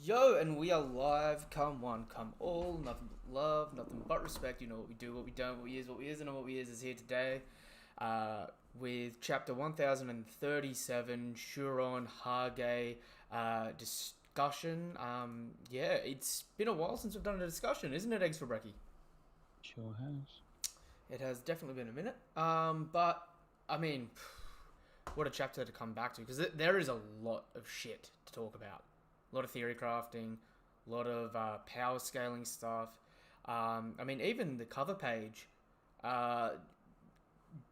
Yo, and we are live. Come one, come all. Nothing but love, nothing but respect. You know what we do, what we don't, what we is, what we isn't, and what we is here today. With chapter 1037, Shuron Hage discussion. Yeah, it's been a while since we've done a discussion, isn't it, Eggs for Brekkie? Sure has. It has definitely been a minute. But I mean, what a chapter to come back to because there is a lot of shit to talk about. A lot of theory crafting, a lot of power scaling stuff. I mean, even the cover page,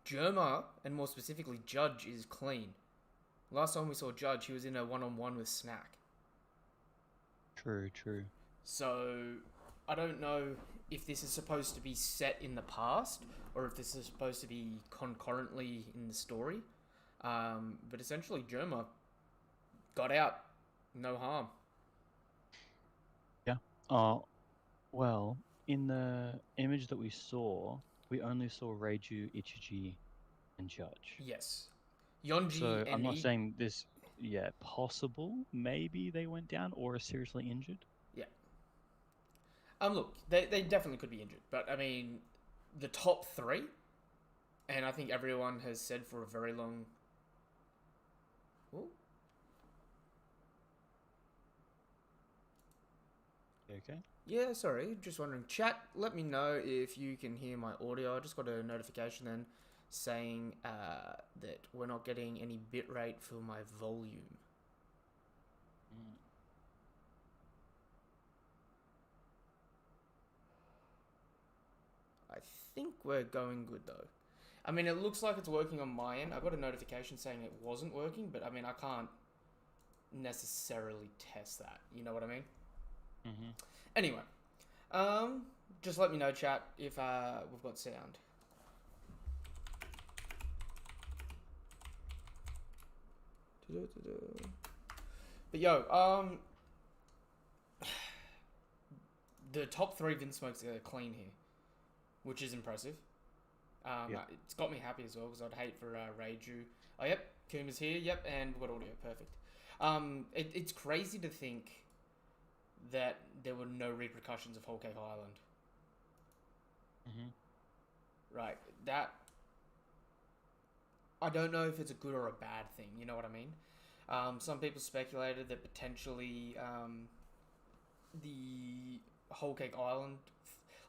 Germa, and more specifically Judge, is clean. Last time we saw Judge, he was in a one-on-one with Snack. True, true. So I don't know if this is supposed to be set in the past or if this is supposed to be concurrently in the story. But essentially, Germa got out, no harm. Yeah. Well, in the image that we saw, we only saw Reiju, Ichiji, and Judge. Yes, Yonji So I'm and not saying this, yeah, possible. Maybe they went down or are seriously injured. yeah. Look, they definitely could be injured, but I mean, the top three, and I think everyone has said for a very long. Ooh, Okay. yeah, sorry, just wondering. Chat, let me know if you can hear my audio. I just got a notification then saying that we're not getting any bitrate for my volume. Mm. I think we're going good though. I mean, it looks like it's working on my end. I got a notification saying it wasn't working, but I mean, I can't necessarily test that. You know what I mean? Mm-hmm. Anyway, just let me know, chat, if we've got sound. But yo, the top three Vince Smokes are clean here, which is impressive. Yeah. It's got me happy as well because I'd hate for Reiju. Oh, yep, Kuma's here. Yep, and we've got audio. Perfect. It's crazy to think that there were no repercussions of Whole Cake Island. Mm-hmm. Right. That I don't know if it's a good or a bad thing. You know what I mean? Some people speculated that potentially the Whole Cake Island,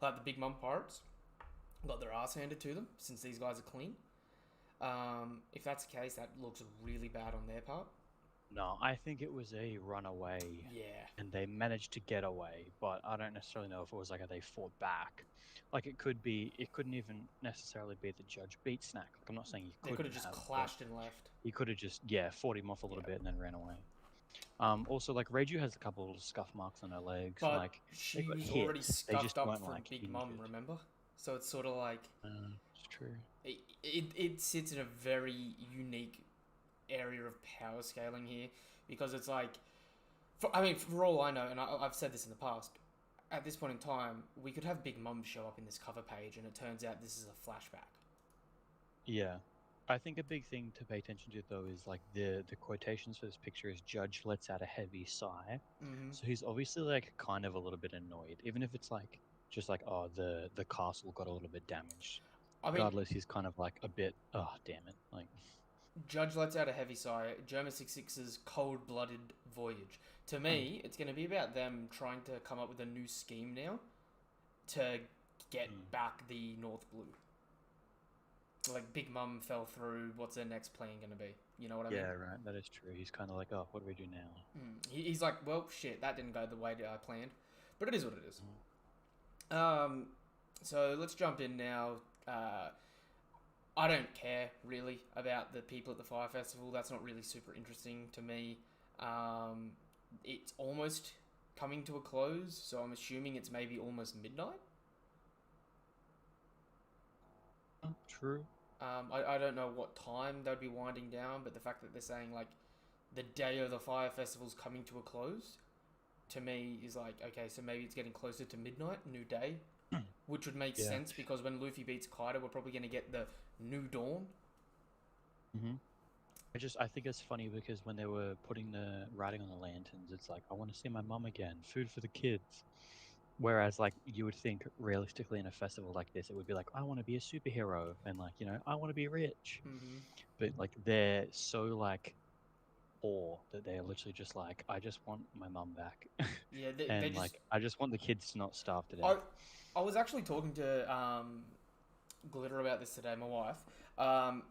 like the Big Mum Pirates, got their ass handed to them since these guys are clean. If that's the case, that looks really bad on their part. No, I think it was a runaway, Yeah, and they managed to get away, but I don't necessarily know if it was like they fought back. Like it could be, it couldn't even necessarily be the Judge beat Snack. Like I'm not saying he they could couldn't have just have, but clashed and left. he could have just, yeah, fought him off a little Yeah, bit and then ran away. Also, like Reiju has a couple of little scuff marks on her legs. but Like they she got was hit, already they just scuffed up weren't from like Big Mum, injured. remember? So it's sort of like It's true. it sits in a very unique area of power scaling here because it's like, I mean, for all I know, and I've said this in the past, at this point in time, we could have Big Mum show up in this cover page, and it turns out this is a flashback. Yeah. I think a big thing to pay attention to though is like the quotations for this picture is Judge lets out a heavy sigh. Mm-hmm. So he's obviously like kind of a little bit annoyed, even if it's like just like oh the castle got a little bit damaged. I mean, Regardless, he's kind of like a bit oh damn it like Judge lets out a heavy sigh. Germa 66's cold-blooded voyage. To me, it's going to be about them trying to come up with a new scheme now to get mm, back the North Blue. Like Big Mum fell through. What's their next plan going to be? You know what I yeah mean? right that is true. He's kind of like oh what do we do now? He's like, well, shit, that didn't go the way that I planned, but it is what it is. Mm. Um, so let's jump in now. I don't care really about the people at the fire festival. That's not really super interesting to me. It's almost coming to a close, so I'm assuming it's maybe almost midnight. Oh, true. I don't know what time they'd be winding down, but the fact that they're saying like the day of the fire festival's coming to a close to me is like okay, so maybe it's getting closer to midnight, new day, which would make Yeah. sense because when Luffy beats Kaido, we're probably going to get the new dawn. hmm I think it's funny because when they were putting the writing on the lanterns, it's like, I want to see my mum again, food for the kids. Whereas, like, you would think realistically in a festival like this, it would be like, I want to be a superhero and, like, I want to be rich. Mm-hmm. But, like, they're so, like, poor that they're literally just like, I just want my mum back. Yeah, they And, just. like, I just want the kids to not starve to I death. I was actually talking to Glitter about this today, my wife. Um,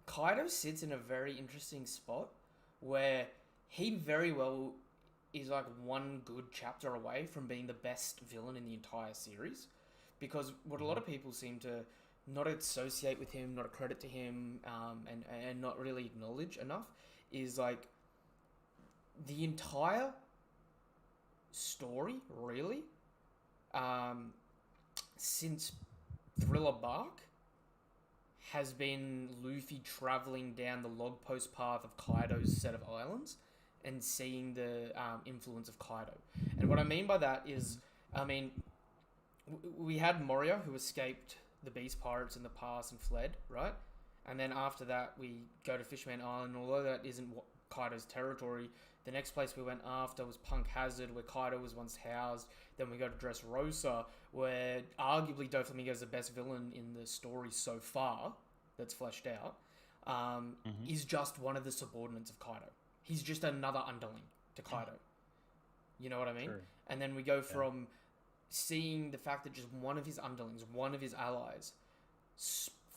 Kaido sits in a very interesting spot where he very well is like one good chapter away from being the best villain in the entire series. Because what a lot Mhm. of people seem to not associate with him, not credit to him, and not really acknowledge enough is like the entire story, really, um, since Thriller Bark has been Luffy traveling down the log post path of Kaido's set of islands and seeing the influence of Kaido. And what I mean by that is, Mhm. I mean, we had Moria who escaped the Beast Pirates in the past and fled, right? And then after that, we go to Fishman Island. Although that isn't Kaido's territory, the next place we went after was Punk Hazard, where Kaido was once housed. Then we go to Dressrosa, where arguably Doflamingo is the best villain in the story so far that's fleshed out. Mhm. Is just one of the subordinates of Kaido. He's just another underling to Kaido. You know what I mean? True. And then we go Yeah. from seeing the fact that just one of his underlings, one of his allies,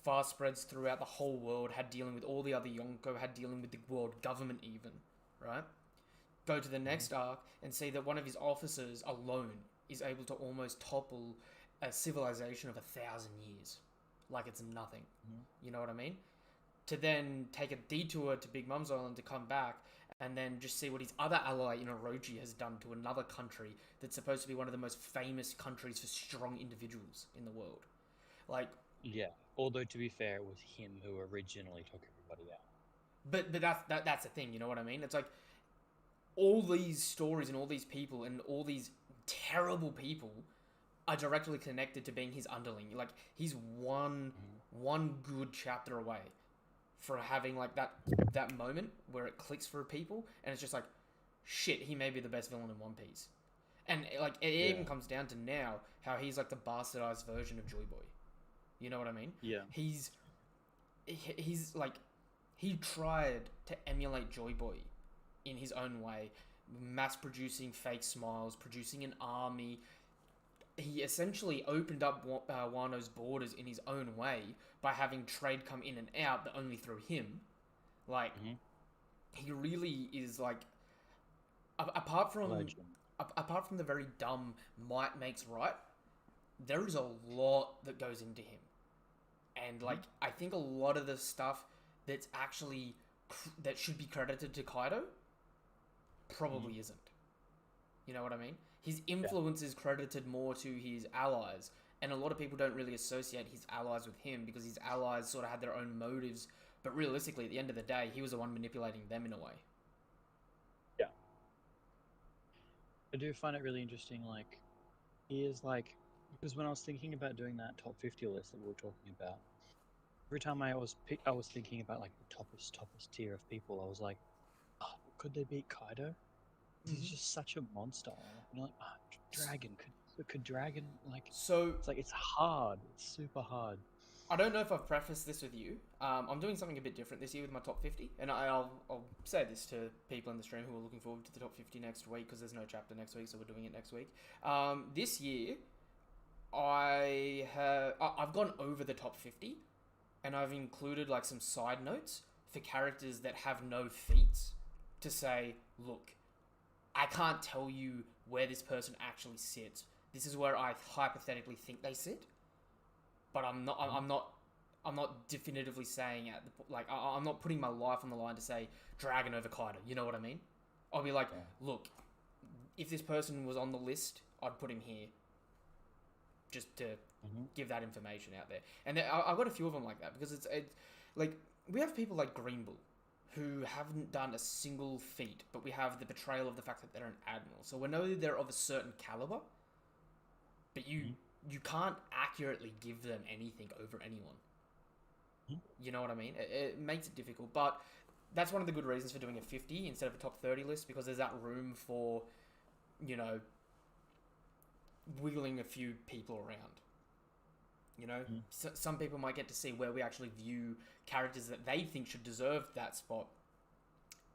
far spreads throughout the whole world, had dealing with all the other Yonko, had dealing with the world government even, right? Go to the Mhm. next arc and see that one of his officers alone is able to almost topple a civilization of 1,000 years. Like it's nothing. Mhm. You know what I mean? To then take a detour to Big Mum's Island to come back and then just see what his other ally in Orochi has done to another country that's supposed to be one of the most famous countries for strong individuals in the world. Like, Yeah. Although to be fair, it was him who originally took everybody out. but that's the thing, you know what I mean? It's like all these stories and all these people and all these terrible people are directly connected to being his underling. Like he's Mhm. one good chapter away for having like that moment where it clicks for people and it's just like shit, he may be the best villain in One Piece. And like it Yeah. even comes down to now how he's like the bastardized version of Joy Boy. You know what I mean? Yeah. He's he's like he tried to emulate Joy Boy in his own way, mass producing fake smiles, producing an army. He essentially opened up Wano's borders in his own way by having trade come in and out, but only through him. Like Mhm. he really is like apart from Legend. apart from the very dumb might makes right. There is a lot that goes into him, and like Mhm. I think a lot of the stuff that's actually that should be credited to Kaido Mhm. probably isn't. You know what I mean? His Yeah. influence is credited more to his allies, and a lot of people don't really associate his allies with him because his allies sort of had their own motives. But realistically, at the end of the day, he was the one manipulating them in a way. Yeah. I do find it really interesting. Like, he is like, because when I was thinking about doing that top 50 list that we were talking about, every time I was thinking about like the toppest tier of people, I was like, oh, could they beat Kaido? He's Mm-hmm. just such a monster. Like, like, Dragon could Dragon like, So it's like it's hard. It's super hard. I don't know if I've prefaced this with you. I'm doing something a bit different this year with my top 50, and I'll say this to people in the stream who are looking forward to the top 50 next week because there's no chapter next week, so we're doing it next week. This year, I've gone over the top 50, and I've included like some side notes for characters that have no feats to say, look, I can't tell you where this person actually sits. This is where I hypothetically think they sit, but I'm not. Mhm. I'm not. I'm not definitively saying at the like. I'm not putting my life on the line to say Dragon over Kaido. You know what I mean? I'll be like, Yeah. look, if this person was on the list, I'd put him here just to Mhm. give that information out there. And I've got a few of them like that because it's like we have people like Green Bull who haven't done a single feat, but we have the betrayal of the fact that they're an admiral. So we know they're of a certain caliber, but you Mhm. you can't accurately give them anything over anyone. You know what I mean? It makes it difficult, but that's one of the good reasons for doing a 50 instead of a top 30 list, because there's that room for, you know, wiggling a few people around. You know, some people might get to see where we actually view characters that they think should deserve that spot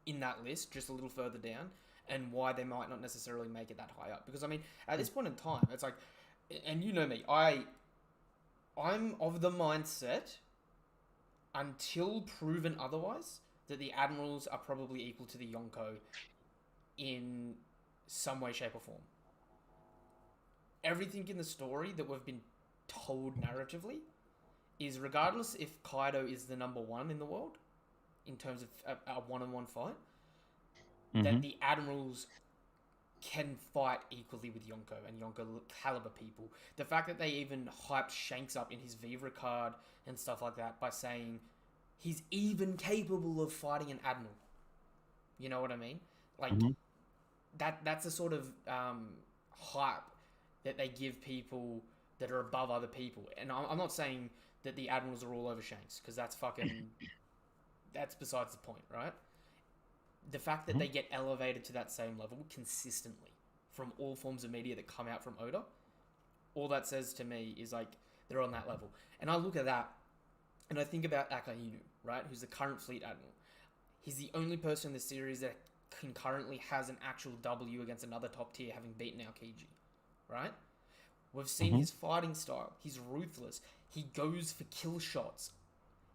in that list, just a little further down, and why they might not necessarily make it that high up. Because I mean, at this point in time, it's like, and you know me, I'm of the mindset, until proven otherwise, that the admirals are probably equal to the Yonko in some way, shape, or form. Everything in the story that we've been told narratively is, regardless if Kaido is the number one in the world in terms of a one-on-one fight, that the admirals can fight equally with Yonko and Yonko caliber people. The fact that they even hyped Shanks up in his Vivre card and stuff like that by saying he's even capable of fighting an admiral. You know what I mean? Like, that's a sort of hype that they give people that are above other people. And I'm not saying that the admirals are all over Shanks, because that's fucking... that's besides the point, right? The fact that they get elevated to that same level consistently from all forms of media that come out from Oda, all that says to me is, like, they're on that level. And I look at that, and I think about Akainu, right, who's the current fleet admiral. He's the only person in the series that concurrently has an actual W against another top tier, having beaten Aokiji, right? We've seen his fighting style. He's ruthless. He goes for kill shots.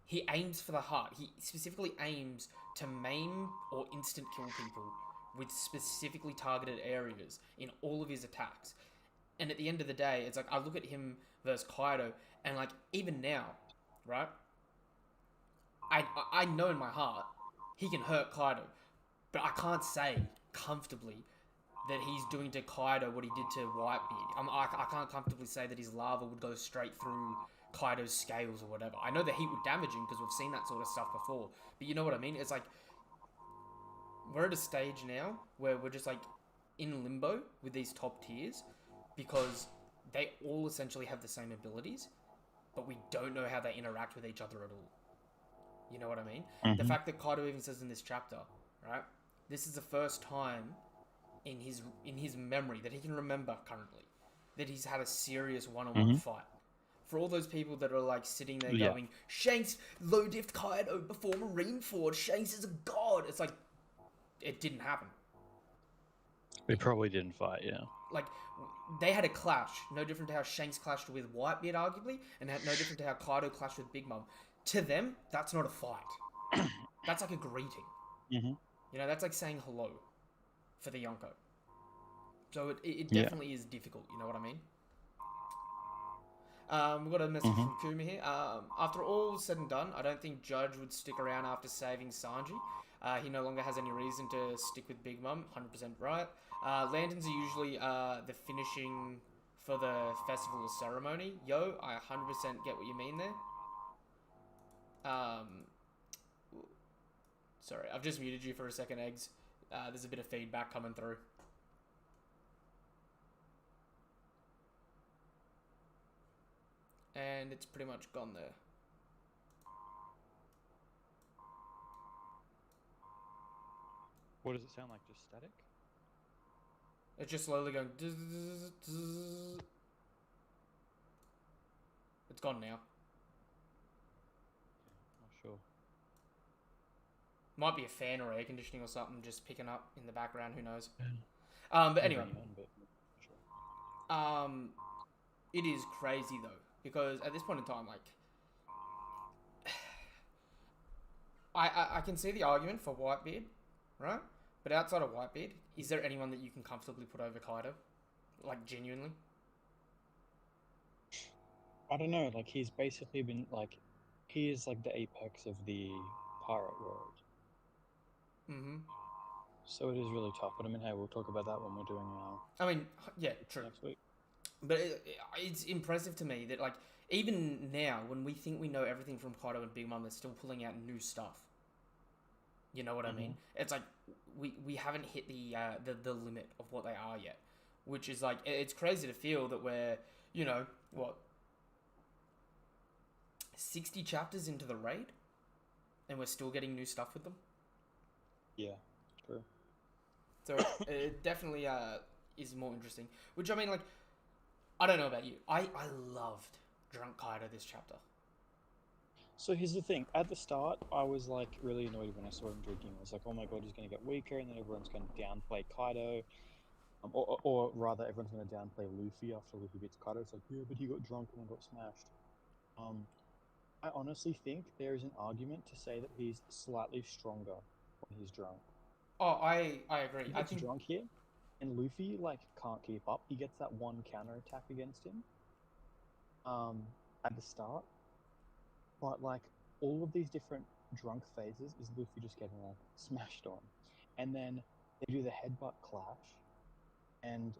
He aims for the heart. He specifically aims to maim or instant kill people with specifically targeted areas in all of his attacks. And at the end of the day, it's like, I look at him versus Kaido, and, like, even now, right? I know in my heart he can hurt Kaido, but I can't say comfortably that he's doing to Kaido what he did to Whitebeard. I can't comfortably say that his lava would go straight through Kaido's scales or whatever. I know the heat would damage him because we've seen that sort of stuff before. But you know what I mean? It's like, we're at a stage now where we're just, like, in limbo with these top tiers, because they all essentially have the same abilities, but we don't know how they interact with each other at all. You know what I mean? The fact that Kaido even says in this chapter, right? This is the first time in his memory that he can remember currently that he's had a serious one-on-one fight. For all those people that are, like, sitting there going, Shanks low-diffed Kaido before Marineford, Shanks is a god. It's like, it didn't happen. They probably didn't fight, yeah. Like, they had a clash, no different to how Shanks clashed with Whitebeard, arguably, and no different to how Kaido clashed with Big Mom. To them, that's not a fight. That's like a greeting. You know, that's like saying hello for the Yonko. So it definitely is difficult, you know what I mean? We've got a message from Kuma here. After all said and done, I don't think Judge would stick around after saving Sanji. He no longer has any reason to stick with Big Mom. 100% right. Lanterns are usually the finishing for the festival or ceremony. Yo, I 100% get what you mean there. Sorry, I've just muted you for a second, Eggs. There's a bit of feedback coming through. And it's pretty much gone there. What does it sound like? Just static? It's just slowly going... It's gone now. Not sure. Might be a fan or air conditioning or something just picking up in the background, who knows. But anyway. It is crazy though, because at this point in time, like, I can see the argument for Whitebeard, right? But outside of Whitebeard, is there anyone that you can comfortably put over Kaido? Like, genuinely? I don't know, like, he's basically been, like, he is, like, the apex of the pirate world. So it is really tough, but I mean, hey, we'll talk about that when we're doing I mean, yeah, true. next week. But it's impressive to me that, like, even now, when we think we know everything from Kaido and Big Mom, they're still pulling out new stuff. You know what I mean? It's like, we haven't hit the limit of what they are yet. Which is, like, it's crazy to feel that we're, you know, what, 60 chapters into the raid, and we're still getting new stuff with them. Yeah, true. So it definitely is more interesting. Which, I mean, like, I don't know about you. I loved Drunk Kaido this chapter. So here's the thing. At the start, I was like really annoyed when I saw him drinking. I was like, oh my god, he's going to get weaker, and then everyone's going to downplay Kaido. Or rather, everyone's going to downplay Luffy after Luffy beats Kaido. It's like, yeah, but he got drunk and then got smashed. I honestly think there is an argument to say that he's slightly stronger when he's drunk. Oh, I agree. He I gets think drunk here, and Luffy like can't keep up. He gets that one counter attack against him at the start, but like all of these different drunk phases is Luffy just getting like smashed on, and then they do the headbutt clash, and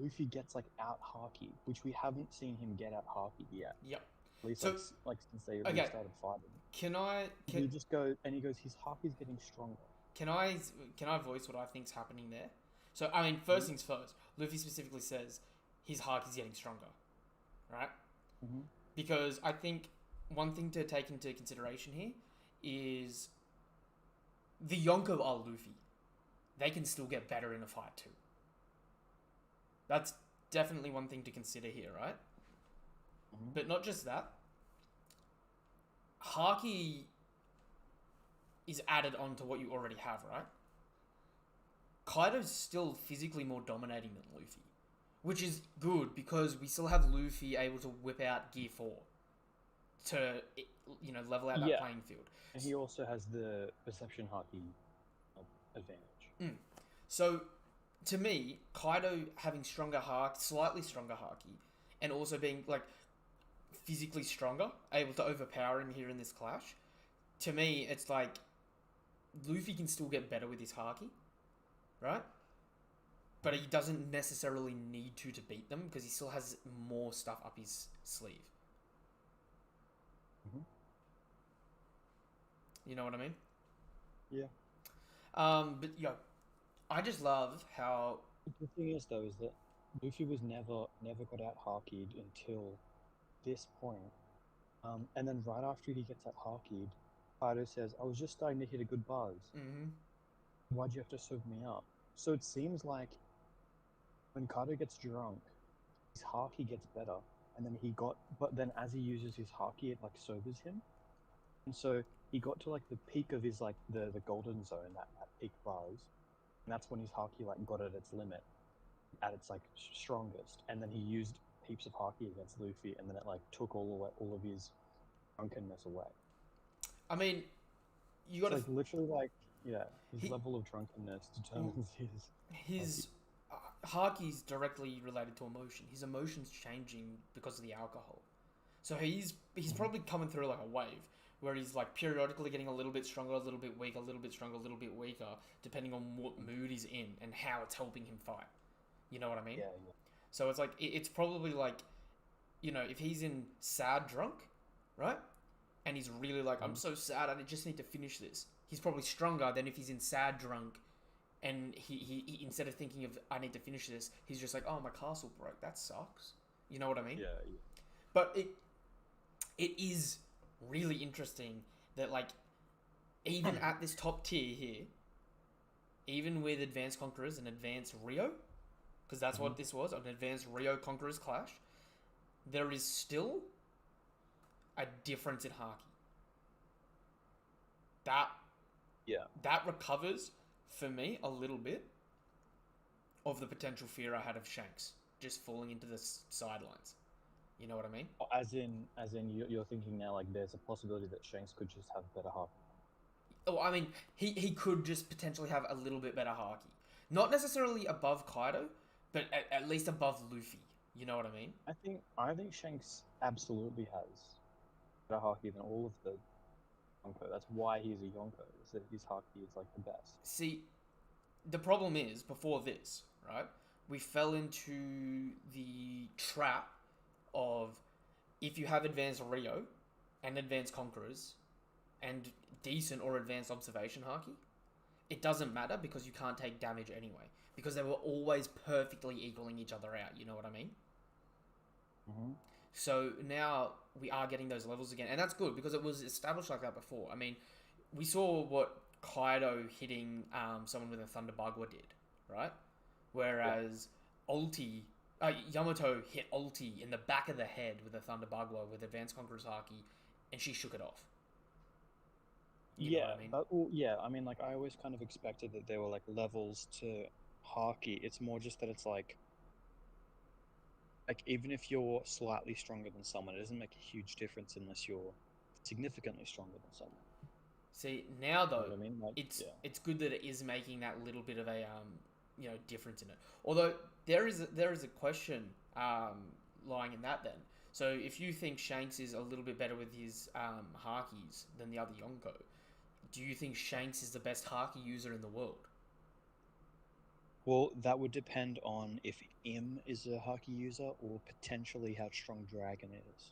Luffy gets like out Haki, which we haven't seen him get out Haki yet. Yep. At least So, like since they okay. started fighting. He just goes and he goes, his Haki's getting stronger. Can I voice what I think's happening there? So, I mean, first things first. Luffy specifically says his Haki's getting stronger, right? Mm-hmm. Because I think one thing to take into consideration here is the Yonko are Luffy. They can still get better in a fight too. That's definitely one thing to consider here, right? Mm-hmm. But not just that. Haki is added on to what you already have, right? Kaido's still physically more dominating than Luffy, which is good because we still have Luffy able to whip out Gear 4 to, you know, level out that playing field. And he also has the Perception Haki advantage. So, to me, Kaido having stronger Haki, slightly stronger Haki, and also being, like, physically stronger, able to overpower him here in this clash, to me, it's like Luffy can still get better with his Haki, right? But he doesn't necessarily need to beat them because he still has more stuff up his sleeve. Mm-hmm. You know what I mean? Yeah. But yo, I just love how the thing is though is that Luffy was never got out Haki'd until this point. And then right after he gets out Haki'd, Kaido says, I was just starting to hit a good buzz. Mm-hmm. Why'd you have to serve me up? So it seems like when Kaido gets drunk, his Haki gets better, and then but then as he uses his Haki, it like sobers him, and so he got to like the peak of his like the golden zone, that peak buzz, and that's when his Haki like got at its limit, at its like strongest, and then he used heaps of Haki against Luffy, and then it like took all of his drunkenness away. I mean, you got to like literally like his level of drunkenness determines his Haki's directly related to emotion. His emotion's changing because of the alcohol. So he's probably coming through like a wave where he's like periodically getting a little bit stronger, a little bit weaker, a little bit stronger, a little bit weaker, depending on what mood he's in and how it's helping him fight. You know what I mean? Yeah. So it's like it's probably like, you know, if he's in sad drunk, right? And he's really like, I'm so sad, I just need to finish this. He's probably stronger than if he's in sad drunk and he instead of thinking of, I need to finish this, he's just like, oh, my castle broke. That sucks. You know what I mean? Yeah. But it is really interesting that, like, even at this top tier here, even with Advanced Conquerors and Advanced Rio, because that's what this was, an Advanced Rio Conquerors clash, there is still a difference in Haki. That recovers, for me, a little bit of the potential fear I had of Shanks just falling into the sidelines. You know what I mean? As in, you're thinking now like there's a possibility that Shanks could just have better Haki. Oh, I mean, he could just potentially have a little bit better Haki. Not necessarily above Kaido, but at least above Luffy. You know what I mean? I think Shanks absolutely has better Haki than all of the Yonko. That's why he's a Yonko, is that his Haki is like the best. See, the problem is, before this, right, we fell into the trap of if you have Advanced Rio and Advanced Conquerors and decent or advanced observation Haki, it doesn't matter because you can't take damage anyway. Because they were always perfectly equaling each other out, you know what I mean? Mm-hmm. So now we are getting those levels again, and that's good because it was established like that before. I mean, we saw what Kaido hitting someone with a Thunder Bagua did, right? Whereas Ulti, Yamato hit Ulti in the back of the head with a Thunder Bagua with Advanced Conqueror's Haki, and she shook it off. You know Yeah, what I mean? but well, yeah, I mean, like I always kind of expected that there were like levels to Haki. It's more just that it's like even if you're slightly stronger than someone, it doesn't make a huge difference unless you're significantly stronger than someone. See, now You know though, what I mean? Like, it's yeah. it's good that it is making that little bit of a difference in it. Although there is a question lying in that then. So if you think Shanks is a little bit better with his Hakis than the other Yonko, do you think Shanks is the best Haki user in the world? Well, that would depend on if Im is a Haki user or potentially how strong Dragon is.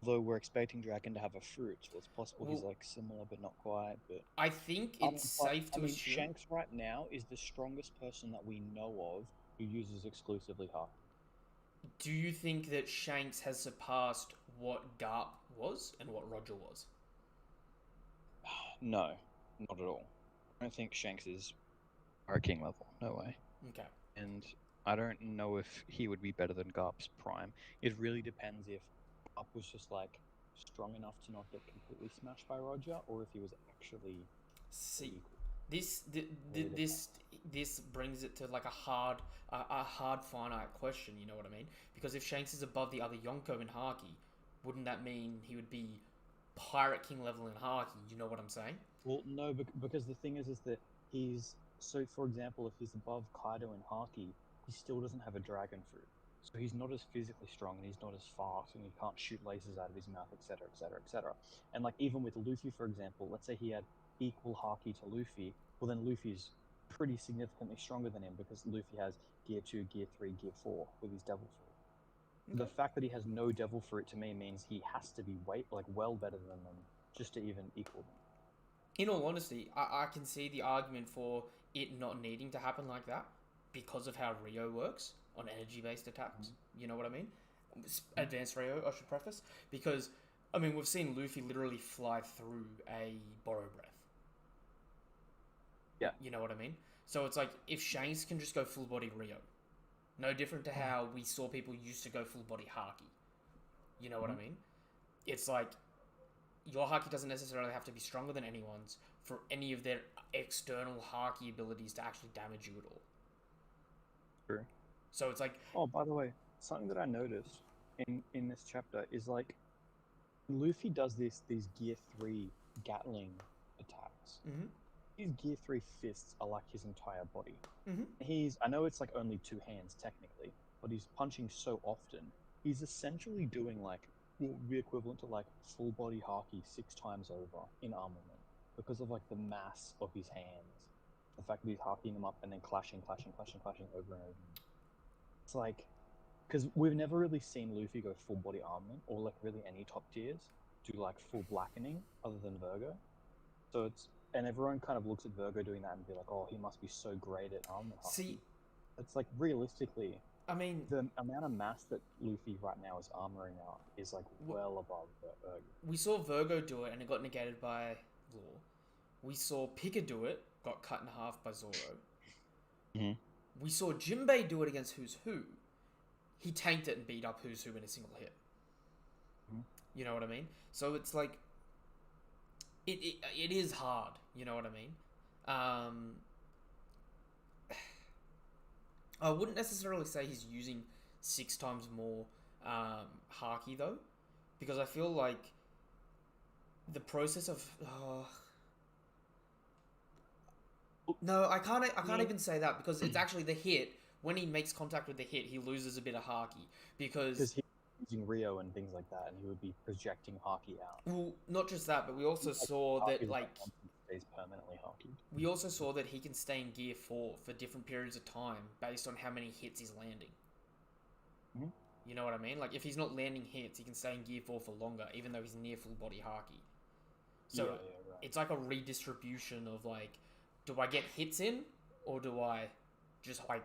Although we're expecting Dragon to have a fruit, so it's possible he's Well, like similar but not quite. But I think it's but safe I to mean, assume. Shanks right now is the strongest person that we know of who uses exclusively Haki. Do you think that Shanks has surpassed what Garp was and what Roger was? No, not at all. I don't think Shanks is Pirate King level. No way. Okay. And I don't know if he would be better than Garp's Prime. It really depends if Garp was just like strong enough to not get completely smashed by Roger, or if he was actually See, equal. this Really depends. this brings it to like a hard finite question. You know what I mean? Because if Shanks is above the other Yonko in Haki, wouldn't that mean he would be Pirate King level in Haki? You know what I'm saying? Well, no, because the thing is that he's so. For example, if he's above Kaido in Haki, he still doesn't have a dragon fruit, so he's not as physically strong and he's not as fast and he can't shoot lasers out of his mouth, etc., etc., etc. And like even with Luffy, for example, let's say he had equal Haki to Luffy, well then Luffy's pretty significantly stronger than him because Luffy has Gear 2, Gear 3, Gear 4 with his Devil Fruit. So the Okay. fact that he has no Devil Fruit to me means he has to be well better than them just to even equal them. In all honesty, I can see the argument for it not needing to happen like that because of how Rio works on energy based attacks. You know what I mean? Advanced Rio, I should preface. Because, I mean, we've seen Luffy literally fly through a Borrow Breath. Yeah. You know what I mean? So it's like if Shanks can just go full body Rio, no different to how we saw people used to go full body Haki. You know what I Mhm. mean? It's like your Haki doesn't necessarily have to be stronger than anyone's for any of their external Haki abilities to actually damage you at all. True. So it's like, Oh, by the way, something that I noticed in this chapter is like Luffy does these Gear 3 Gatling attacks. mm-hmm, His Gear 3 fists are like his entire body. mm-hmm. I know it's like only two hands technically, but he's punching so often. He's essentially doing like what would be equivalent to like full body Haki 6 times over in armament because of like the mass of his hands. The fact that he's haking them up and then clashing over and over. It's like because we've never really seen Luffy go full body armament or like really any top tiers do like full blackening other than Virgo. So it's and everyone kind of looks at Virgo doing that and be like, oh, he must be so great at armament Haki. See, It's like realistically, I mean, the amount of mass that Luffy right now is armoring out is like well above Virgo. we saw Virgo do it and it got negated by Law. We saw Pika do it, got cut in half by Zoro. Mm-hmm. We saw Jinbei do it against Who's Who. He tanked it and beat up Who's Who in a single hit. Mm-hmm. You know what I mean? So it's like, it is hard. You know what I mean? I wouldn't necessarily say he's using 6 times more Haki though, because I feel like the process of no, I can't even say that because it's actually the hit. When he makes contact with the hit, he loses a bit of Haki because Because he's using Rio and things like that, and he would be projecting Haki out. well, not just that, but we also saw that like stays permanently Haki. we also saw that he can stay in Gear 4 for different periods of time based on how many hits he's landing. Mm-hmm. You know what I mean? Like if he's not landing hits, he can stay in Gear 4 for longer, even though he's near full body Haki. So right. It's like a redistribution of like, do I get hits in or do I just like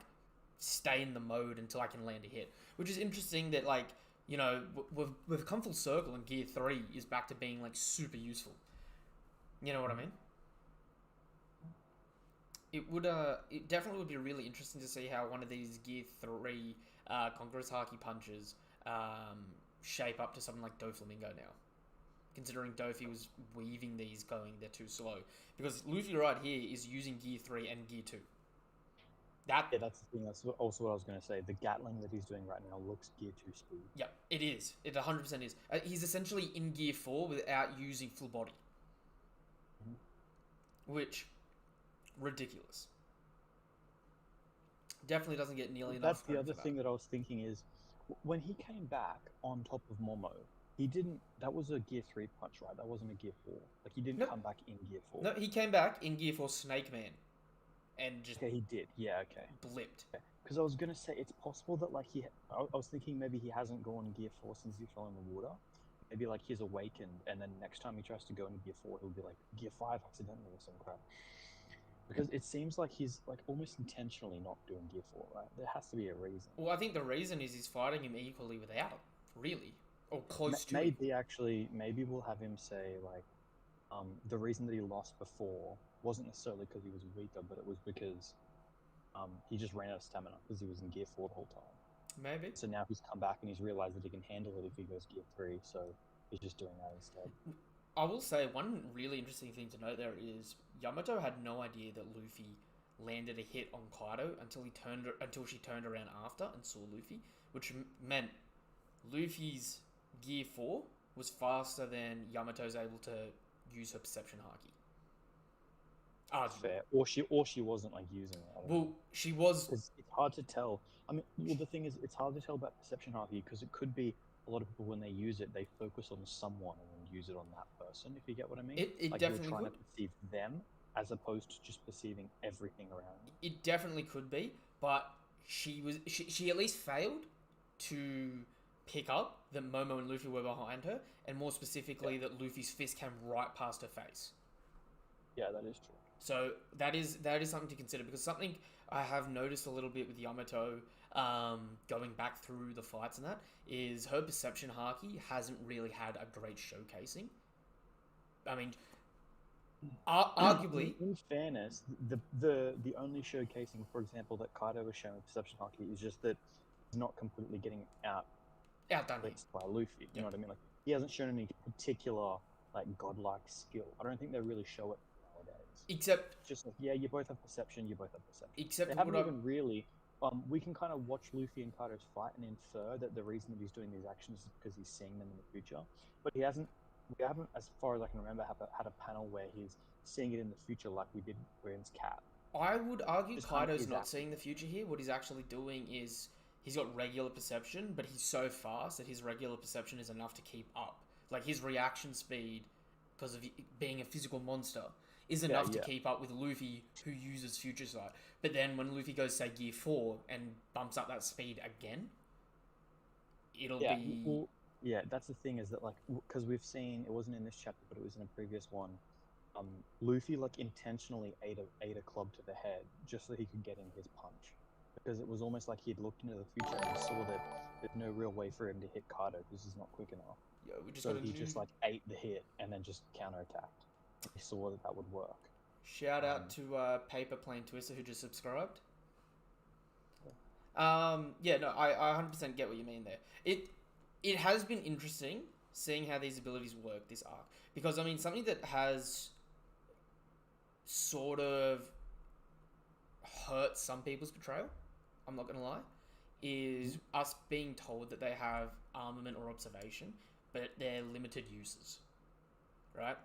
stay in the mode until I can land a hit? Which is interesting that like you know, we've come full circle, and Gear 3 is back to being like super useful. You know what I mean? It definitely would be really interesting to see how one of these Gear 3 Conqueror's Haki punches shape up to something like Doflamingo now. Considering Dofi was weaving these going, they're too slow. Because Luffy right here is using Gear 3 and Gear 2. Yeah, that's the thing. That's also what I was going to say. The Gatling that he's doing right now looks Gear 2 speed. Yep, it is. It 100% is. He's essentially in Gear 4 without using full body. Which, ridiculous. Definitely doesn't get nearly enough. That's the other thing that I was thinking is, when he came back on top of Momo, he didn't. That was a Gear 3 punch, right? That wasn't a Gear 4. Like, he didn't come back in Gear 4. No, he came back in Gear 4 Snake Man. And just... Okay, he did. Yeah, okay. Blipped. Because I was going to say, it's possible that, like, I was thinking maybe he hasn't gone Gear 4 since he fell in the water. Maybe, like, he's awakened, and then next time he tries to go into Gear 4, he'll be, like, Gear 5 accidentally or some crap. Because it seems like he's, like, almost intentionally not doing Gear 4, right? There has to be a reason. Well, I think the reason is he's fighting him equally without him, really. Or close to maybe, actually, maybe we'll have him say, like, the reason that he lost before wasn't necessarily because he was weaker, but it was because he just ran out of stamina because he was in Gear 4 the whole time. Maybe. So now he's come back and he's realized that he can handle it if he goes Gear 3, so he's just doing that instead. I will say one really interesting thing to note there is Yamato had no idea that Luffy landed a hit on Kaido until she turned around after and saw Luffy, which meant Luffy's Gear 4 was faster than Yamato's able to use her perception haki. Fair. Or she wasn't, like, using it. Well, she was. It's hard to tell. I mean, well, the thing is, it's hard to tell about perception haki because it could be a lot of people, when they use it, they focus on someone and then use it on that person, if you get what I mean. It like, definitely you're trying could. to perceive them as opposed to just perceiving everything around you. It definitely could be, but she at least failed to pick up that Momo and Luffy were behind her, and more specifically that Luffy's fist came right past her face. Yeah, that is true. So that is something to consider, because something I have noticed a little bit with Yamato, going back through the fights and that, is her perception haki hasn't really had a great showcasing. I mean, arguably, in fairness, the only showcasing, for example, that Kaido was showing with perception haki is just that he's not completely getting outdone by Luffy. You know what I mean? Like, he hasn't shown any particular, like, godlike skill. I don't think they really show it nowadays. Except, just like, yeah, you both have perception. You both have perception. Except they haven't even really. We can kind of watch Luffy and Kaido's fight and infer that the reason that he's doing these actions is because he's seeing them in the future. But we haven't, as far as I can remember, had a panel where he's seeing it in the future like we did Ren's Cap. I would argue Kaido's not seeing the future here. What he's actually doing is he's got regular perception, but he's so fast that his regular perception is enough to keep up. Like, his reaction speed, because of being a physical monster, is enough to keep up with Luffy, who uses Future Sight. But then when Luffy goes, say, Gear 4 and bumps up that speed again, it'll be... Well, yeah, that's the thing, is that, like, because we've seen, it wasn't in this chapter, but it was in a previous one, Luffy, like, intentionally ate a club to the head just so he could get in his punch. Because it was almost like he'd looked into the future and he saw that there's no real way for him to hit Kaido because he's not quick enough. Yo, we just so he just, like, ate the hit and then just counterattacked. He saw that would work. Shout out to Paper Plane Twister, who just subscribed. Yeah, no, I 100% get what you mean there. It has been interesting seeing how these abilities work this arc, because I mean, something that has sort of hurt some people's portrayal, I'm not gonna lie, is us being told that they have armament or observation, but they're limited uses, right?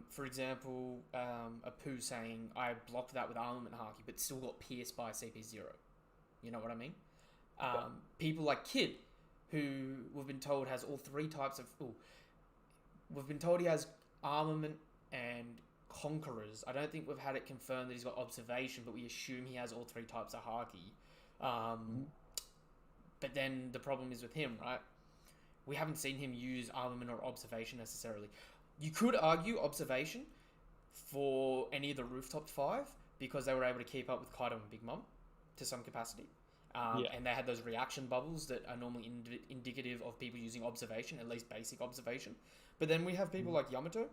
For example, Apu saying, I blocked that with armament haki, but still got pierced by CP0. You know what I mean? People like Kid, who we've been told has all three types of... we've been told he has armament and conquerors. I don't think we've had it confirmed that he's got observation, but we assume he has all three types of haki. But then the problem is with him, right? We haven't seen him use armament or observation necessarily. You could argue observation for any of the Rooftop 5 because they were able to keep up with Kaido and Big Mom to some capacity. Yeah. And they had those reaction bubbles that are normally indicative of people using observation, at least basic observation. But then we have people like Yamato,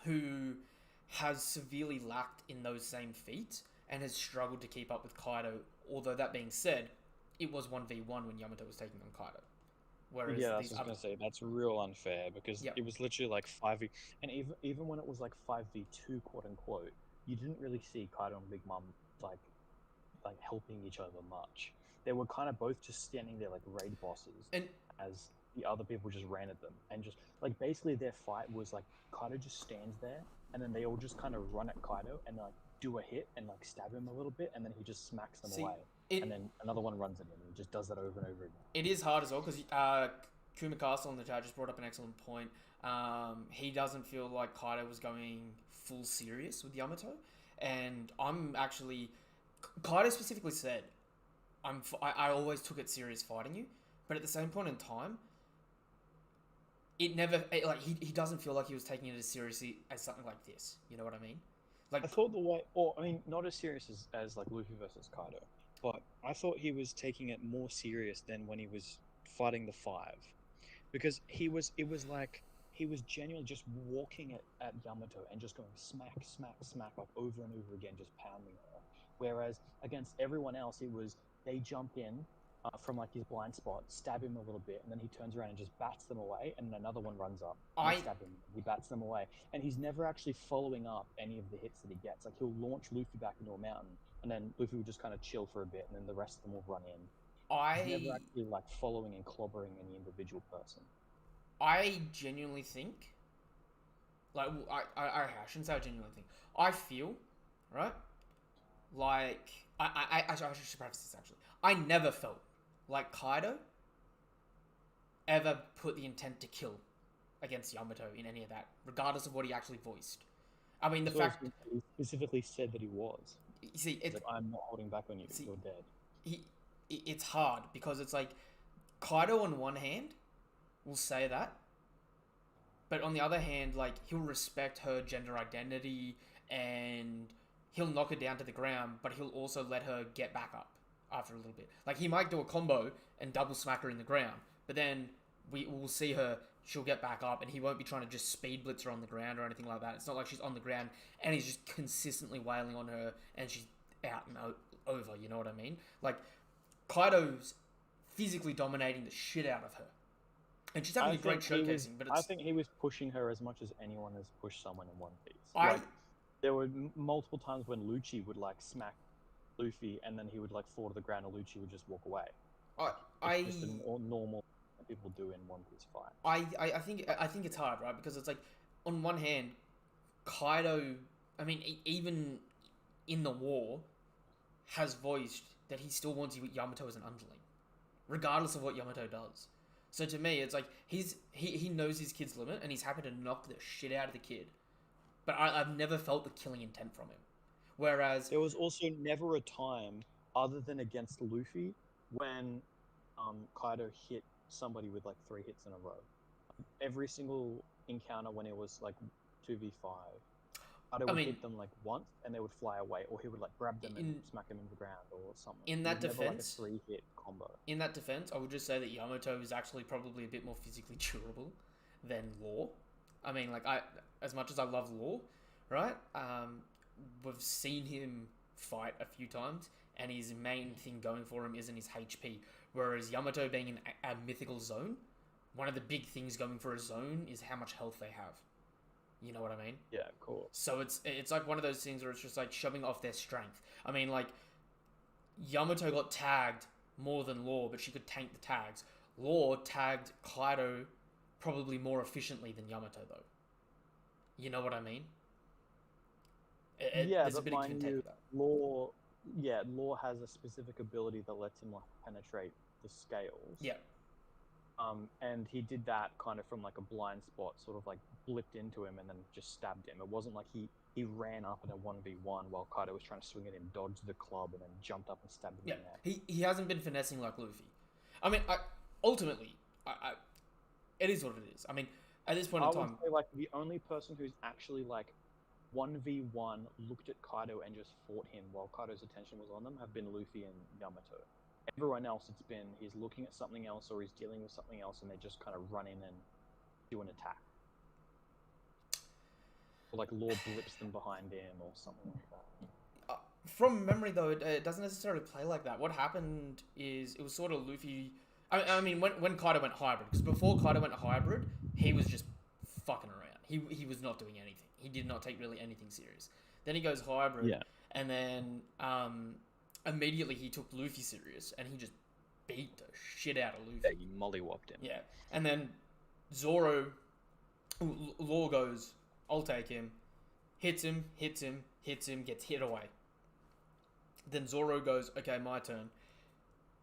who has severely lacked in those same feats and has struggled to keep up with Kaido. Although that being said, it was 1v1 when Yamato was taking on Kaido. Whereas Yeah, that's these what I other... was gonna say. That's real unfair because Yep. it was literally like 5v, and even when it was like 5v2, quote unquote, you didn't really see Kaido and Big Mom like helping each other much. They were kind of both just standing there like raid bosses, And as the other people just ran at them, and just like basically their fight was like Kaido just stands there, and then they all just kind of run at Kaido and like do a hit and like stab him a little bit, and then he just smacks them see, away, it and then another one runs at him, and he just does that over and over again. it is hard as well because Kuma Castle in the chat just brought up an excellent point. He doesn't feel like Kaido was going full serious with Yamato, and I'm actually... Kaido specifically said, I always took it serious fighting you, but at the same point in time, he doesn't feel like he was taking it as seriously as something like this. You know what I mean? Like, I thought the way, or I mean, not as serious as like Luffy versus Kaido, but I thought he was taking it more serious than when he was fighting the Five, because it was like he was genuinely just walking at Yamato and just going smack, smack, smack, like over and over again, just pounding her. Whereas against everyone else, it was they jump in from like his blind spot, stab him a little bit, and then he turns around and just bats them away, and another one runs up, and they I stab him, he bats them away, and he's never actually following up any of the hits that he gets. Like he'll launch Luffy back into a mountain, and then Luffy will just kind of chill for a bit, and then the rest of them will run in. He's never I actually like following and clobbering any individual person. I genuinely think, like, I shouldn't say I genuinely think. I feel, right? Like, I should preface this actually. I never felt like Kaido ever put the intent to kill against Yamato in any of that, regardless of what he actually voiced. I mean, the So fact... he specifically said that he was. You see, He's like, I'm not holding back on you. see, You're dead. it's hard because it's like Kaido on one hand will say that, but on the other hand, like, he'll respect her gender identity and he'll knock her down to the ground, but he'll also let her get back up after a little bit. Like, he might do a combo and double smack her in the ground, but then we will see her, she'll get back up, and he won't be trying to just speed blitz her on the ground or anything like that. It's not like she's on the ground and he's just consistently wailing on her and she's out and over, you know what I mean? Like, Kaido's physically dominating the shit out of her. And she's having a great showcasing, but it's... I think he was pushing her as much as anyone has pushed someone in One Piece. I... Like, there were multiple times when Lucci would like smack Luffy, and then he would like fall to the ground, and Lucci would just walk away. It's just a normal that people do in One Piece fight. I think it's hard, right? Because it's like, on one hand, Kaido, I mean, even in the war, has voiced that he still wants Yamato as an underling, regardless of what Yamato does. So to me, it's like he knows his kid's limit, and he's happy to knock the shit out of the kid. But I've never felt the killing intent from him. Whereas there was also never a time, other than against Luffy, when Kaido hit somebody with like 3 hits in a row. Every single encounter when it was like 2v5, Kaido would hit them like once and they would fly away, or he would like grab them and smack them into the ground or something. In that defense, never like a 3-hit combo. In that defense, I would just say that Yamato is actually probably a bit more physically durable than Law. I mean, like, as much as I love Law, right? We've seen him fight a few times, and his main thing going for him isn't his HP. Whereas Yamato being in a mythical zone, one of the big things going for a zone is how much health they have. You know what I mean? Yeah, cool. So it's like one of those things where it's just like shoving off their strength. I mean, like, Yamato got tagged more than Law, but she could tank the tags. Law tagged Kaido probably more efficiently than Yamato, though. You know what I mean? Yeah, there's but a bit of mind you, Law has a specific ability that lets him like penetrate the scales. Yeah. And he did that kind of from like a blind spot, sort of like blipped into him and then just stabbed him. It wasn't like he ran up in a 1v1 while Kaido was trying to swing at him, dodged the club, and then jumped up and stabbed him in the neck. He hasn't been finessing like Luffy. I mean, ultimately, it is what it is. I mean, at this point in time... I would say, like, the only person who's actually, like, 1v1 looked at Kaido and just fought him while Kaido's attention was on them have been Luffy and Yamato. Everyone else, it's been he's looking at something else or he's dealing with something else, and they just kind of run in and do an attack. Or like Law blips them behind him or something like that. From memory, though, it doesn't necessarily play like that. What happened is it was sort of Luffy. I mean, when Kaido went hybrid, because before Kaido went hybrid, he was just fucking around. He was not doing anything. He did not take really anything serious. Then he goes hybrid, and then immediately he took Luffy serious, and he just beat the shit out of Luffy. Yeah, he mollywopped him. Yeah, and then Zoro, Law goes, I'll take him, hits him, gets hit away. Then Zoro goes, okay, my turn.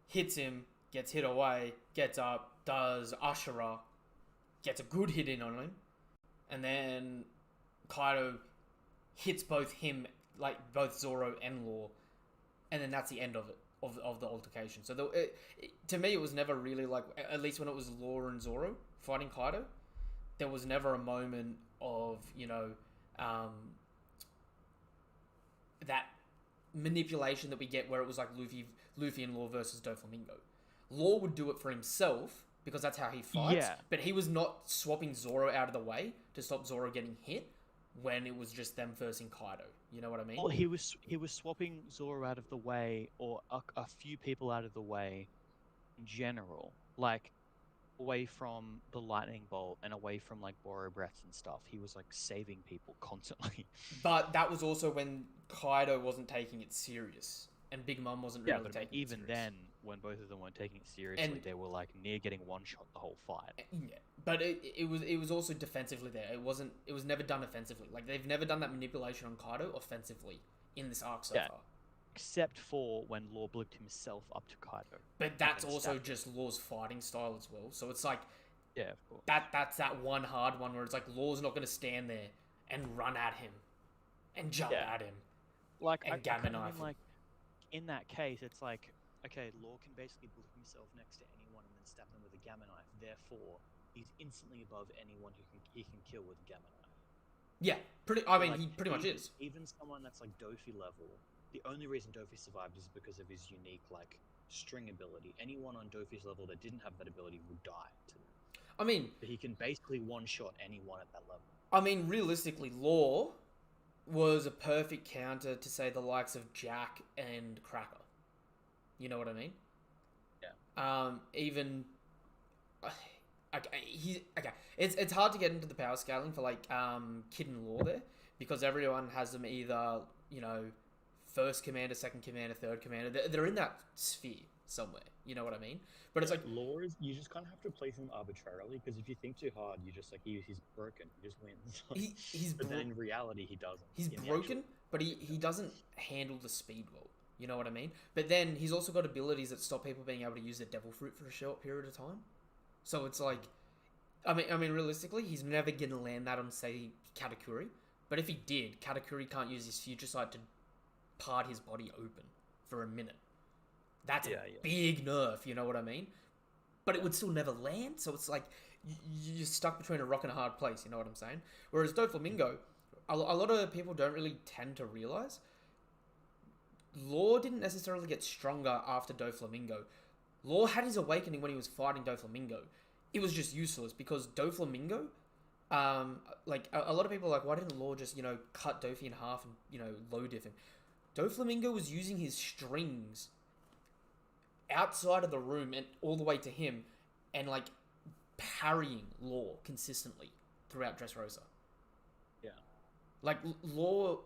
Hits him, gets hit away, gets up, does Ashura, gets a good hit in on him, and then Kaido hits both him, like both Zoro and Law, and then that's the end of it, of the altercation. So to me, it was never really like, at least when it was Law and Zoro fighting Kaido, there was never a moment of, that manipulation that we get where it was like Luffy and Law versus Doflamingo. Law would do it for himself because that's how he fights, but he was not swapping Zoro out of the way to stop Zoro getting hit when it was just them versing Kaido. You know what I mean? Well, he was swapping Zoro out of the way, or a few people out of the way in general, like away from the lightning bolt and away from like Boro breaths and stuff. He was like saving people constantly. But that was also when Kaido wasn't taking it serious and Big Mom wasn't really taking it serious. Even then, when both of them weren't taking it seriously, they were like near getting one shot the whole fight. Yeah, but it was also defensively there. It was never done offensively. Like they've never done that manipulation on Kaido offensively in this arc so far. Except for when Law blipped himself up to Kaido. But that's also just Law's fighting style as well. So it's like, yeah, of course. That's that one hard one where it's like Law's not going to stand there and run at him and jump at him, like and gamma knife him. Like in that case, it's like, okay, Law can basically blip himself next to anyone and then stab them with a gamma knife. Therefore, he's instantly above anyone who he can kill with a gamma knife. Yeah, he pretty much is. Even someone that's like Dofi level. The only reason Dofi survived is because of his unique, like, string ability. Anyone on Dofi's level that didn't have that ability would die. I mean... But he can basically one-shot anyone at that level. I mean, realistically, Law was a perfect counter to, say, the likes of Jack and Cracker. You know what I mean? Yeah. Even... Okay, it's hard to get into the power scaling for, like, Kid and Law there, because everyone has them either, first commander, second commander, third commander. They're in that sphere somewhere. You know what I mean? But it's like Law is, you just kind of have to place him arbitrarily, because if you think too hard, you just like he's broken. He just wins. But then in reality, he doesn't. He's broken, but he doesn't handle the speed well. You know what I mean? But then he's also got abilities that stop people being able to use their Devil Fruit for a short period of time. So it's like, I mean, realistically, he's never gonna land that on, say, Katakuri. But if he did, Katakuri can't use his Future Sight to part his body open for a minute. That's a big nerf, you know what I mean? But it would still never land, so it's like you're stuck between a rock and a hard place, you know what I'm saying? Whereas Doflamingo, a lot of people don't really tend to realize, Law didn't necessarily get stronger after Doflamingo. Law had his awakening when he was fighting Doflamingo. It was just useless because Doflamingo, like a lot of people are like, why didn't Law just, cut Dofi in half and, low diff him? Doflamingo was using his strings outside of the room and all the way to him and, like, parrying Law consistently throughout Dressrosa. Yeah. Like, Law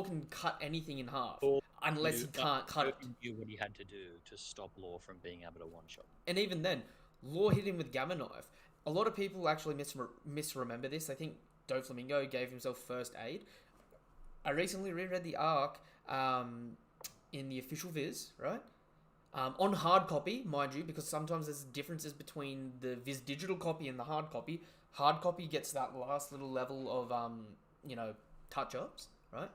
can cut anything in half unless he can't cut it. He knew what he had to do to stop Law from being able to one-shot. And even then, Law hit him with Gamma Knife. A lot of people actually misremember this. They think Doflamingo gave himself first aid. I recently reread the arc in the official Viz, right? On hard copy, mind you, because sometimes there's differences between the Viz digital copy and the hard copy. Hard copy gets that last little level of, touch-ups, right?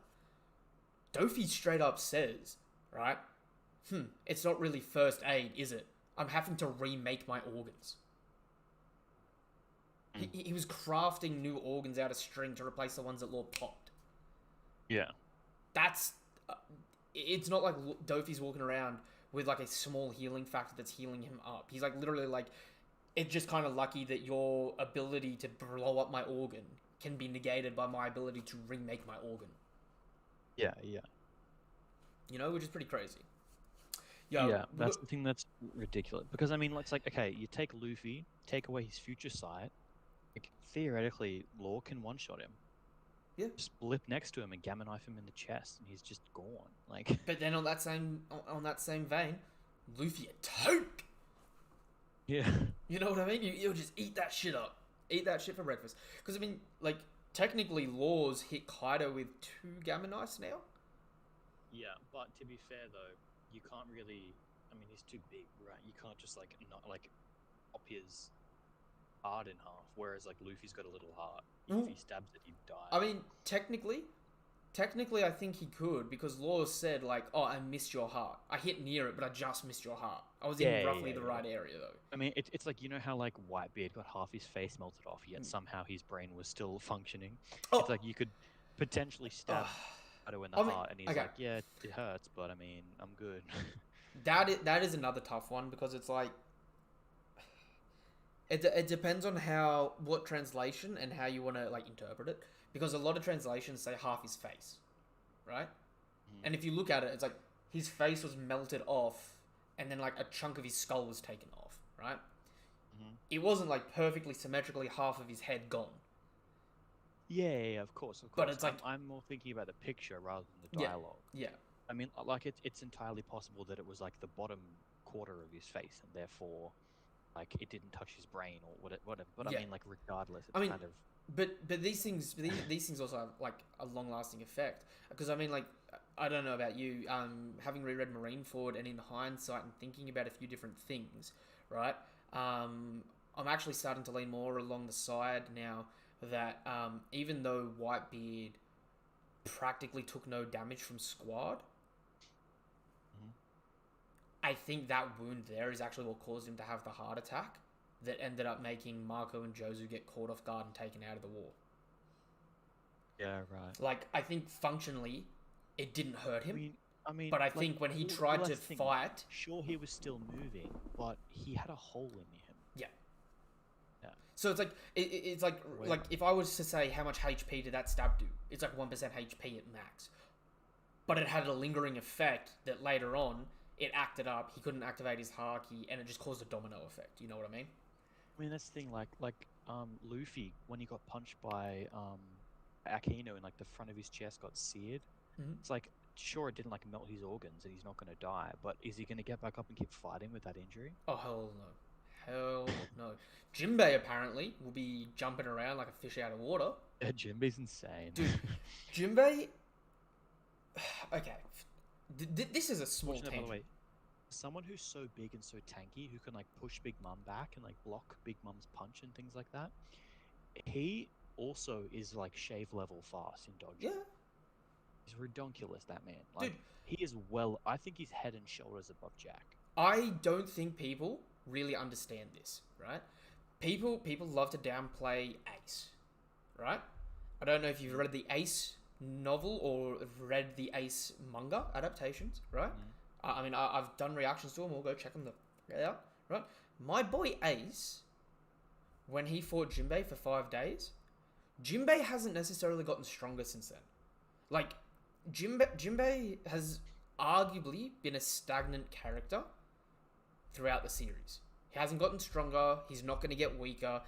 Dofi straight up says, right? It's not really first aid, is it? I'm having to remake my organs. He was crafting new organs out of string to replace the ones that Law popped. Yeah. That's... it's not like Dofi's walking around with like a small healing factor that's healing him up. He's like literally like, it's just kind of lucky that your ability to blow up my organ can be negated by my ability to remake my organ. Yeah. You know, which is pretty crazy. Yeah, that's the thing that's ridiculous. Because I mean, it's like, okay, you take Luffy, take away his future sight, like theoretically, Law can one-shot him. Yeah. Just blip next to him and gamma knife him in the chest, and he's just gone. Like. But then on that same vein, Luffy a toke. Yeah. You know what I mean? You'll just eat that shit up. Eat that shit for breakfast. Because, I mean, like, technically Law's hit Kaido with 2 gamma knives now. Yeah, but to be fair, though, you can't really... I mean, he's too big, right? You can't just, like, not, like, pop his heart in half, whereas, like, Luffy's got a little heart. If he stabs it, he'd die. I mean, technically, I think he could, because Law said, like, oh, I missed your heart. I hit near it, but I just missed your heart. I was in roughly the right area, though. I mean, it's like, you know how, like, Whitebeard got half his face melted off, yet somehow his brain was still functioning? It's like, you could potentially stab Kaido in the heart, and he's like, yeah, it hurts, but, I mean, I'm good. That is another tough one, because it's like... It depends on what translation and how you want to, like, interpret it. Because a lot of translations say half his face, right? And if you look at it, it's like his face was melted off, and then like a chunk of his skull was taken off, right? It wasn't like perfectly symmetrically half of his head gone. Yeah, of course. But it's like I'm more thinking about the picture rather than the dialogue. Yeah. I mean, like it's entirely possible that it was like the bottom quarter of his face, and therefore, like it didn't touch his brain or whatever. But I mean, like regardless, it's kind of. But these things also have like a long lasting effect, because I mean, like, I don't know about you, having reread Marineford and in hindsight and thinking about a few different things, right? I'm actually starting to lean more along the side now that even though Whitebeard practically took no damage from Squad, I think that wound there is actually what caused him to have the heart attack that ended up making Marco and Jozu get caught off guard and taken out of the war. Yeah, right. Like, I think functionally, it didn't hurt him. I mean, but I think when he tried to fight... Sure, he was still moving, but he had a hole in him. Yeah. So it's like, it's like if I was to say how much HP did that stab do, it's like 1% HP at max. But it had a lingering effect that later on, it acted up, he couldn't activate his Haki, and it just caused a domino effect. You know what I mean? I mean, that's the thing, like Luffy, when he got punched by Akino and like the front of his chest got seared, it's like, sure, it didn't like melt his organs and he's not going to die, but is he going to get back up and keep fighting with that injury? Oh, hell no. Hell no. Jinbei apparently will be jumping around like a fish out of water. Yeah, Jinbei's insane. Dude, Jinbei... Okay. This is a small tangent. By the way, someone who's so big and so tanky, who can like push Big Mom back and like block Big Mom's punch and things like that, he also is like shave level fast in dodge. Yeah. He's redonkulous, that man. Like, dude, he is I think he's head and shoulders above Jack. I don't think people really understand this, right? People love to downplay Ace, right? I don't know if you've read the Ace novel or read the Ace manga adaptations, right? I mean, I've done reactions to them. We'll go check them out, right? My boy Ace, when he fought Jinbei for 5 days, Jinbei hasn't necessarily gotten stronger since then. Like, Jinbei has arguably been a stagnant character throughout the series. He hasn't gotten stronger. He's not going to get weaker.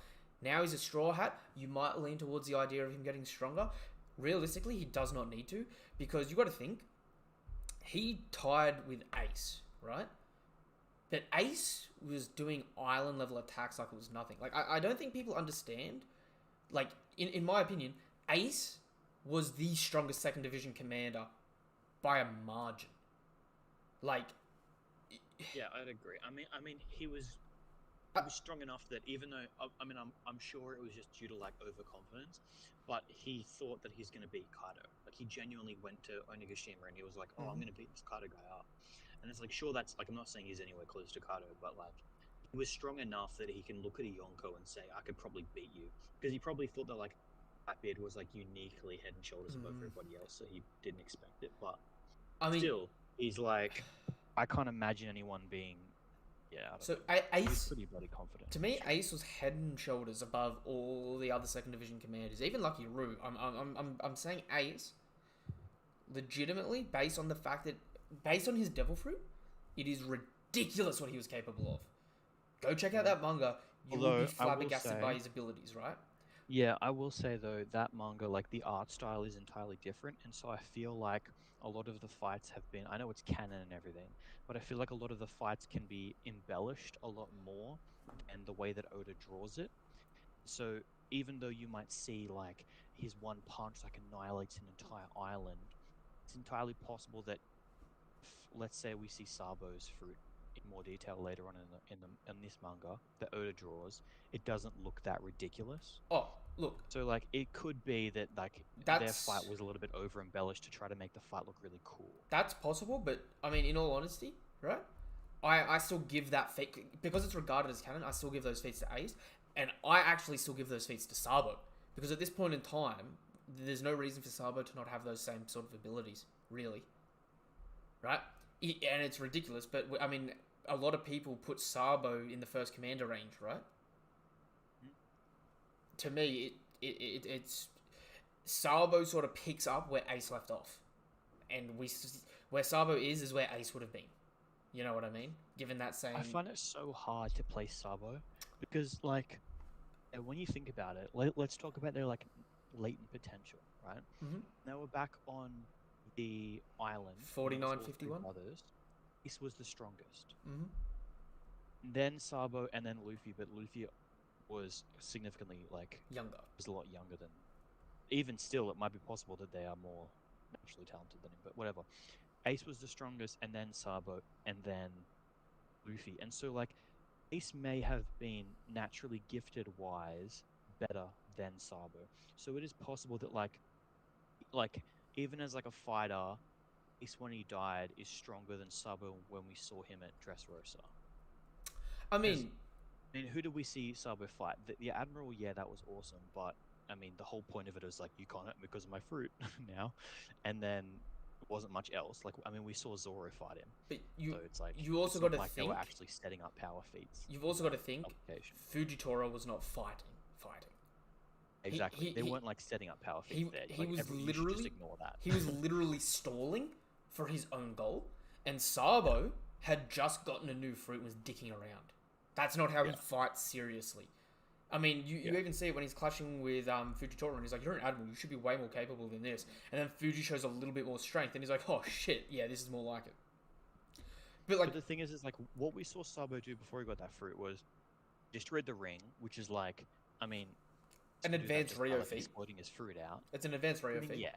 Now he's a Straw Hat. You might lean towards the idea of him getting stronger. Realistically, he does not need to, because you got to think, he tied with Ace, right? But Ace was doing island level attacks like it was nothing. Like, I don't think people understand. Like, in my opinion, Ace was the strongest second division commander by a margin. Like, yeah, I'd agree. I mean, he was strong enough that even though I'm sure it was just due to like overconfidence, but he thought that he's going to beat Kaido. Like, he genuinely went to Onigashima and he was like, "Oh, I'm going to beat this Kaido guy up." And it's like, sure, that's like, I'm not saying he's anywhere close to Kaido, but like, he was strong enough that he can look at a Yonko and say, "I could probably beat you," because he probably thought that like Blackbeard was like uniquely head and shoulders above everybody else, so he didn't expect it. But I mean, still, he's like, I can't imagine anyone being. Yeah, I don't So know. He was Ace, pretty bloody confident. to me, Ace was head and shoulders above all the other second division commanders, even Lucky Roo. I'm saying Ace, legitimately, based on the fact that, based on his Devil Fruit, it is ridiculous what he was capable of. Go check out Yeah. that manga. You will be Although I will flabbergasted by say, his abilities, right? yeah, I will say though that manga, like the art style is entirely different, and so I feel like a lot of the fights have been. I know it's canon and everything, but I feel like a lot of the fights can be embellished a lot more than the way that Oda draws it. So even though you might see like his one punch like annihilates an entire island, it's entirely possible that let's say we see Sabo's fruit in more detail later on in this manga that Oda draws, it doesn't look that ridiculous. Oh, look, So like it could be that like their fight that's was a little bit over embellished to try to make the fight look really cool. that's possible, but I mean, in all honesty, right? I still give that feat because it's regarded as canon. I still give those feats to Ace, and I actually still give those feats to Sabo because at this point in time, there's no reason for Sabo to not have those same sort of abilities, really, right? And it's ridiculous, but I mean, a lot of people put Sabo in the first commander range, right? To me, it's Sabo sort of picks up where Ace left off, and where Sabo is where Ace would have been. You know what I mean? Given that same. I find it so hard to play Sabo because like when you think about it, let's talk about their like latent potential, right? Mm-hmm. Now we're back on the island. 49-51. Brothers. Ace was the strongest. Mm-hmm. Then Sabo and then Luffy, but Luffy was significantly like Younger. was a lot younger than. Even still, it might be possible that they are more naturally talented than him, but whatever. Ace was the strongest, and then Sabo, and then Luffy, and so like Ace may have been naturally gifted wise better than Sabo. So it is possible that like even as like a fighter, Ace when he died is stronger than Sabo when we saw him at Dressrosa. I Because mean, I mean, who did we see Sabo fight? The Admiral, yeah, that was awesome, but I mean, the whole point of it is like you can't because of my fruit now, and then it wasn't much else. Like I mean, we saw Zoro fight him, but so it's like you also it's got not to like they think. were actually setting up power feats. You've also got to think. Application. Fujitora was not fighting. Exactly, they weren't like setting up power feats there. He Like, was you should just literally ignore that. he was literally stalling for his own goal, and Sabo had just gotten a new fruit and was dicking around. That's not how he fights seriously. I mean, you even see it when he's clashing with Fujitora, and he's like, "You're an admiral. You should be way more capable than this." And then Fuji shows a little bit more strength, and he's like, "Oh shit, yeah, this is more like it." But like, But the thing is like what we saw Sabo do before he got that fruit was destroyed the ring, which is like, I mean, an advanced Rio feat. Exploiting his fruit out. It's an advanced Rio feat. Yeah,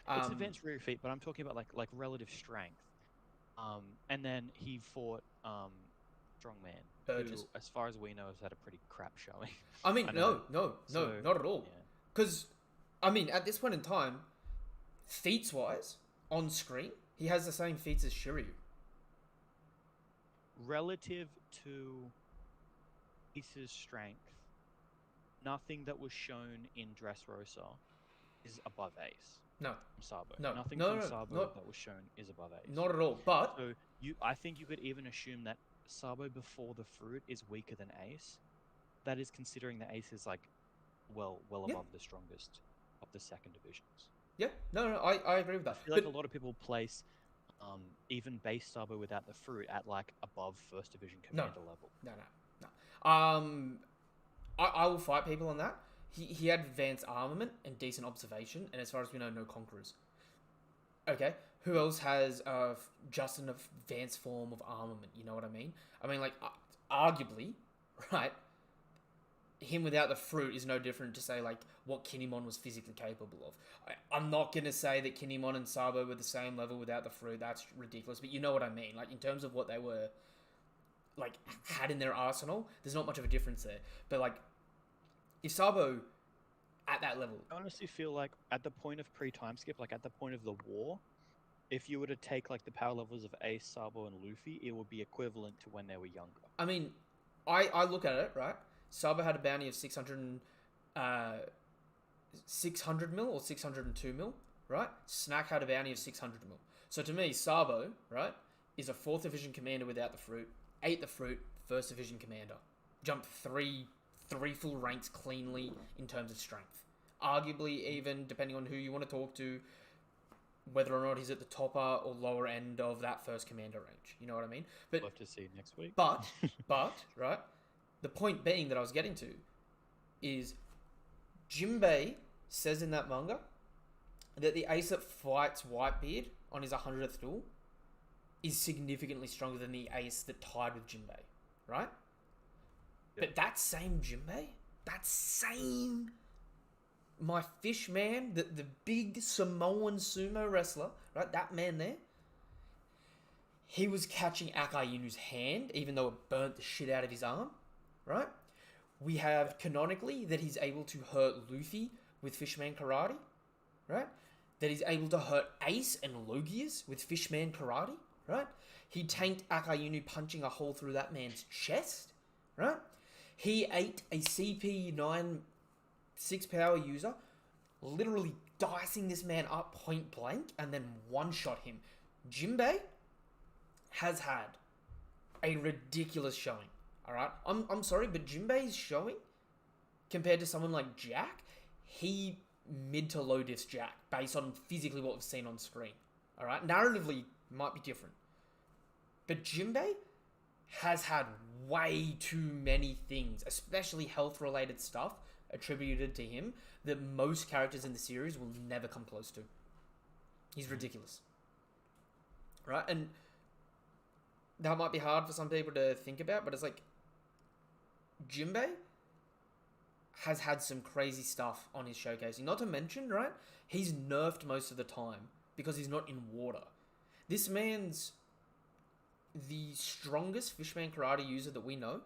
it's advanced Rio feat, but I'm talking about like relative strength. And then he fought Strongman, Burgess. who, as far as we know, has had a pretty crap showing. I mean, no, not at all. Because, I mean, at this point in time, feats wise, on screen, he has the same feats as Shiryu. Relative to Ace's strength, nothing that was shown in Dressrosa is above Ace. No. Sabo. No. Nothing No, from Sabo that was shown is above Ace. Not at all. But so I think you could even assume that Sabo before the fruit is weaker than Ace. That is considering that Ace is like well above the strongest of the second divisions. Yeah. No, I agree with that. I feel like a lot of people place even base Sabo without the fruit at like above first division commander level. No. I will fight people on that. He had advanced armament and decent observation, and as far as we know, no conquerors. Okay, who else has just an advanced form of armament? You know what I mean? I mean, like, arguably, right? Him without the fruit is no different to say like what Kinemon was physically capable of. I'm not gonna say that Kinemon and Sabo were the same level without the fruit. That's ridiculous. But you know what I mean. Like in terms of what they were, like had in their arsenal, there's not much of a difference there. But like, if Sabo at that level, I honestly feel like at the point of pre-time skip, like at the point of the war, if you were to take like the power levels of Ace, Sabo, and Luffy, it would be equivalent to when they were younger. I mean, I look at it right. Sabo had a bounty of 600 mil or 602 mil, right? Snack had a bounty of 600 mil. So to me, Sabo, right, is a 4th Division commander without the fruit, ate the fruit, 1st Division commander. Jumped three full ranks cleanly in terms of strength. Arguably, even, depending on who you want to talk to, whether or not he's at the topper or lower end of that first commander range. You know what I mean? But We'll have to see next week. But, right? The point being that I was getting to is Jinbei says in that manga that the ace that fights Whitebeard on his 100th duel is significantly stronger than the ace that tied with Jinbei, right? Yep. But that same Jinbei, my fish man, the big Samoan sumo wrestler, right? That man there, he was catching Akainu's hand, even though it burnt the shit out of his arm, right? We have canonically that he's able to hurt Luffy with Fishman Karate, right? That he's able to hurt Ace and Logias with Fishman Karate, right? He tanked Akainu punching a hole through that man's chest, right? He ate a CP9 6-power user, literally dicing this man up point blank and then one-shot him. Jinbei has had a ridiculous showing, alright? I'm sorry, but Jinbei's showing, compared to someone like Jack, he mid to low diffs Jack, based on physically what we've seen on screen, alright? Narratively, might be different. But Jinbei has had way too many things, especially health-related stuff, attributed to him that most characters in the series will never come close to. He's ridiculous. Right? And that might be hard for some people to think about, but it's like Jinbei has had some crazy stuff on his showcasing. Not to mention, right, he's nerfed most of the time because he's not in water. This man's the strongest Fishman Karate user that we know.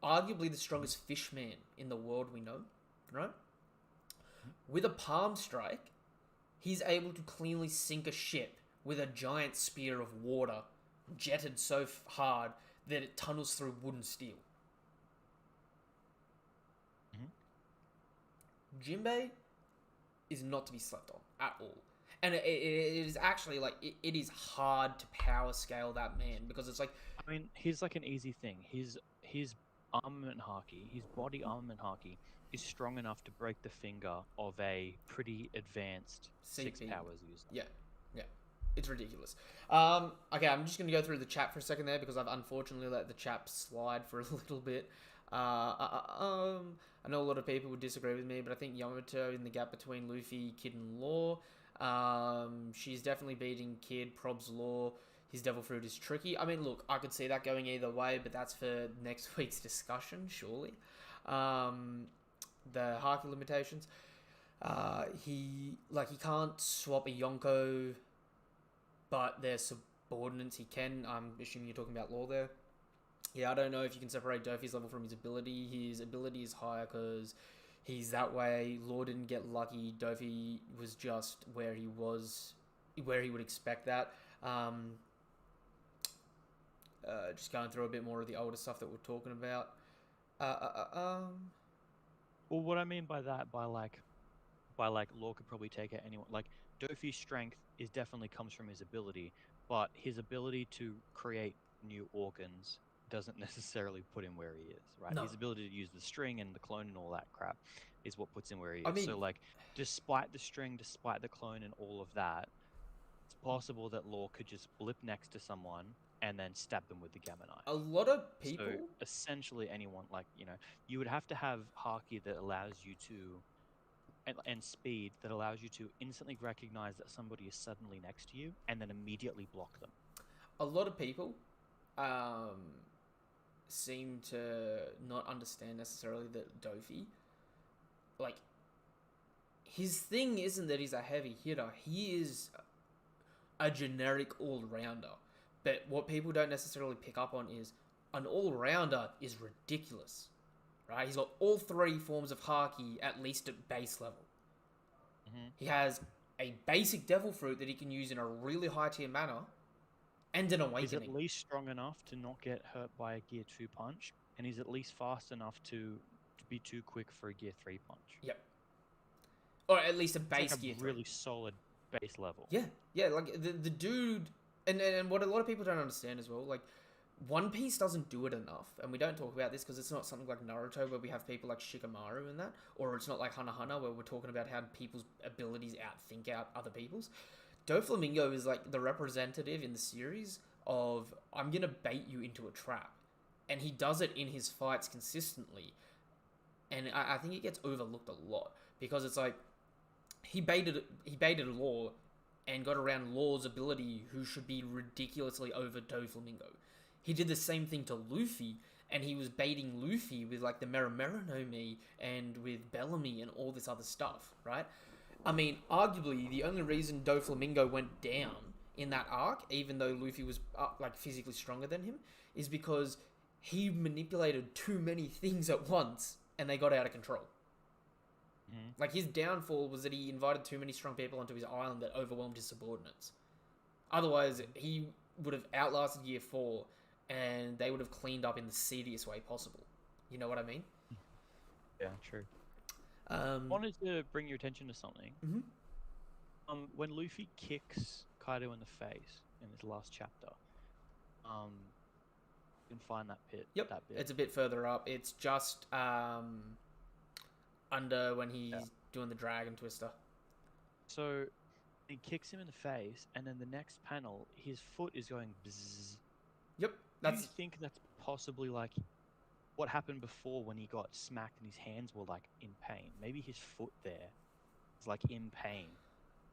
Arguably the strongest Fishman in the world we know, right? With a palm strike, he's able to cleanly sink a ship with a giant spear of water jetted so hard that it tunnels through wood and steel. Jinbei is not to be slept on at all. And it is actually, like, it is hard to power scale that man because it's like... I mean, here's like an easy thing. His armament Haki, his body armament Haki, is strong enough to break the finger of a pretty advanced CP. 6 powers user. Yeah. It's ridiculous. Okay, I'm just going to go through the chat for a second there because I've unfortunately let the chat slide for a little bit. I know a lot of people would disagree with me, but I think Yamato in the gap between Luffy, Kid, and Law. She's definitely beating Kid. Prob's Law. His Devil Fruit is tricky. I mean, look, I could see that going either way, but that's for next week's discussion, surely. The Haki limitations. He can't swap a Yonko, but they're subordinates. He can. I'm assuming you're talking about Law there. Yeah, I don't know if you can separate Dofi's level from his ability. His ability is higher because he's that way. Law didn't get lucky. Dofi was just where he was, where he would expect that. Just going through a bit more of the older stuff that we're talking about. Well, what I mean by that, by Law could probably take out anyone. Like, Dofi's strength is definitely comes from his ability, but his ability to create new organs doesn't necessarily put him where he is, right? No. His ability to use the string and the clone and all that crap is what puts him where he is. I mean, so, like, despite the string, despite the clone and all of that, it's possible that Law could just blip next to someone and then stab them with the Gamma Knife. a lot of people... So, essentially anyone, like, you would have to have Haki that allows you to, and speed that allows you to instantly recognize that somebody is suddenly next to you and then immediately block them. A lot of people seem to not understand necessarily that Dofi, like, his thing isn't that he's a heavy hitter. He is a generic all-rounder. But what people don't necessarily pick up on is an all-rounder is ridiculous, right? He's got all 3 forms of Haki at least at base level. Mm-hmm. He has a basic Devil Fruit that he can use in a really high-tier manner, and an Awakening. He's at least strong enough to not get hurt by a Gear 2 punch, and he's at least fast enough to be too quick for a Gear 3 punch. Yep. Or at least a base like Gear 3. Really solid base level. Yeah, like the dude And what a lot of people don't understand as well, like, One Piece doesn't do it enough, and we don't talk about this because it's not something like Naruto where we have people like Shikamaru and that, or it's not like Hunter x Hunter where we're talking about how people's abilities outthink out other people's. Doflamingo is like the representative in the series of, I'm gonna bait you into a trap, and he does it in his fights consistently, and I think it gets overlooked a lot because it's like he baited Law and got around Law's ability, who should be ridiculously over Doflamingo. He did the same thing to Luffy, and he was baiting Luffy with like the Mera Mera no Mi and with Bellamy and all this other stuff, right? I mean, arguably the only reason Doflamingo went down in that arc, even though Luffy was like physically stronger than him, is because he manipulated too many things at once, and they got out of control. Like, his downfall was that he invited too many strong people onto his island that overwhelmed his subordinates. Otherwise, he would have outlasted Year 4, and they would have cleaned up in the seediest way possible. You know what I mean? Yeah, true. I wanted to bring your attention to something. When Luffy kicks Kaido in the face in this last chapter, you can find that pit. Yep, that bit. It's a bit further up. It's just under when he's doing the Dragon Twister. So he kicks him in the face, and then the next panel, his foot is going bzzz. Yep, Do you think that's possibly like what happened before when he got smacked and his hands were like in pain? Maybe his foot there is like in pain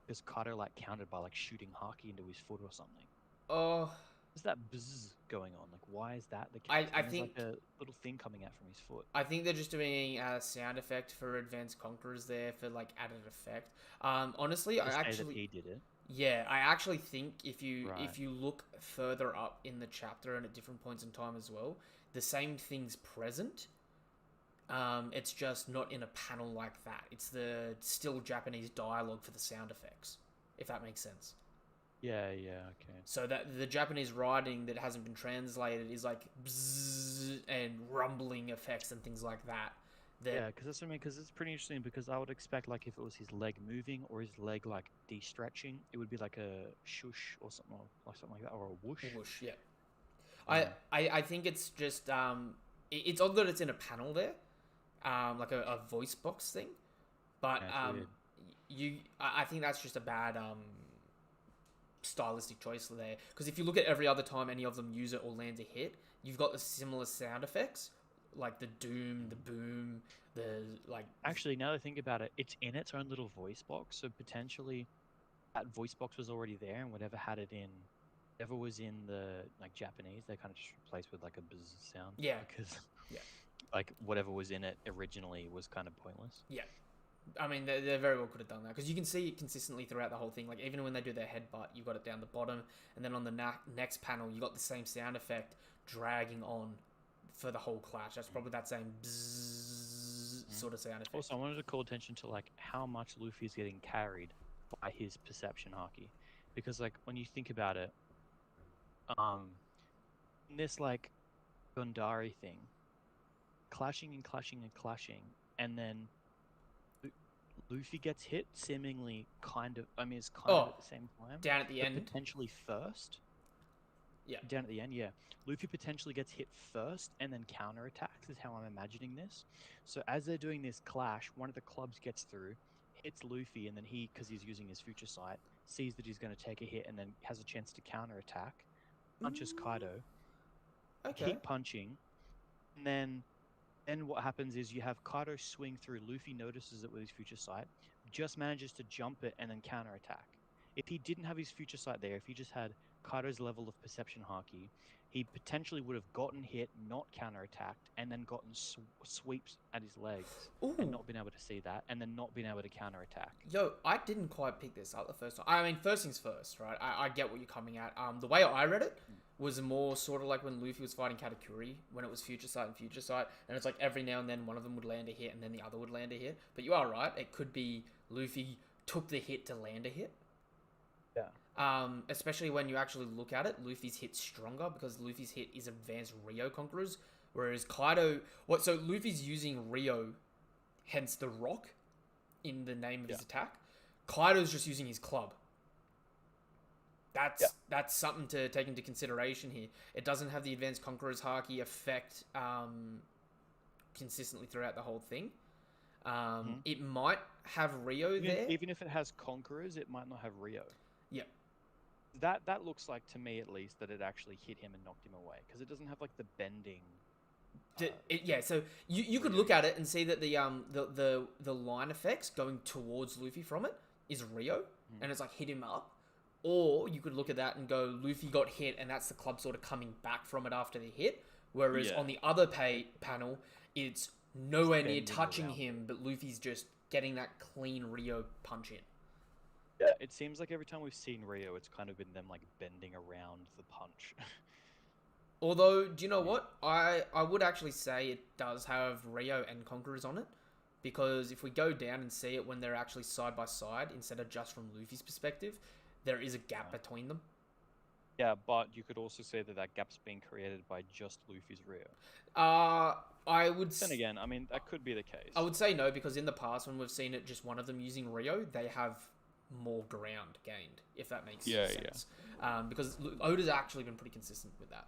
because Kaido like countered by like shooting Haki into his foot or something. Oh, Is that buzz going on? Like, why is that the case? I think like a little thing coming out from his foot. I think they're just doing a sound effect for Advanced Conquerors there for like added effect. Honestly, I actually he did it. Yeah, I actually think if you Right. look further up in the chapter and at different points in time as well, the same thing's present. It's just not in a panel like that. It's the still Japanese dialogue for the sound effects, if that makes sense. Yeah, okay. So that the Japanese writing that hasn't been translated is like bzzz and rumbling effects and things like that. Yeah, because that's what I mean. Because it's pretty interesting. Because I would expect like if it was his leg moving or his leg like de-stretching, it would be like a shush or something like that, or a whoosh. Whoosh, yeah. I think it's just it's odd that it's in a panel there, like a voice box thing, but I think that's just a bad stylistic choice there, because if you look at every other time any of them use it or land a hit, you've got the similar sound effects, like the doom, the boom, the like. Actually, now that I think about it, it's in its own little voice box, so potentially that voice box was already there, and whatever had it in, whatever was in the like Japanese, they kind of just replaced with like a buzz sound. Yeah. Because yeah, like whatever was in it originally was kind of pointless. Yeah. I mean, they very well could have done that, because you can see it consistently throughout the whole thing. Like, even when they do their headbutt, you got it down the bottom, and then on the next panel, you got the same sound effect dragging on for the whole clash. That's probably that same bzzz sort of sound effect. Also, I wanted to call attention to like how much Luffy is getting carried by his perception haki, because like when you think about it, in this like Gundari thing, clashing and clashing and clashing, and then Luffy gets hit seemingly kind of, I mean, it's kind of at the same time. Down at the end. Potentially first. Yeah. Down at the end, yeah. Luffy potentially gets hit first and then counterattacks is how I'm imagining this. So as they're doing this clash, one of the clubs gets through, hits Luffy, and then he, because he's using his future sight, sees that he's going to take a hit and then has a chance to counterattack, punches Kaido, keep punching, and then what happens is you have Kaido swing through, Luffy notices it with his future sight, just manages to jump it and then counterattack. If he didn't have his future sight there, if he just had Kaido's level of perception haki, he potentially would have gotten hit, not counterattacked, and then gotten sweeps at his legs and not been able to see that, and then not been able to counterattack. Yo, I didn't quite pick this up the first time. I mean, first things first, right? I get what you're coming at. The way I read it was more sort of like when Luffy was fighting Katakuri, when it was Future Sight and Future Sight, and it's like every now and then one of them would land a hit and then the other would land a hit. But you are right, it could be Luffy took the hit to land a hit. Yeah. Especially when you actually look at it, Luffy's hit's stronger because Luffy's hit is advanced Rio Conquerors, whereas Kaido... So Luffy's using Rio, hence the rock, in the name of his attack. Kaido's just using his club. That's something to take into consideration here. It doesn't have the Advanced Conqueror's Haki effect consistently throughout the whole thing. It might have Rio there. Even if it has Conquerors, it might not have Rio. Yeah. That looks like, to me at least, that it actually hit him and knocked him away, because it doesn't have like the bending. So you could look at it and see that the line effects going towards Luffy from it is Rio, and it's like hit him up. Or you could look at that and go, Luffy got hit, and that's the club sort of coming back from it after the hit. Whereas on the other panel, it's nowhere near touching him, but Luffy's just getting that clean Rio punch in. Yeah, it seems like every time we've seen Rio, it's kind of been them like bending around the punch. Although, do you know what? I would actually say it does have Rio and Conquerors on it. Because if we go down and see it when they're actually side by side, instead of just from Luffy's perspective, there is a gap between them. Yeah, but you could also say that gap's being created by just Luffy's Rio. I would... Then again, I mean, that could be the case. I would say no, because in the past, when we've seen it just one of them using Rio, they have more ground gained, if that makes sense. Yeah. Because Oda's actually been pretty consistent with that.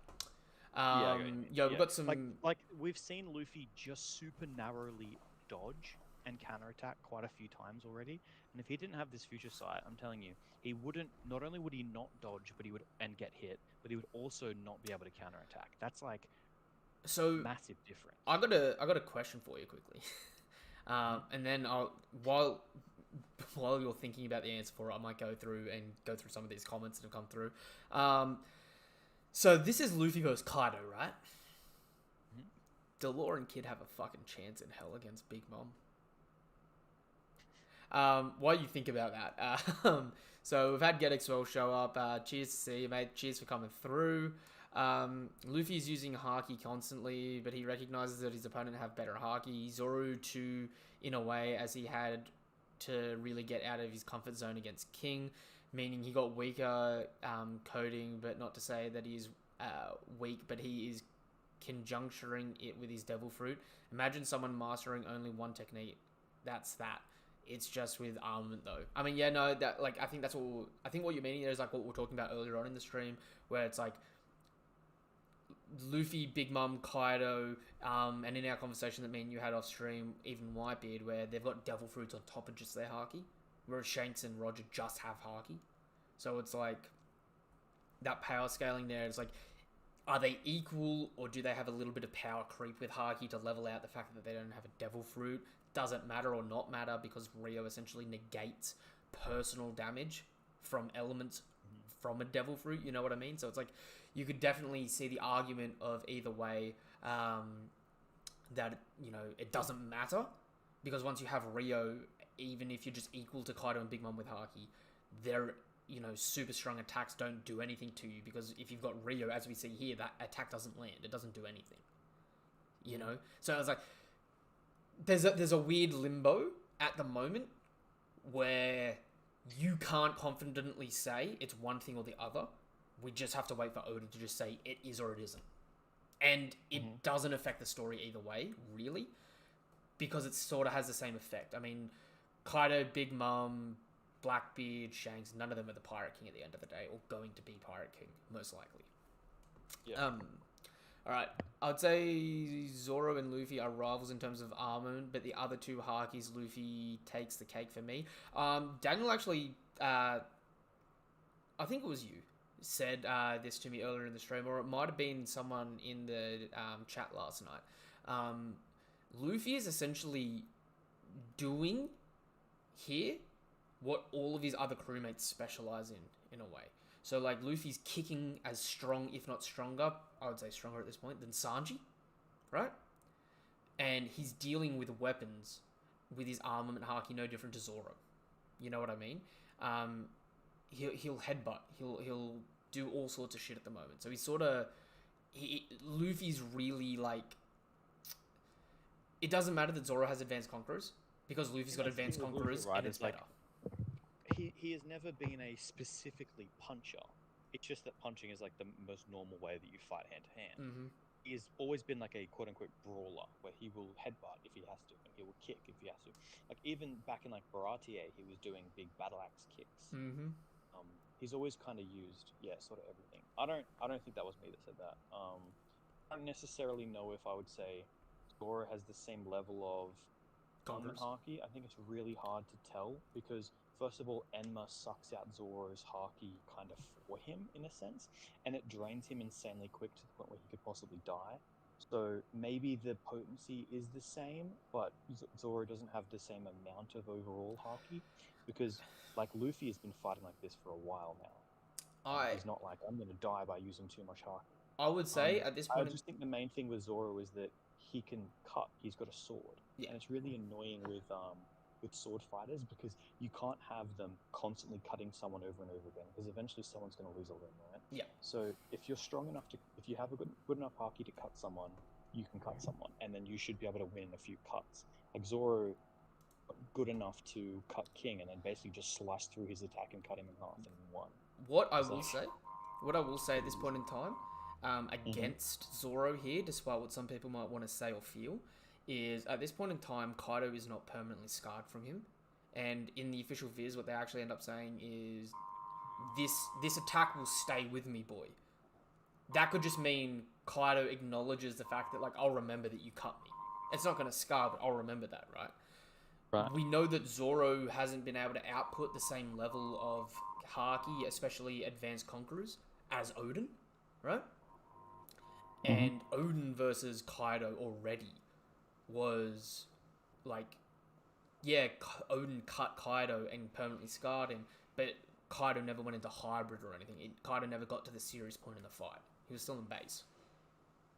We've got some... Like, we've seen Luffy just super narrowly dodge and counterattack quite a few times already. And if he didn't have this future sight, I'm telling you, he wouldn't... Not only would he not dodge, but he would and get hit, but he would also not be able to counterattack. That's like... massive difference. I got a question for you quickly. And then while you're thinking about the answer for it, I might go through some of these comments that have come through. So this is Luffy versus Kaido, right? Delore and Kid have a fucking chance in hell against Big Mom. What do you think about that? So we've had GetXwell show up. Cheers to see you, mate. Cheers for coming through. Luffy's using Haki constantly, but he recognizes that his opponent have better Haki. Zoro too, in a way, as he had to really get out of his comfort zone against King, meaning he got weaker coding, but not to say that he's weak, but he is conjuncturing it with his Devil Fruit. Imagine someone mastering only one technique. That's that. It's just with armament though. I mean, yeah, no, that like I think what you're meaning there is like what we were talking about earlier on in the stream, where it's like Luffy, Big Mom, Kaido, and in our conversation that me and you had off stream, even Whitebeard, where they've got Devil Fruits on top of just their Haki, whereas Shanks and Roger just have Haki. So it's like that power scaling there. It's like, are they equal, or do they have a little bit of power creep with Haki to level out the fact that they don't have a Devil Fruit? Does it matter or not matter because Rio essentially negates personal damage from elements from a Devil Fruit? You know what I mean? So it's like you could definitely see the argument of either way, that it doesn't matter, because once you have Rio, even if you're just equal to Kaido and Big Mom with Haki, their super strong attacks don't do anything to you, because if you've got Rio, as we see here, that attack doesn't land. It doesn't do anything. So it's like there's a weird limbo at the moment where you can't confidently say it's one thing or the other. We just have to wait for Oda to just say it is or it isn't. And it doesn't affect the story either way, really, because it sort of has the same effect. I mean, Kaido, Big Mom, Blackbeard, Shanks, none of them are the Pirate King at the end of the day, or going to be Pirate King, most likely. Yeah. Alright, I would say Zoro and Luffy are rivals in terms of armament, but the other two Hakis, Luffy takes the cake for me. Daniel actually, I think it was you, said this to me earlier in the stream, or it might have been someone in the chat last night. Luffy is essentially doing here what all of his other crewmates specialize in a way. So like Luffy's kicking as strong, if not stronger, I would say stronger at this point, than Sanji, right? And he's dealing with weapons with his armament Haki no different to Zoro. You know what I mean? He'll headbutt. He'll do all sorts of shit at the moment. So he's sort of... Luffy's really like... It doesn't matter that Zoro has advanced conquerors, because Luffy's got advanced conquerors, right? And it's better. He has never been a specifically puncher. It's just that punching is like the most normal way that you fight hand to hand. Mm-hmm. He's always been like a quote unquote brawler, where he will headbutt if he has to, and he will kick if he has to. Like even back in like Baratie, he was doing big battle axe kicks. Mm-hmm. he's always kind of used sort of everything. I don't think that was me that said that. I don't necessarily know if I would say Zoro has the same level of Conquerors. Haki. I think it's really hard to tell because first of all, Enma sucks out Zoro's Haki kind of for him in a sense, and it drains him insanely quick to the point where he could possibly die. So maybe the potency is the same, but Zoro doesn't have the same amount of overall Haki because like Luffy has been fighting like this for a while now. I He's not like I'm going to die by using too much Haki. I would say at this I point, just think the main thing with Zoro is that he can cut. He's got a sword, yeah. and it's really annoying with sword fighters because you can't have them constantly cutting someone over and over again because eventually someone's going to lose a limb, right? Yeah. So if you're strong enough if you have a good enough Haki to cut someone, you can cut someone, and then you should be able to win a few cuts. Like Zoro, good enough to cut King, and then basically just slice through his attack and cut him in half and won. What I will say at this point in time, against Zoro here, despite what some people might want to say or feel, is at this point in time, Kaido is not permanently scarred from him. And in the official viz, what they actually end up saying is, this attack will stay with me, boy. That could just mean Kaido acknowledges the fact that, like, I'll remember that you cut me. It's not going to scar, but I'll remember that, right? Right. We know that Zoro hasn't been able to output the same level of Haki, especially Advanced Conquerors, as Odin, right? And Odin versus Kaido already was like, yeah, Odin cut Kaido and permanently scarred him, but Kaido never went into hybrid or anything. Kaido never got to the serious point in the fight. He was still in base.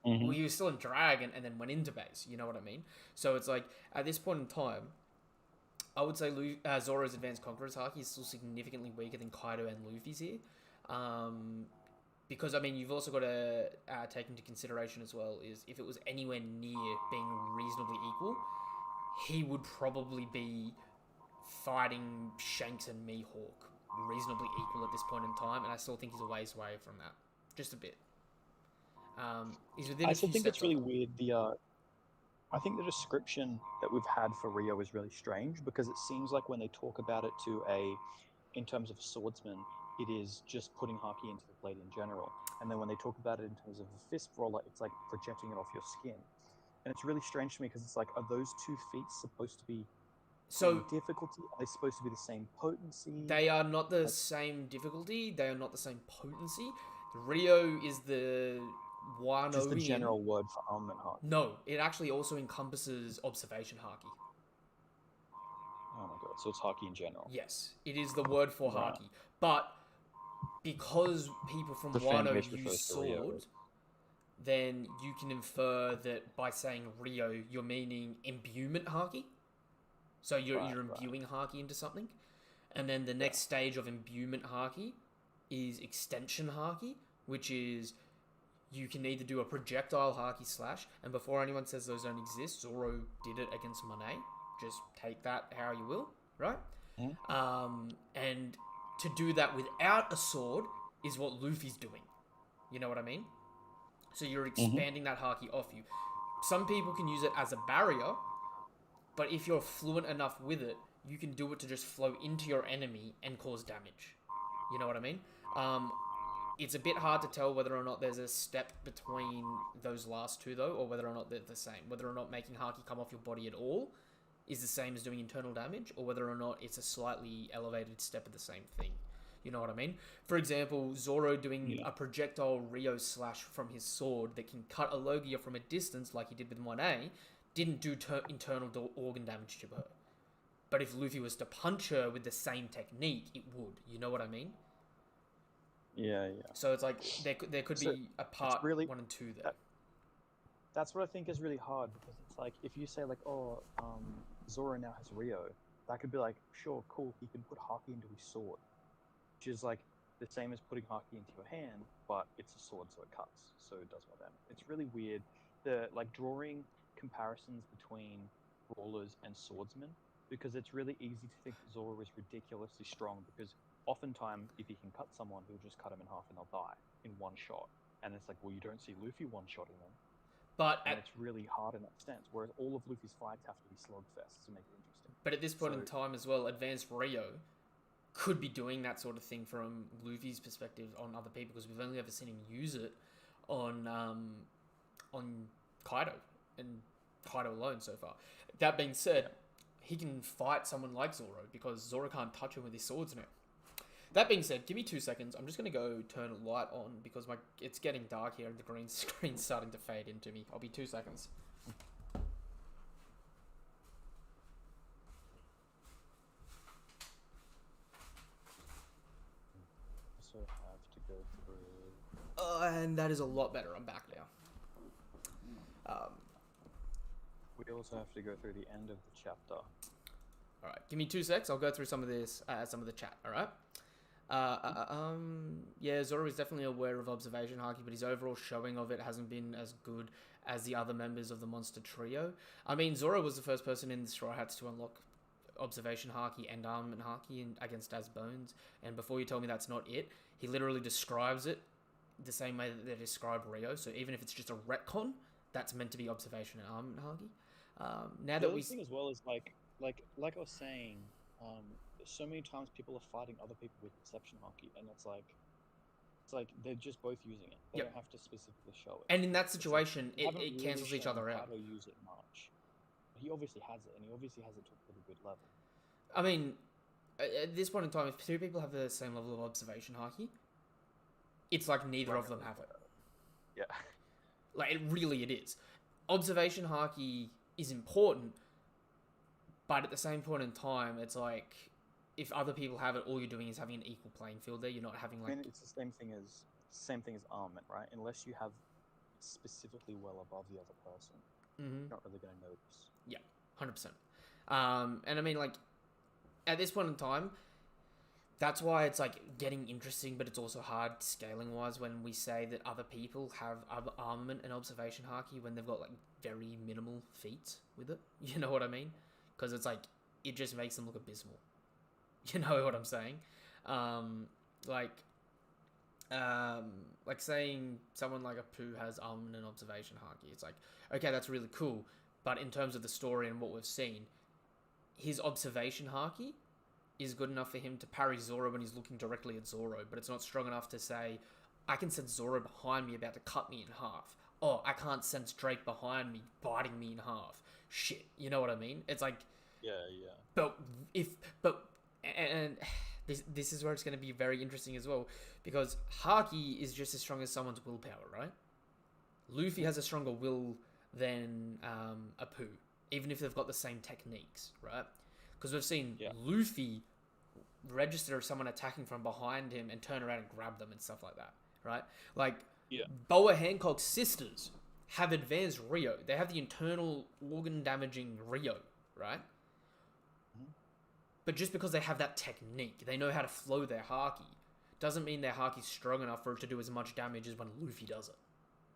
Well, he was still in Dragon and then went into base. You know what I mean? So it's like, at this point in time, I would say Zoro's Advanced Conqueror's Haki is still significantly weaker than Kaido and Luffy's here. Because, I mean, you've also got to take into consideration as well is if it was anywhere near being reasonably equal, he would probably be fighting Shanks and Mihawk reasonably equal at this point in time, and I still think he's a ways away from that. Just a bit. He's within I still think it's really weird. I think the description that we've had for Rio is really strange because it seems like when they talk about it in terms of a swordsman, it is just putting Haki into the blade in general. And then when they talk about it in terms of a fist roller, it's like projecting it off your skin. And it's really strange to me because it's like, are those 2 feats supposed to be same difficulty? Are they supposed to be the same potency? They are not the same difficulty. They are not the same potency. Rio is the Wanoian. Just the general word for armament Haki. No, it actually also encompasses observation Haki. Oh my god, so it's Haki in general. Yes, it is the word for Haki. But because people from Wano use sword, then you can infer that by saying Rio, you're meaning imbuement Haki. So you're imbuing Haki into something. And then the next stage of imbuement Haki is extension Haki, which is you can either do a projectile Haki slash, and before anyone says those don't exist, Zoro did it against Monet. Just take that how you will, right? And to do that without a sword is what Luffy's doing. You know what I mean? So you're expanding that Haki off you. Some people can use it as a barrier, but if you're fluent enough with it, you can do it to just flow into your enemy and cause damage. You know what I mean? It's a bit hard to tell whether or not there's a step between those last two, though, or whether or not they're the same. Whether or not making Haki come off your body at all is the same as doing internal damage, or whether or not it's a slightly elevated step of the same thing. You know what I mean? For example, Zoro doing a projectile Rio slash from his sword that can cut a Logia from a distance, like he did with Monet, didn't do internal organ damage to her. But if Luffy was to punch her with the same technique, it would. You know what I mean? Yeah. So it's like there could be a part really, 1 and 2 there. That's what I think is really hard because it's like if you say like, Zoro now has Rio, that could be like, sure, cool, he can put Haki into his sword, which is like the same as putting Haki into your hand, but it's a sword, so it cuts, so it does more damage. It's really weird. The like drawing comparisons between brawlers and swordsmen because it's really easy to think Zoro is ridiculously strong because oftentimes if he can cut someone, he'll just cut him in half and they'll die in one shot. And it's like, well, you don't see Luffy one-shotting them. But it's really hard in that sense, whereas all of Luffy's fights have to be slugfests to make it interesting. But at this point in time as well, Advanced Rio could be doing that sort of thing from Luffy's perspective on other people, because we've only ever seen him use it on Kaido and Kaido alone so far. That being said, he can fight someone like Zoro because Zoro can't touch him with his swords now. That being said, give me 2 seconds. I'm just going to go turn a light on because it's getting dark here and the green screen's starting to fade into me. I'll be 2 seconds. Also have to go through... And that is a lot better. I'm back now. We also have to go through the end of the chapter. All right, give me 2 secs. I'll go through some of this, some of the chat. All right. Yeah, Zoro is definitely aware of observation haki, but his overall showing of it hasn't been as good as the other members of the monster trio. I mean, Zoro was the first person in the Straw Hats to unlock observation haki and armament haki against As Bones. And before you tell me that's not it, he literally describes it the same way that they describe Rio. So even if it's just a retcon, that's meant to be observation and armament haki. Now that we thing as well is like I was saying, so many times people are fighting other people with perception haki, and it's like they're just both using it. They don't have to specifically show it. And in that situation, like, it cancels each other out. Kaido use it much. He obviously has it, and he obviously has it to a pretty good level. I mean, at this point in time, if two people have the same level of observation haki, it's like neither of them have it. Yeah. Like, it is. Observation haki is important, but at the same point in time, it's like, if other people have it, all you're doing is having an equal playing field there. You're not having like... I mean, it's the same thing as armament, right? Unless you have specifically well above the other person, you're not really going to notice. Yeah, 100%. And I mean, like, at this point in time, that's why it's like getting interesting, but it's also hard scaling wise when we say that other people have armament and observation haki when they've got like very minimal feats with it. You know what I mean? Because it's like, it just makes them look abysmal. You know what I'm saying? Like saying someone like a Pooh has armament and observation haki. It's like, okay, that's really cool. But in terms of the story and what we've seen, his observation haki is good enough for him to parry Zoro when he's looking directly at Zoro, but it's not strong enough to say, I can sense Zoro behind me about to cut me in half. Oh, I can't sense Drake behind me biting me in half. Shit, you know what I mean? It's like... Yeah. And this is where it's going to be very interesting as well, because Haki is just as strong as someone's willpower, right? Luffy has a stronger will than a Pooh, even if they've got the same techniques, right? Because we've seen Luffy register someone attacking from behind him and turn around and grab them and stuff like that, right? Like, Boa Hancock's sisters have advanced Rio. They have the internal organ-damaging Rio, right? But just because they have that technique, they know how to flow their Haki, doesn't mean their Haki's strong enough for it to do as much damage as when Luffy does it.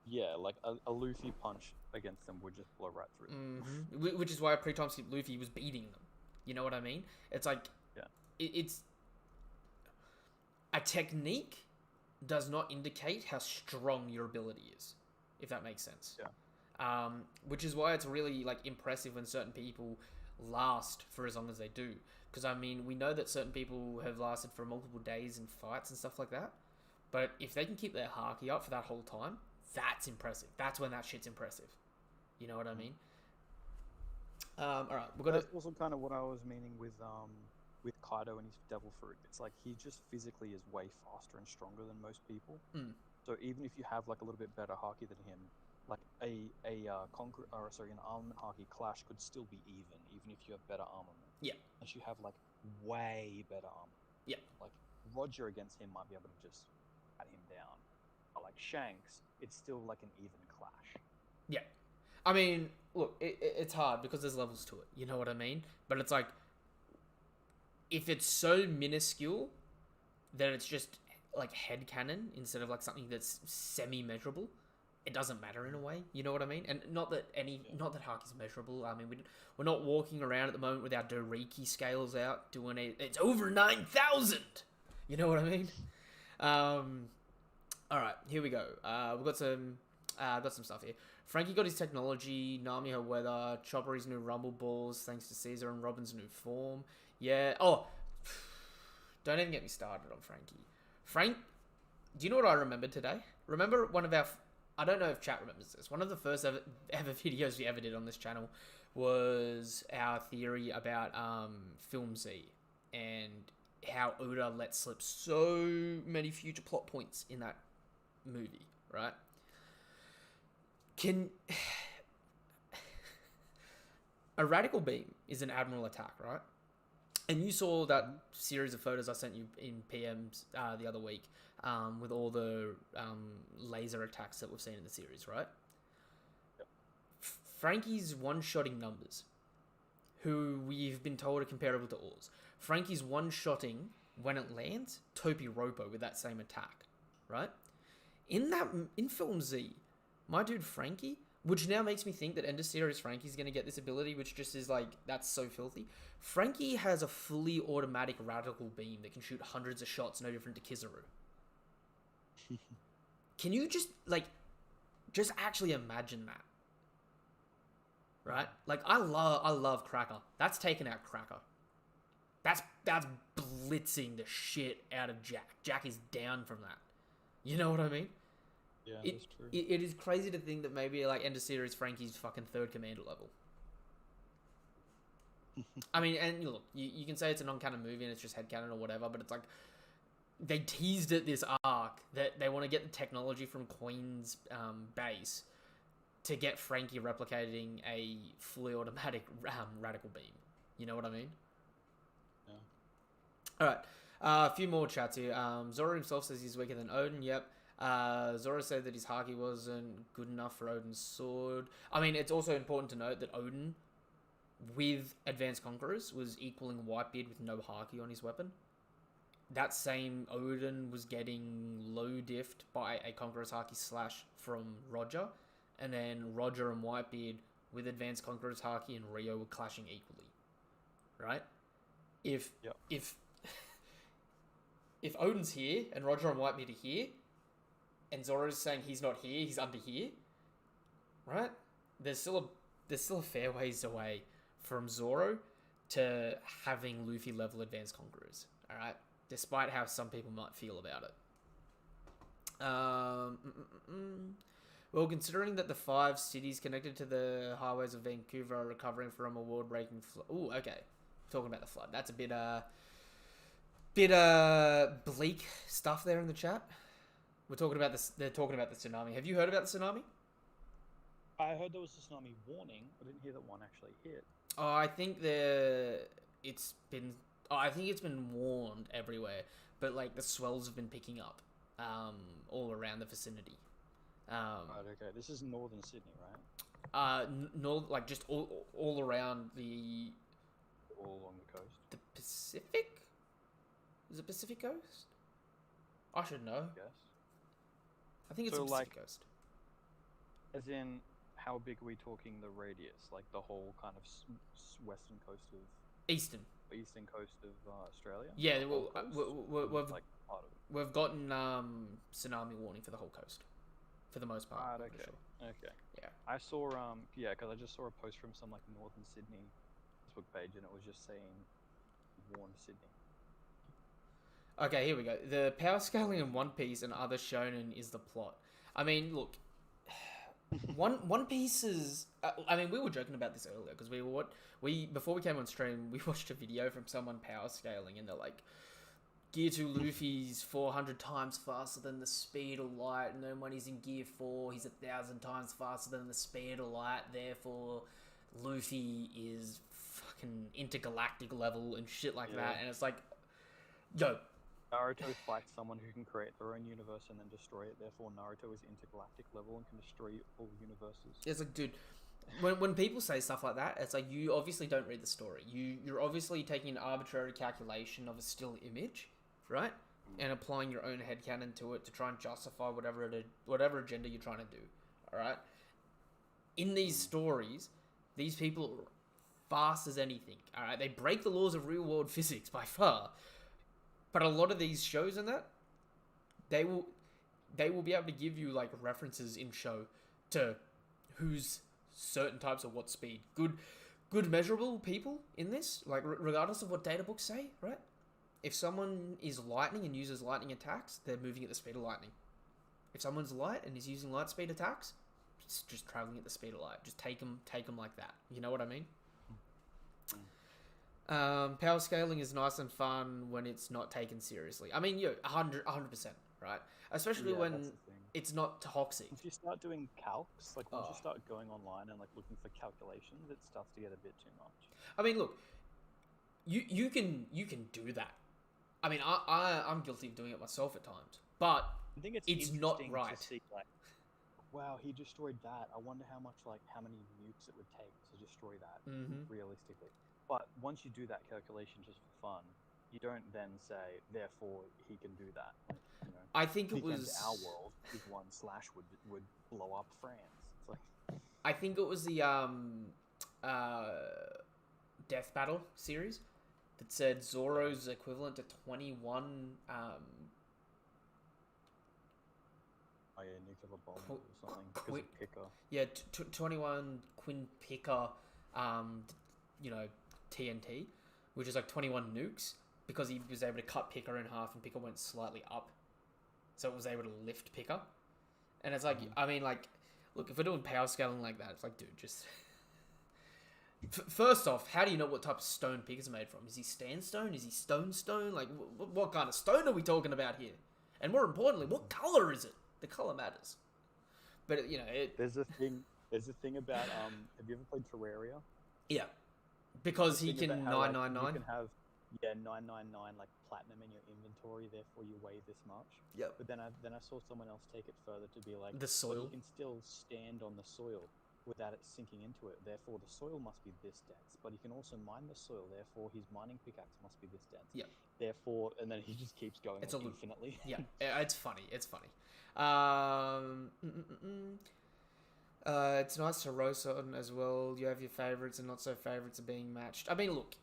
Yeah, like a Luffy punch against them would just blow right through them. Which is why pre-time skip Luffy was beating them. You know what I mean? It's like... It's... A technique does not indicate how strong your ability is, if that makes sense. Yeah. Which is why it's really, like, impressive when certain people last for as long as they do. Because, I mean, we know that certain people have lasted for multiple days in fights and stuff like that. But if they can keep their Haki up for that whole time, that's impressive. That's when that shit's impressive. You know what I mean? Alright, we've got... That's also kind of what I was meaning with Kaido and his Devil Fruit. It's like, he just physically is way faster and stronger than most people. So even if you have, like, a little bit better Haki than him, like, an armament Haki clash could still be even if you have better armament. Yeah. Unless you have, like, way better armor. Yeah. Like, Roger against him might be able to just pat him down. But, like, Shanks, it's still, like, an even clash. Yeah. I mean, look, it's hard because there's levels to it. You know what I mean? But it's like, if it's so minuscule that it's just, like, headcanon instead of, like, something that's semi-measurable, it doesn't matter in a way, you know what I mean? And not that Haki's measurable. I mean, we're not walking around at the moment with our Doriki scales out doing it's over 9,000. You know what I mean? All right, here we go. We've got some stuff here. Frankie got his technology, Nami her weather, Chopper his new Rumble Balls, thanks to Caesar and Robin's new form. Yeah. Oh, Don't even get me started on Frankie. Do you know what I remembered today? Remember one of our... I don't know if chat remembers this. One of the first ever videos we ever did on this channel was our theory about Film Z and how Oda let slip so many future plot points in that movie, right? A radical beam is an admiral attack, right? And you saw that series of photos I sent you in PMs the other week with all the laser attacks that we've seen in the series, right? Yep. Frankie's one-shotting numbers, who we've been told are comparable to Oars. Frankie's one-shotting, when it lands, Topi Ropo with that same attack, right? In Film Z, my dude Frankie, which now makes me think that End of Series Frankie's going to get this ability, which just is like, that's so filthy. Frankie has a fully automatic radical beam that can shoot hundreds of shots, no different to Kizaru. Can you just actually imagine that? Right? Like, I love Cracker. That's taken out Cracker. That's blitzing the shit out of Jack. Jack is down from that. You know what I mean? Yeah, that's true. It is crazy to think that maybe like End of Series Frankie's fucking third commander level. I mean, and look, you can say it's a non-canon movie and it's just headcanon or whatever, but it's like they teased at this arc that they want to get the technology from Queen's base to get Frankie replicating a fully automatic radical beam. You know what I mean? Yeah. All right. A few more chats here. Zoro himself says he's weaker than Odin. Yep. Zoro said that his Haki wasn't good enough for Odin's sword. I mean, it's also important to note that Odin, with Advanced Conquerors, was equaling Whitebeard with no Haki on his weapon. That same Odin was getting low diffed by a Conqueror's Haki slash from Roger. And then Roger and Whitebeard with Advanced Conqueror's Haki and Rio were clashing equally. Right? If Odin's here and Roger and Whitebeard are here, and Zoro's saying he's not here, he's under here, right? There's still a fair ways away from Zoro to having Luffy level Advanced Conquerors, all right? Despite how some people might feel about it. Well, considering that the 5 cities connected to the highways of Vancouver are recovering from a world-breaking flood. Ooh, okay. Talking about the flood. That's a bit bleak stuff there in the chat. We're talking about this. They're talking about the tsunami. Have you heard about the tsunami? I heard there was a tsunami warning. I didn't hear that one actually hit. Oh, I think it's been warned everywhere, but like the swells have been picking up, all around the vicinity. Right. Okay. This is northern Sydney, right? Like just all around the. All along the coast. The Pacific? Is it Pacific Coast? I should know. Yes. I think it's the Pacific Coast. As in, how big are we talking the radius? Like the whole kind of western coast of... Eastern coast of Australia? Yeah, we've gotten tsunami warning for the whole coast. For the most part. Right, okay. Sure. Okay. Yeah. I saw, because I just saw a post from some like northern Sydney Facebook page and it was just saying warn Sydney. Okay, here we go. The power scaling in One Piece and other shonen is the plot. I mean, look, One Piece is. I mean, we were joking about this earlier because before we came on stream, we watched a video from someone power scaling, and they're like, Gear 2 Luffy's 400 times faster than the speed of light, and then when he's in Gear 4, he's 1,000 times faster than the speed of light. Therefore, Luffy is fucking intergalactic level and shit like that. And it's like, yo. Naruto fights someone who can create their own universe and then destroy it. Therefore, Naruto is intergalactic level and can destroy all universes. It's like, dude, when people say stuff like that, it's like you obviously don't read the story. You're obviously taking an arbitrary calculation of a still image, right, and applying your own headcanon to it to try and justify whatever agenda you're trying to do. All right. In these stories, these people are fast as anything. All right, they break the laws of real world physics by far. But a lot of these shows and that, they will be able to give you like references in show to who's certain types of what speed. Good measurable people in this, like regardless of what data books say, right? if someone is lightning and uses lightning attacks, they're moving at the speed of lightning. If someone's light and is using light speed attacks, it's just traveling at the speed of light. Just take them like that. You know what I mean? Power scaling is nice and fun when it's not taken seriously. I mean, 100%, right? Especially when it's not toxic. If you start doing calcs, like once you start going online and like looking for calculations, it starts to get a bit too much. I mean, look, you can do that. I mean, I'm guilty of doing it myself at times, but I think it's not right. To see, like, wow, he destroyed that. I wonder how many nukes it would take to destroy that realistically. But once you do that calculation just for fun, you don't then say, therefore, he can do that. You know, I think it was our world. If one slash would blow up France. It's like, I think it was the Death Battle series that said Zoro's equivalent to 21. Nuclear bomb or something. Because of Picker. Yeah, 21 Quinn Picker, TNT, which is like 21 nukes, because he was able to cut Picker in half and Picker went slightly up. So it was able to lift Picker. And it's like, I mean, like, look, if we're doing power scaling like that, it's like, dude, just... First off, how do you know what type of stone Picker's made from? Is he sandstone? Is he stone? Like, what kind of stone are we talking about here? And more importantly, what color is it? The color matters. But, There's a thing about, have you ever played Terraria? Yeah. Because he can 999. You can have 999 like platinum in your inventory, therefore you weigh this much. Yep. But then I saw someone else take it further to be like, the soil. You can still stand on the soil without it sinking into it. Therefore the soil must be this dense. But he can also mine the soil, therefore his mining pickaxe must be this dense. Yeah. Therefore, and then he just keeps going infinitely. Yeah, it's funny. It's funny. It's nice to roast on as well. You have your favorites and not so favorites are being matched. I mean, look,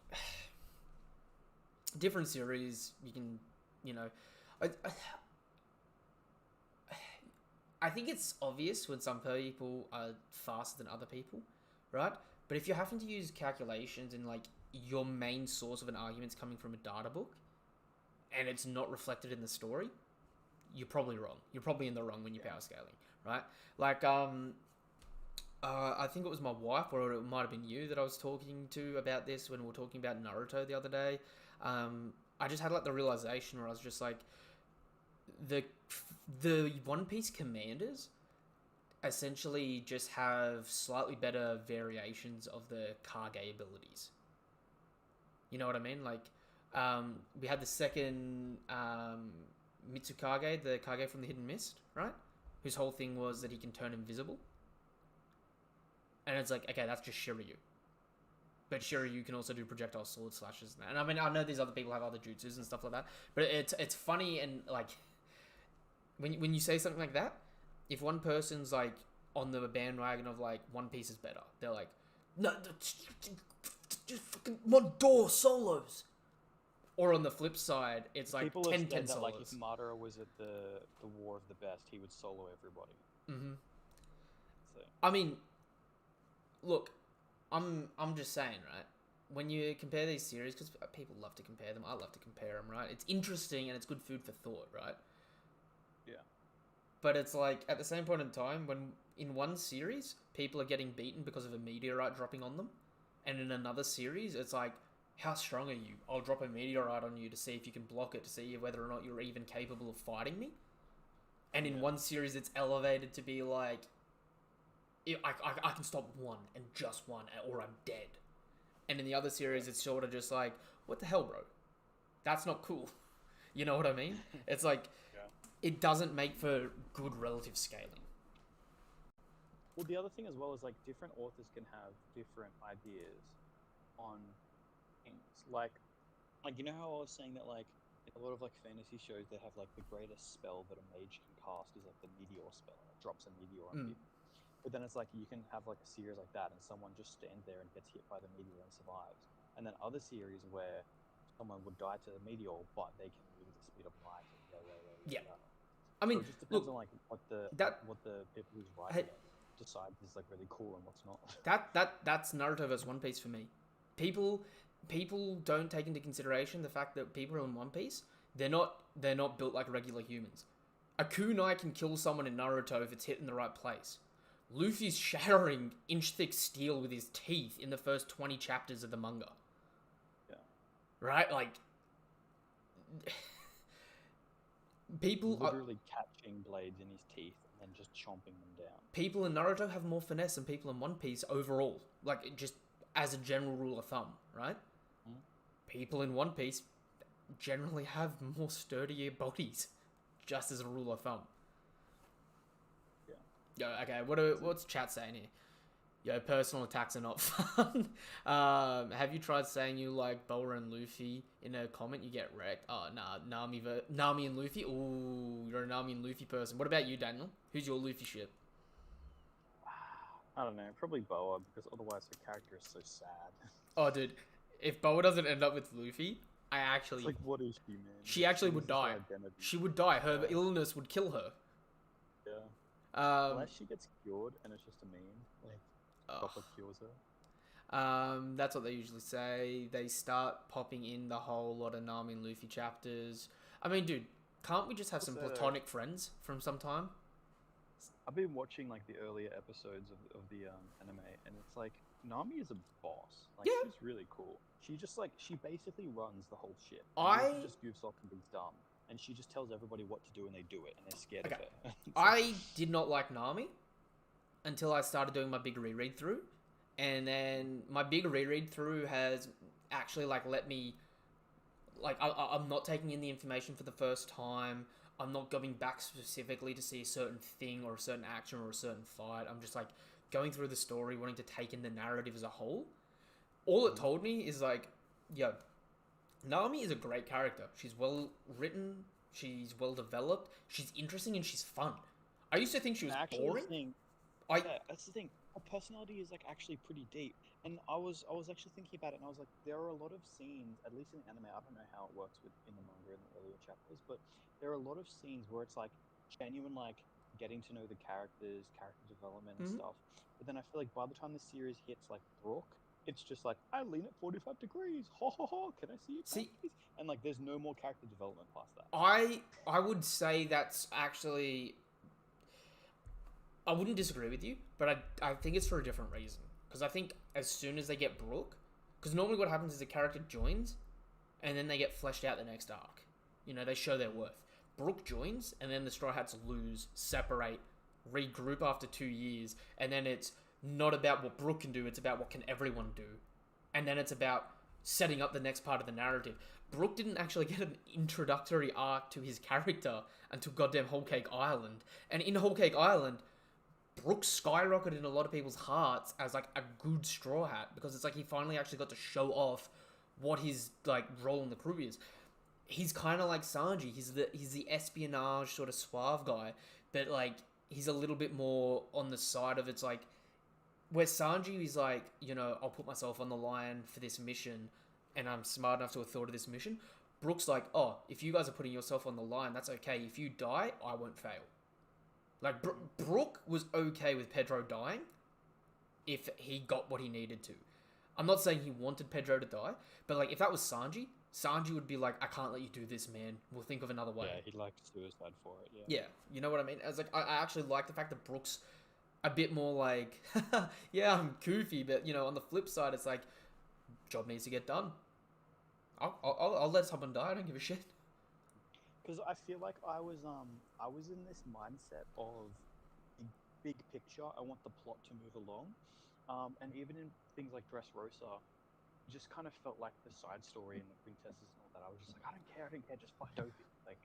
different series. You can, I think it's obvious when some people are faster than other people, right? But if you're having to use calculations and like your main source of an argument's coming from a data book, and it's not reflected in the story, you're probably wrong. You're probably in the wrong when you're power scaling, right? Like, I think it was my wife, or it might have been you that I was talking to about this when we were talking about Naruto the other day. I just had like the realization where I was just like, the One Piece commanders essentially just have slightly better variations of the Kage abilities. You know what I mean? Like, we had the second Mitsukage, the Kage from the Hidden Mist, right? Whose whole thing was that he can turn invisible. And it's like, okay, that's just Shiryu. But Shiryu can also do projectile sword slashes. And I mean, I know these other people have other jutsus and stuff like that. But it's funny, and like, when you say something like that, if one person's like on the bandwagon of like One Piece is better, they're like, no, just fucking Mondor solos. Or on the flip side, it's like people 10 that, solos. Like if Madara was at the War of the Best, he would solo everybody. Mm-hmm. So. I mean, look, I'm just saying, right? When you compare these series, because people love to compare them, I love to compare them, right? It's interesting and it's good food for thought, right? Yeah. But it's like, at the same point in time, when in one series, people are getting beaten because of a meteorite dropping on them, and in another series, it's like, how strong are you? I'll drop a meteorite on you to see if you can block it, to see whether or not you're even capable of fighting me. And in one series, it's elevated to be like, I can stop one, and just one, or I'm dead. And in the other series, it's sort of just like, what the hell, bro? That's not cool. You know what I mean? It's like, it doesn't make for good relative scaling. Well, the other thing as well is like different authors can have different ideas on things. Like you know how I was saying that like in a lot of like fantasy shows they have like the greatest spell that a mage can cast is like the meteor spell. It drops a meteor on people. But then it's like you can have like a series like that and someone just stands there and gets hit by the meteor and survives. And then other series where someone would die to the meteor but they can move at the speed of light. I mean, so it just depends on like what the people who's writing it decide is like really cool and what's not. That's Naruto vs One Piece for me. People people don't take into consideration the fact that people in One Piece, they're not built like regular humans. A kunai can kill someone in Naruto if it's hit in the right place. Luffy's shattering inch-thick steel with his teeth in the first 20 chapters of the manga. Yeah. Right? Like... people literally catching blades in his teeth and then just chomping them down. People in Naruto have more finesse than people in One Piece overall. Like, just as a general rule of thumb, right? Mm. People in One Piece generally have more sturdier bodies, just as a rule of thumb. Yeah. Yo, okay, what's chat saying here? Yo, personal attacks are not fun. Have you tried saying you like Boa and Luffy in a comment? You get wrecked. Oh, nah, Nami and Luffy? Ooh, you're a Nami and Luffy person. What about you, Daniel? Who's your Luffy ship? I don't know, probably Boa, because otherwise her character is so sad. Oh, dude, if Boa doesn't end up with Luffy, I actually... It's like, what is she, man? She actually would die. She would die. Her illness would kill her. Yeah. Unless she gets cured and it's just a meme. Like, proper cures her. That's what they usually say. They start popping in the whole lot of Nami and Luffy chapters. I mean, dude, can't we just have some platonic friends from some time? I've been watching like the earlier episodes of the anime, and it's like Nami is a boss. Like, yeah. She's really cool. She just like she basically runs the whole shit. She just goofs off and be dumb, and she just tells everybody what to do, and they do it, and they're scared of her. I did not like Nami until I started doing my big reread through, and then my big reread through has actually like let me like I'm not taking in the information for the first time. I'm not going back specifically to see a certain thing or a certain action or a certain fight. I'm just like going through the story, wanting to take in the narrative as a whole. All it told me is like, yo, Nami is a great character. She's well written, she's well developed, she's interesting, and she's fun. I used to think she was boring. Yeah, that's the thing. Her personality is like actually pretty deep. And I was actually thinking about it, and I was like, there are a lot of scenes, at least in the anime, I don't know how it works in the manga in the earlier chapters, but there are a lot of scenes where it's like genuine, like getting to know the characters, character development and stuff. But then I feel like by the time the series hits like Brook, it's just like, I lean at 45 degrees, ha ha ha, can I see it? And like, there's no more character development past that. I would say that's actually... I wouldn't disagree with you, but I think it's for a different reason. Because I think as soon as they get Brook... Because normally what happens is a character joins, and then they get fleshed out the next arc. You know, they show their worth. Brook joins, and then the Straw Hats lose, separate, regroup after 2 years, and then it's not about what Brook can do, it's about what can everyone do. And then it's about setting up the next part of the narrative. Brook didn't actually get an introductory arc to his character until goddamn Whole Cake Island. And in Whole Cake Island, Brook skyrocketed in a lot of people's hearts as like a good Straw Hat, because it's like he finally actually got to show off what his like role in the crew is. He's kind of like Sanji. He's the espionage sort of suave guy, but like he's a little bit more on the side of it's like where Sanji is like, you know, I'll put myself on the line for this mission, and I'm smart enough to have thought of this mission. Brook's like, oh, if you guys are putting yourself on the line, that's okay. If you die, I won't fail. Like Brook was okay with Pedro dying if he got what he needed to. I'm not saying he wanted Pedro to die, but like if that was Sanji would be like, I can't let you do this, man. We'll think of another way. Yeah, he'd like suicide for it, yeah. Yeah, you know what I mean? I was like, I actually like the fact that Brook's a bit more like, yeah, I'm goofy, but you know, on the flip side, it's like, job needs to get done. I'll let someone die. I don't give a shit. Because I feel like I was in this mindset of big picture. I want the plot to move along, and even in things like Dressrosa, it just kind of felt like the side story and the princesses and all that. I was just like, I don't care, just fight Dopey. Like,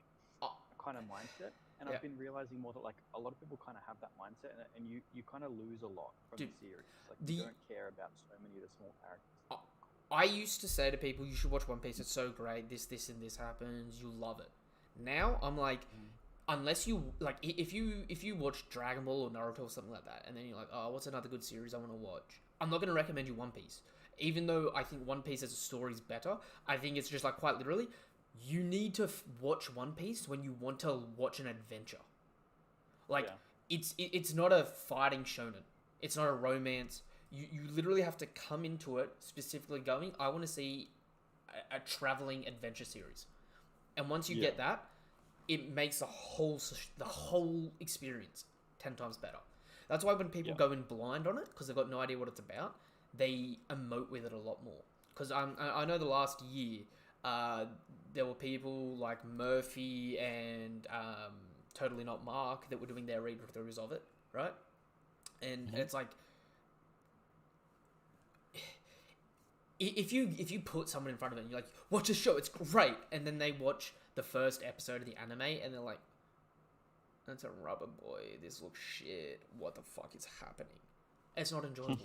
kind of mindset. And I've been realizing more that like a lot of people kind of have that mindset, and you kind of lose a lot from the series. Like, you don't care about so many of the small characters. I used to say to people, you should watch One Piece. It's so great. This, and this happens. You'll love it. Now I'm like, unless you like, if you watch Dragon Ball or Naruto or something like that, and then you're like, oh, what's another good series I want to watch? I'm not going to recommend you One Piece. Even though I think One Piece as a story is better, I think it's just like quite literally, you need to watch One Piece when you want to watch an adventure. Like, it's not a fighting shonen. It's not a romance. You literally have to come into it specifically going, I want to see a traveling adventure series. And once you get that, it makes the whole experience 10 times better. That's why when people go in blind on it, because they've got no idea what it's about, they emote with it a lot more. Because I know the last year, there were people like Murphy and Totally Not Mark that were doing their read-throughs of it, right? And it's like, if you put someone in front of it and you're like, watch this show, it's great, and then they watch the first episode of the anime and they're like, that's a rubber boy, this looks shit, what the fuck is happening? It's not enjoyable.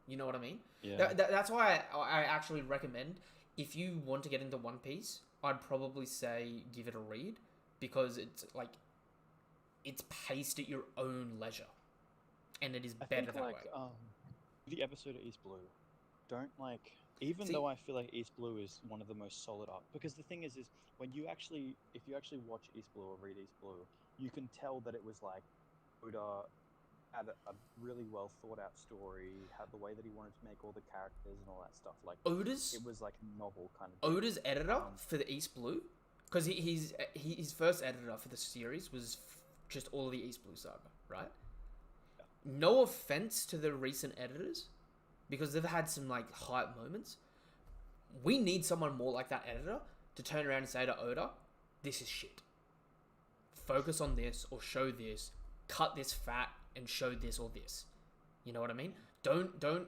You know what I mean? Yeah. That's why I actually recommend, if you want to get into One Piece, I'd probably say give it a read, because it's like, it's paced at your own leisure, and it is better that way. The episode of East Blue, don't like. Even though I feel like East Blue is one of the most solid art, because the thing is when if you actually watch East Blue or read East Blue, you can tell that it was like Oda had a really well thought out story, had the way that he wanted to make all the characters and all that stuff. Like it was like novel kind of. Oda's editor for the East Blue, because his first editor for the series was just all of the East Blue saga, right? Yeah. No offense to the recent editors, because they've had some like hype moments. We need someone more like that editor to turn around and say to Oda, this is shit. Focus on this, or show this. Cut this fat and show this or this. You know what I mean? Don't do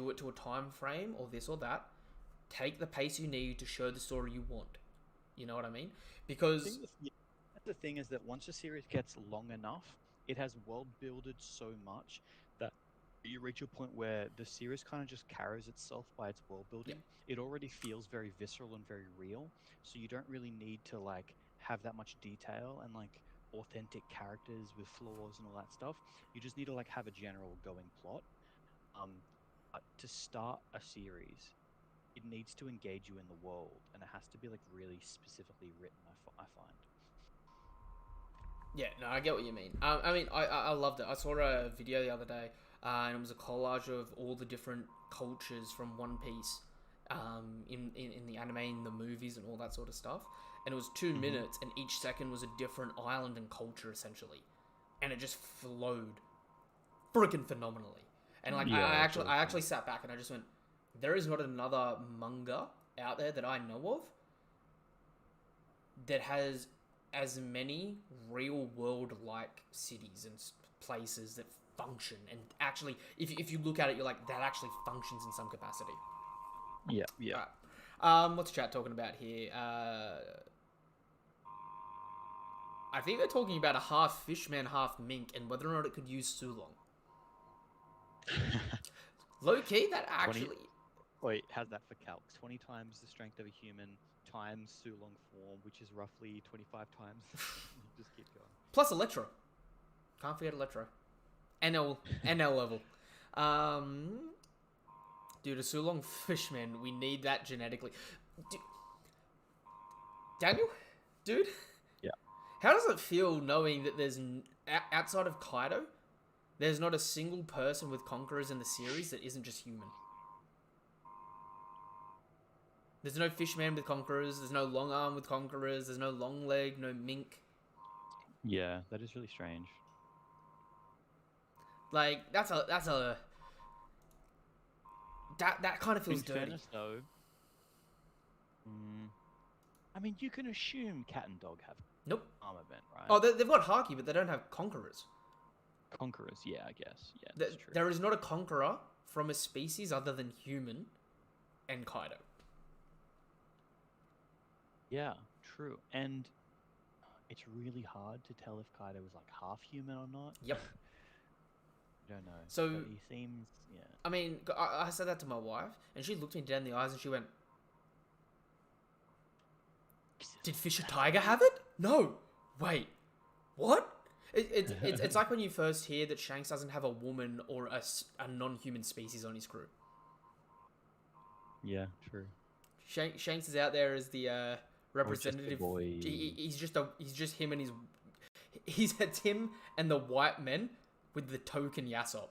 it to a time frame or this or that. Take the pace you need to show the story you want. You know what I mean? Because the thing is that once a series gets long enough, it has world builded so much that you reach a point where the series kind of just carries itself by its world building. Yeah. It already feels very visceral and very real, so you don't really need to like have that much detail and like authentic characters with flaws and all that stuff. You just need to like have a general going plot. But to start a series, it needs to engage you in the world, and it has to be like really specifically written. I find. Yeah, no, I get what you mean. I mean, I loved it. I saw a video the other day, and it was a collage of all the different cultures from One Piece, in the anime, in the movies, and all that sort of stuff. And it was 2 minutes, and each second was a different island and culture, essentially, and it just flowed freaking phenomenally. And like, I actually sat back and I just went, there is not another manga out there that I know of that has as many real world like cities and places that function, and actually, if you look at it, you're like, that actually functions in some capacity. Yeah. Right. What's chat talking about here? I think they're talking about a half fishman, half mink, and whether or not it could use Sulong. Low key, that actually. Wait, how's that for calcs? 20 times the strength of a human times Sulong form, which is roughly 25 times. Just keep going. Plus Electro. Can't forget Electro. NL level. Dude, a Sulong fishman, we need that genetically. Daniel? Dude? Yeah. How does it feel knowing that there's, outside of Kaido, there's not a single person with conquerors in the series that isn't just human? There's no fishman with conquerors, there's no long arm with conquerors, there's no long leg, no mink. Yeah, that is really strange. Like, that kind of feels dirty. In fairness, though, I mean, you can assume cat and dog have armor bent, right? Oh, they've got Haki, but they don't have conquerors. Conquerors, yeah, I guess. Yeah, that's true. There is not a conqueror from a species other than human and Kaido. Yeah, true. And it's really hard to tell if Kaido was like half human or not. Yep. I don't know. So but he seems, yeah. I mean, I said that to my wife, and she looked me dead in the eyes and she went, "Did Fisher Tiger have it? No. Wait, what?" It's like when you first hear that Shanks doesn't have a woman or a non-human species on his crew. Yeah, true. Shanks is out there as the representative. Boy. He's just him and it's him and the white men with the token Yasop.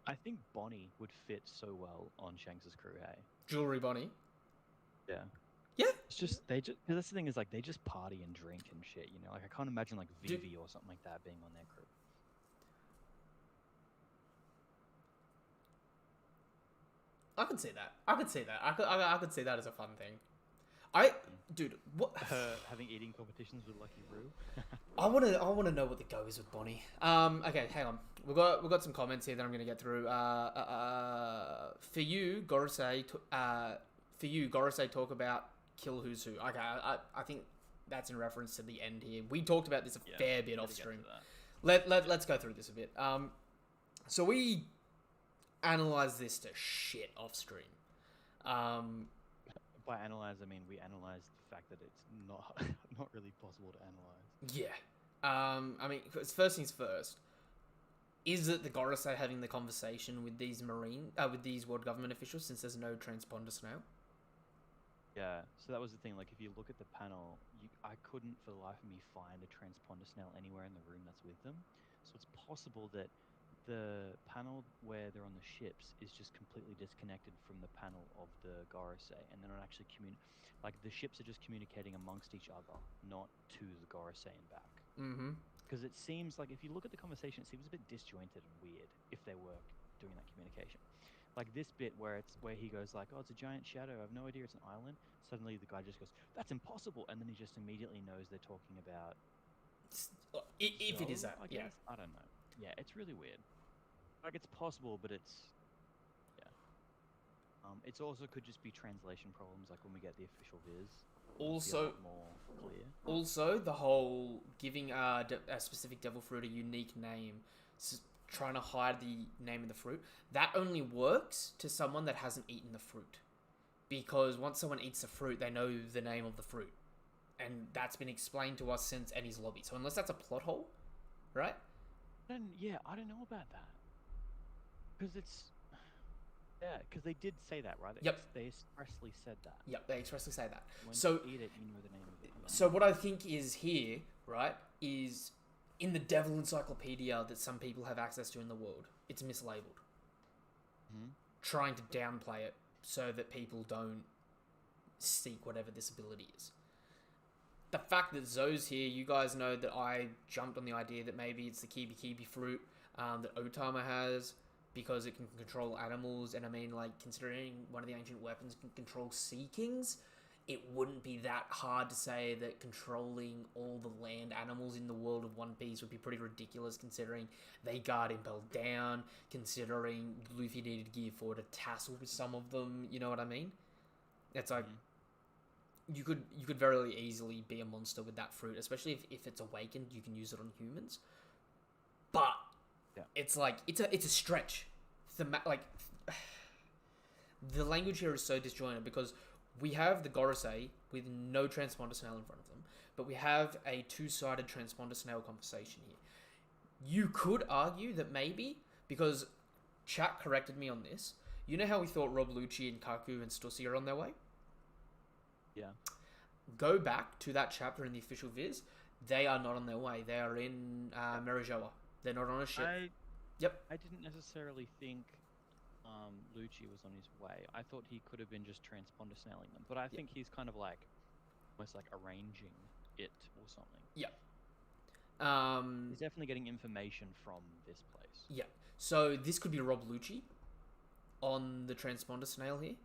I think Bonnie would fit so well on Shanks's crew. Hey, Jewelry Bonnie. yeah. Yeah. It's just they just because that's the thing is like they just party and drink and shit. You know, like I can't imagine like Do, Vivi or something like that being on their crew. I could see that. I could see that. I could see that as a fun thing. I, dude, what? Having eating competitions with Lucky Roo. I want to know what the go is with Bonnie. Okay, hang on. We've got some comments here that I'm gonna get through. For you, Gorosei talk about kill who's who. Okay, I think that's in reference to the end here. We talked about this a fair bit off stream. Let's go through this a bit. So we analyze this to shit off stream. By analyze, I mean we analyze the fact that it's not not really possible to analyze. Yeah. I mean, first things first. Is it the Gorosei having the conversation with these with these world government officials since there's no transponder snail? Yeah, so that was the thing. Like, if you look at the panel, I couldn't for the life of me find a transponder snail anywhere in the room that's with them. So it's possible that the panel where they're on the ships is just completely disconnected from the panel of the Gorosei, and they're not actually like the ships are just communicating amongst each other, not to the Gorosei and back. Mm-hmm. Because it seems like if you look at the conversation, it seems a bit disjointed and weird if they were doing that communication. Like this bit where he goes like, "Oh, it's a giant shadow. I have no idea it's an island." Suddenly the guy just goes, "That's impossible," and then he just immediately knows they're talking about. If it is that, I guess. I don't know. Yeah, it's really weird. Like it's possible, but it's it's also could just be translation problems, like when we get the official viz. Also, more clear. Also, the whole giving a specific devil fruit a unique name, trying to hide the name of the fruit, that only works to someone that hasn't eaten the fruit. Because once someone eats the fruit, they know the name of the fruit. And that's been explained to us since Eni's lobby. So unless that's a plot hole, right? Then, I don't know about that. Because it's... Yeah, because they did say that, right? Yep. They expressly said that. Yep, they expressly say that. When so you eat it, you know the name of it. So what I think is here, right, is in the Devil Encyclopedia that some people have access to in the world, it's mislabeled. Mm-hmm. Trying to downplay it so that people don't seek whatever this ability is. The fact that Zoe's here, you guys know that I jumped on the idea that maybe it's the Kibi Kibi fruit that Otama has because it can control animals. And I mean, like, considering one of the ancient weapons can control Sea Kings, it wouldn't be that hard to say that controlling all the land animals in the world of One Piece would be pretty ridiculous, considering they guard Impel down, considering Luffy needed Gear 4 to tassel with some of them, you know what I mean? It's like, you could very easily be a monster with that fruit, especially if it's awakened, you can use it on humans. But, it's like, it's a stretch. The language here is so disjointed because we have the Gorosei with no transponder snail in front of them, but we have a two-sided transponder snail conversation here. You could argue that maybe, because chat corrected me on this, you know how we thought Rob Lucci and Kaku and Stussy are on their way? Yeah. Go back to that chapter in the official viz. They are not on their way. They are in Merijoa. They're not on a ship. I didn't necessarily think Lucci was on his way. I thought he could have been just transponder snailing them, but I think he's kind of like almost like arranging it or something. He's definitely getting information from this place. Yeah. So this could be Rob Lucci on the transponder snail here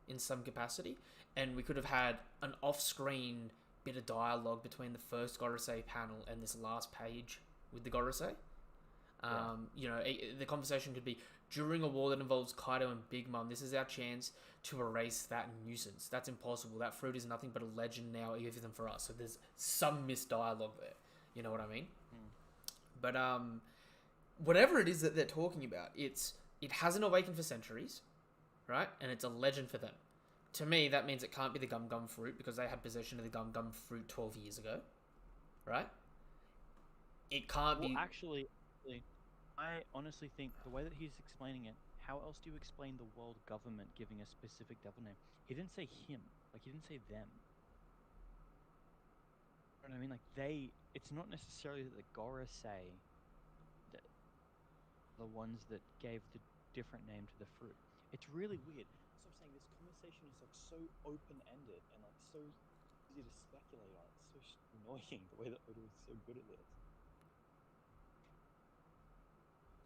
in some capacity, and we could have had an off-screen bit of dialogue between the first Gorosei panel and this last page with the Gorosei. You know, the conversation could be, during a war that involves Kaido and Big Mom, this is our chance to erase that nuisance. That's impossible. That fruit is nothing but a legend now, even for us. So there's some missed dialogue there. You know what I mean? But whatever it is that they're talking about, it hasn't awakened for centuries, right? And it's a legend for them. To me, that means it can't be the Gum Gum fruit because they had possession of the Gum Gum fruit 12 years ago, right? It can't be... Actually, I honestly think the way that he's explaining it, how else do you explain the world government giving a specific devil name? He didn't say him. Like, he didn't say them. You know what I mean? Like, it's not necessarily that the Gorosei, the ones that gave the different name to the fruit. It's really weird. So I'm saying this conversation is like so open-ended and like so easy to speculate on. It's so annoying the way that Oda is so good at this.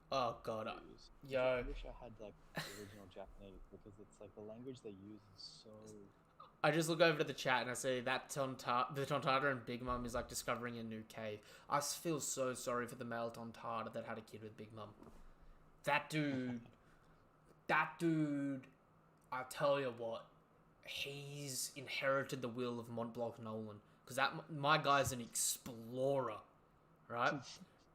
Oh god, I yo, wish I had like the original Japanese because it's like the language they use is so. I just look over to the chat and I see that the Tontata and Big Mom is like discovering a new cave. I feel so sorry for the male Tontata that had a kid with Big Mom. That dude, I tell you what, he's inherited the will of Montblanc Nolan. Because my guy's an explorer, right?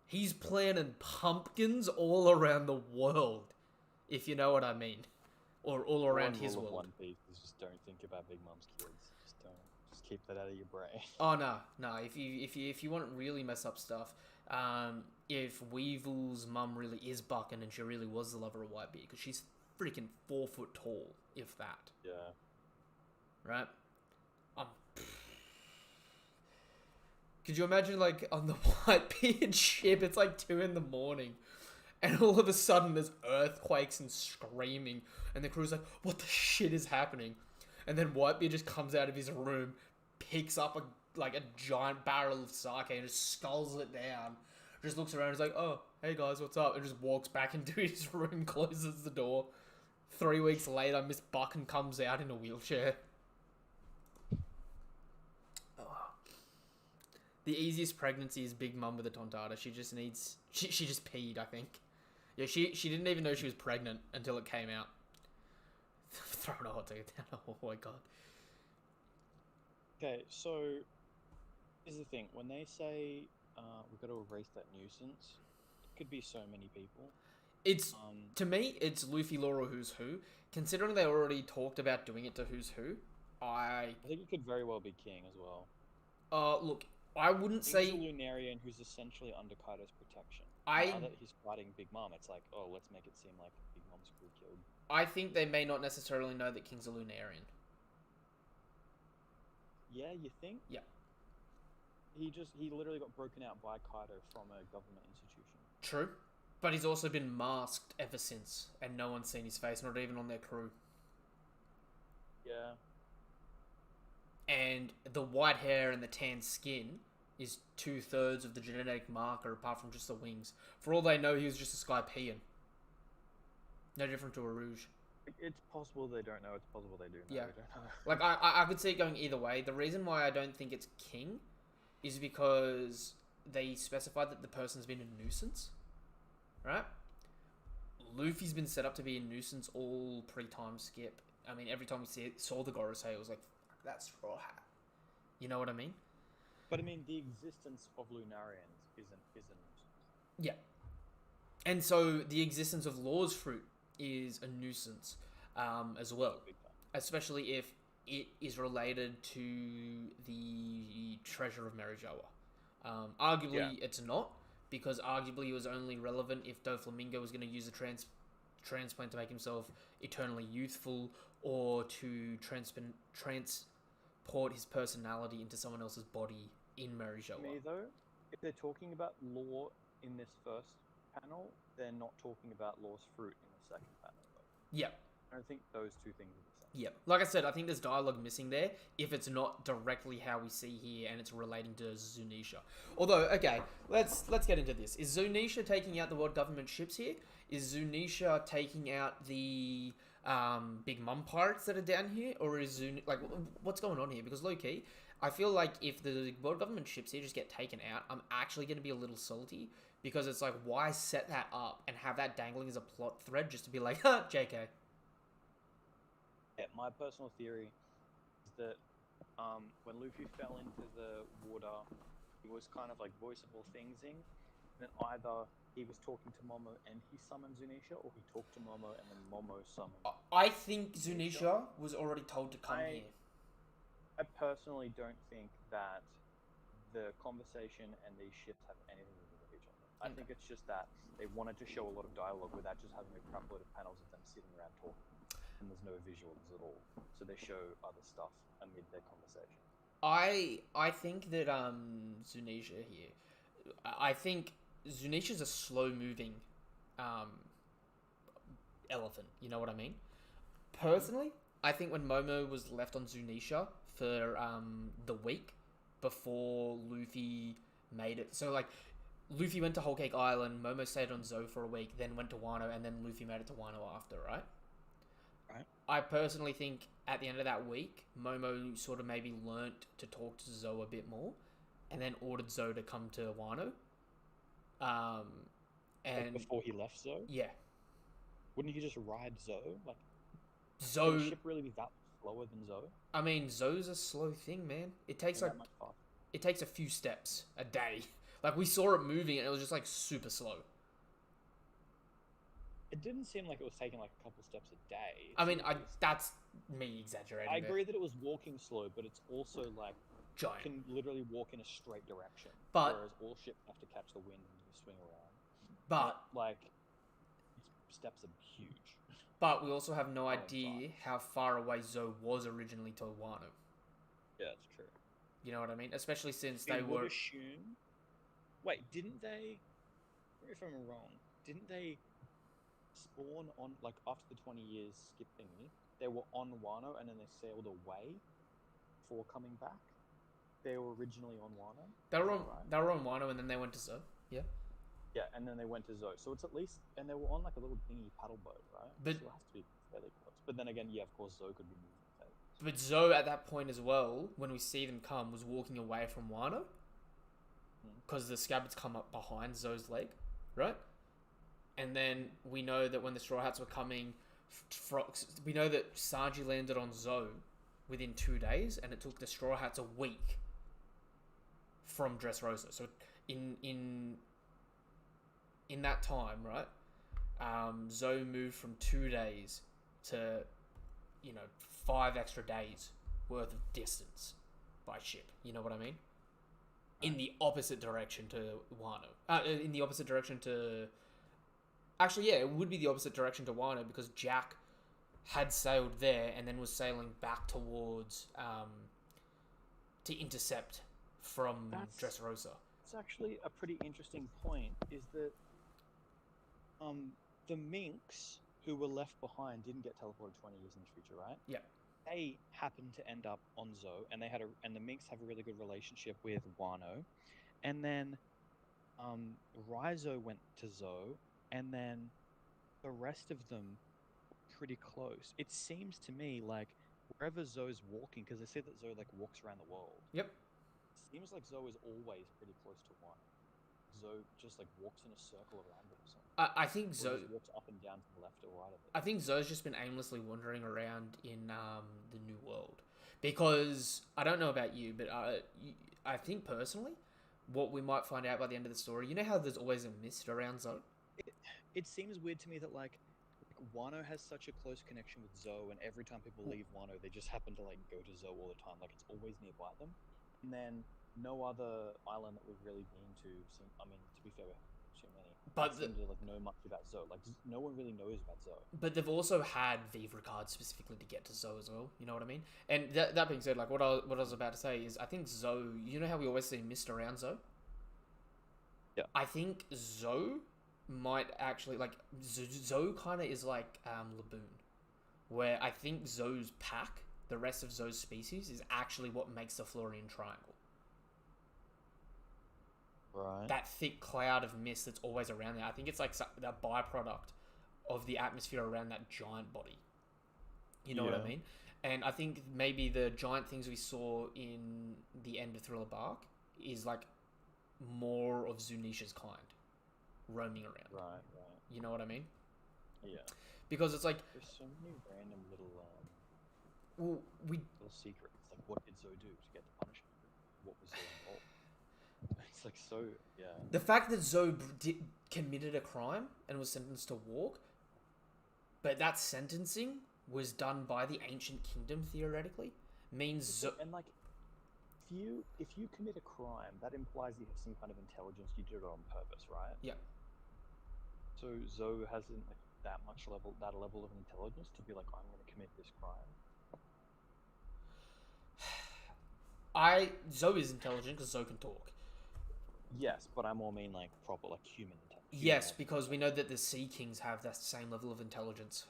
He's planting pumpkins all around the world, if you know what I mean. Or all around his world. One Piece is just don't think about Big Mom's kids. Just don't. Just keep that out of your brain. Oh no. If you want really mess up stuff, if Weevil's mum really is Buckin and she really was the lover of Whitebeard, because she's freaking 4 foot tall, if that. Yeah. Right. Could you imagine, like, on the Whitebeard ship, it's like 2 a.m, and all of a sudden there's earthquakes and screaming, and the crew's like, what the shit is happening? And then Whitebeard just comes out of his room, picks up a giant barrel of sake and just sculls it down. Just looks around and is like, oh, hey guys, what's up? And just walks back into his room, closes the door. 3 weeks later, Miss Buckin comes out in a wheelchair. The easiest pregnancy is Big Mum with a Tontata. She just needs... She just peed, I think. Yeah, she didn't even know she was pregnant until it came out. Throwing a hot ticket down. Oh my god. Okay, so... Here's the thing. When they say we've got to erase that nuisance, it could be so many people. It's... to me, it's Luffy, Law, Who's Who. Considering they already talked about doing it to Who's Who, I think it could very well be King as well. Look... I wouldn't say... He's a Lunarian who's essentially under Kaido's protection. Now that he's fighting Big Mom, it's like, oh, let's make it seem like Big Mom's crew killed. I think they may not necessarily know that King's a Lunarian. Yeah, you think? Yeah. He literally got broken out by Kaido from a government institution. True. But he's also been masked ever since, and no one's seen his face, not even on their crew. Yeah. And the white hair and the tan skin is 2/3 of the genetic marker, apart from just the wings. For all they know, he was just a Skypean. No different to a Rouge. It's possible they don't know. It's possible they do know. Yeah. We don't know. Like, I could see it going either way. The reason why I don't think it's King is because they specified that the person's been a nuisance. Right? Luffy's been set up to be a nuisance all pre-time skip. I mean, every time we saw the Gorosei, it was like, that's Straw Hat. You know what I mean? But I mean, the existence of Lunarians isn't a nuisance. Yeah. And so the existence of Law's Fruit is a nuisance as well. Especially if it is related to the treasure of Marijoa. Arguably, it's not, because arguably it was only relevant if Doflamingo was going to use a transplant to make himself eternally youthful, or to transport his personality into someone else's body in Marijoa. To me, though, if they're talking about Law in this first panel, they're not talking about Law's fruit in the second panel, though. Yeah. I don't think those two things are the same. Yeah. Like I said, I think there's dialogue missing there if it's not directly how we see here and it's relating to Zunisha. Although, okay, let's get into this. Is Zunisha taking out the world government ships here? Is Zunisha taking out the Big Mum pirates that are down here? Or is what's going on here? Because low-key, I feel like if the world government ships here just get taken out, I'm actually going to be a little salty. Because it's like, why set that up and have that dangling as a plot thread just to be like, ha, JK. Yeah, my personal theory is that when Luffy fell into the water, he was kind of like voiceable thingsing. Then either he was talking to Momo and he summoned Zunisha, or he talked to Momo and then Momo summoned. I think Zunisha was already told to come here. I personally don't think that the conversation and these ships have anything to do with each other. I think it's just that they wanted to show a lot of dialogue without just having a crap load of panels of them sitting around talking. And there's no visuals at all. So they show other stuff amid their conversation. I think that Zunisha here, I think Zunisha's a slow moving elephant. You know what I mean? Personally, I think when Momo was left on Zunisha for the week before Luffy made it, so like Luffy went to Whole Cake Island, Momo stayed on Zou for a week, then went to Wano, and then Luffy made it to Wano after, right? Right. I personally think at the end of that week, Momo sort of maybe learnt to talk to Zou a bit more, and then ordered Zou to come to Wano. And Like before he left Zou? yeah, Wouldn't he just ride Zou? Like, would Zou. the ship really be that slower than Zou? I mean, Zou's a slow thing, man. It takes Or like that much faster? it takes a few steps a day. Like we saw it moving, and it was just like super slow. It didn't seem like it was taking like a couple steps a day. I mean, that's me exaggerating. I agree that it was walking slow, but it's also like Giant. can literally walk in a straight direction. But- whereas all ships have to catch the wind and you swing around. But Like, his steps are huge. we also have no Oh, idea how far away Zou was originally to Wano. Yeah, that's true. You know what I mean? Especially since I they would were. assume. Wait, didn't they? If I'm wrong, didn't they spawn on like after the 20 years skip thingy? They were on Wano and then they sailed away before coming back. They were originally on Wano. They were Is on. that right? They were on Wano, and then they went to Zou. Yeah. Yeah, and then they went to Zou. So it's at least, and they were on like a little dingy paddle boat, right? But- so it has to be fairly close. But then again, yeah, of course, Zou could be moving fairly. But Zou at that point as well, when we see them come, was walking away from Wano. Because the scabbards come up behind Zou's leg, right? And then we know that when the Straw Hats were coming, we know that Sanji landed on Zou within 2 days, and it took the Straw Hats a week from Dressrosa. So in that time, right, Zou moved from 2 days to 5 extra days worth of distance by ship. You know what I mean? In the opposite direction to Wano. In the opposite direction to... Actually, yeah, it would be the opposite direction to Wano because Jack had sailed there and then was sailing back towards... to intercept from Dressrosa. It's actually a pretty interesting point, is that the Minks who were left behind didn't get teleported 20 years in the future, right? Yeah. They happened to end up on Zou, and the Minks have a really good relationship with Wano, and then Raizo went to Zou, and then the rest of them pretty close. It seems to me like wherever Zou's walking, because they say that Zou like walks around the world. Yep. It seems like Zou is always pretty close to Wano. Zou just like walks in a circle around it or something. I think Or Zou... just walks up and down to the left or right of it. I think Zou's just been aimlessly wandering around in the New World. Because, I don't know about you, but I think personally, what we might find out by the end of the story, you know how there's always a mist around Zou? It seems weird to me that like Wano has such a close connection with Zou, and every time people leave Wano, they just happen to like go to Zou all the time. Like it's always nearby them. And then no other island that we've really been to. I mean, to be fair, we haven't too many. But seem to like know much about Zou. Like no one really knows about Zou. But they've also had Vive Regard specifically to get to Zou as well. You know what I mean? And that being said, like what I was about to say is, I think Zou. You know how we always see mist around Zou? Yeah. I think Zou might actually like Zou kind of is like Laboon, where I think Zou's pack, the rest of Zou's species, is actually what makes the Florian Triangle. Right. That thick cloud of mist that's always around there. I think it's like the byproduct of the atmosphere around that giant body. You know what I mean? And I think maybe the giant things we saw in the end of Thriller Bark is like more of Zunisha's kind roaming around. Right. You know what I mean? Yeah. Because it's like, There's so many random little well, little secrets. Like, what did Zou do to get the punishment? What was Zou involved? It's like so. Yeah. the fact that Zou committed a crime and was sentenced to walk, but that sentencing was done by the ancient kingdom theoretically, means Zou... And like, if you commit a crime, that implies you have some kind of intelligence. You did it on purpose, right? Yeah. So Zou hasn't like that level of intelligence to be like, I'm going to commit this crime. Zou is intelligent because Zou can talk. Yes, but I more mean like proper like human intelligence. Yes, because we know that the Sea Kings have that same level of intelligence.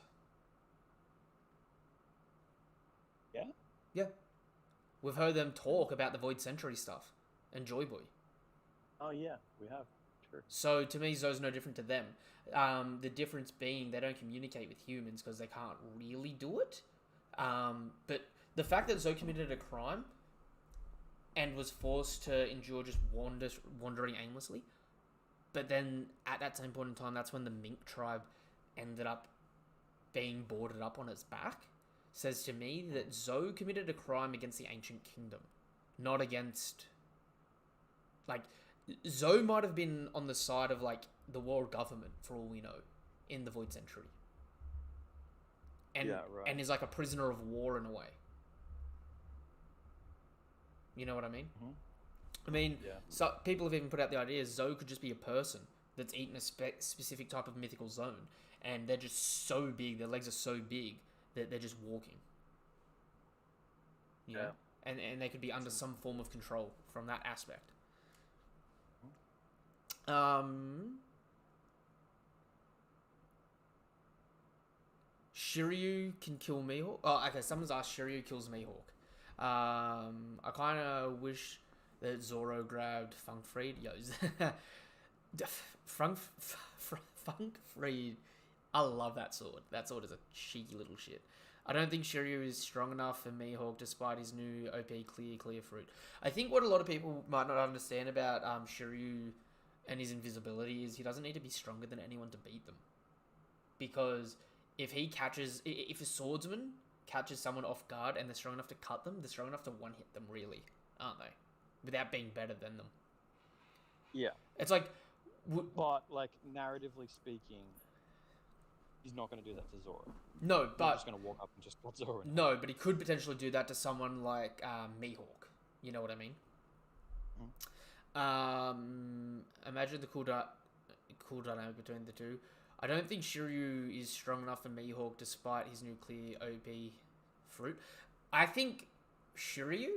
Yeah? Yeah. We've heard them talk about the Void Century stuff and Joy Boy. Oh yeah, we have. True. So to me, Zoe's no different to them. The difference being they don't communicate with humans because they can't really do it. But the fact that Zoe committed a crime and was forced to endure just wandering aimlessly, but then at that same point in time, that's when the Mink tribe ended up being boarded up on its back, says to me that Zoe committed a crime against the Ancient Kingdom, not against... Like, Zoe might have been on the side of, like, the world government, for all we know, in the Void Century. And, Yeah, right. And is like a prisoner of war in a way. You know what I mean? Mm-hmm. I mean, Yeah. so people have even put out the idea Zoe could just be a person that's eaten a specific type of mythical zone, and they're just so big, their legs are so big that they're just walking. You know? And they could be under some form of control from that aspect. Shiryu can kill Mihawk. Oh, okay. Someone's asked Shiryu kills Mihawk. I kind of wish that Zoro grabbed Funk Freed. Funk Freed. I love that sword. That sword is a cheeky little shit. I don't think Shiryu is strong enough for Mihawk despite his new OP clear fruit. I think what a lot of people might not understand about Shiryu and his invisibility is he doesn't need to be stronger than anyone to beat them. Because if a swordsman catches someone off guard and they're strong enough to cut them, they're strong enough to one-hit them, really, aren't they? Without being better than them. Yeah. It's like... But, like, narratively speaking, he's not going to do that to Zoro. No, but... He's just going to walk up and just cut Zoro. No, but he could potentially do that to someone like Mihawk. You know what I mean? Imagine the cool dynamic between the two. I don't think Shiryu is strong enough for Mihawk despite his nuclear OP fruit. I think Shiryu,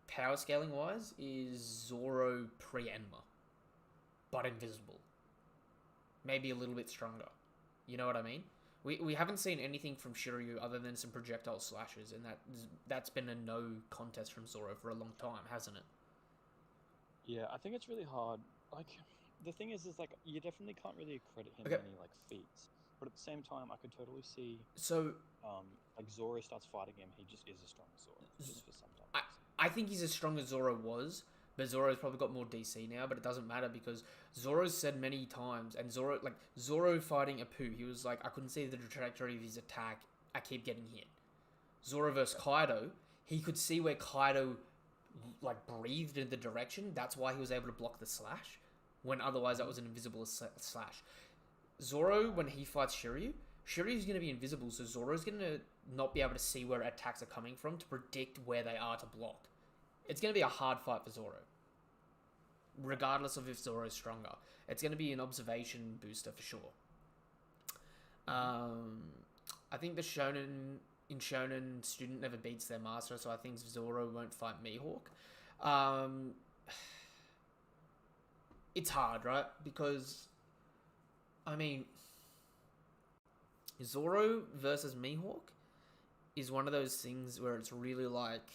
power scaling wise, is Zoro pre-Enma, but invisible. Maybe a little bit stronger. You know what I mean? We haven't seen anything from Shiryu other than some projectile slashes, and that's been a no contest from Zoro for a long time, hasn't it? Yeah, I think it's really hard. Like, the thing is like, you definitely can't really credit him Okay. any, like, feats. But at the same time, I could totally see... So... like, Zoro starts fighting him, he just is as strong as Zoro. Just for some time. I think he's as strong as Zoro was, but Zoro's probably got more DC now, but it doesn't matter because Zoro's said many times, and Zoro fighting Apu, he was like, I couldn't see the trajectory of his attack, I keep getting hit. Zoro versus Kaido, he could see where Kaido, like, breathed in the direction, that's why he was able to block the slash, when otherwise that was an invisible slash. Zoro, when he fights Shiryu's going to be invisible, so Zoro's going to not be able to see where attacks are coming from to predict where they are to block. It's going to be a hard fight for Zoro. Regardless of if Zoro's stronger. It's going to be an observation booster for sure. I think the Shonen student never beats their master, so I think Zoro won't fight Mihawk. It's hard, right? Because, I mean, Zoro versus Mihawk is one of those things where it's really like...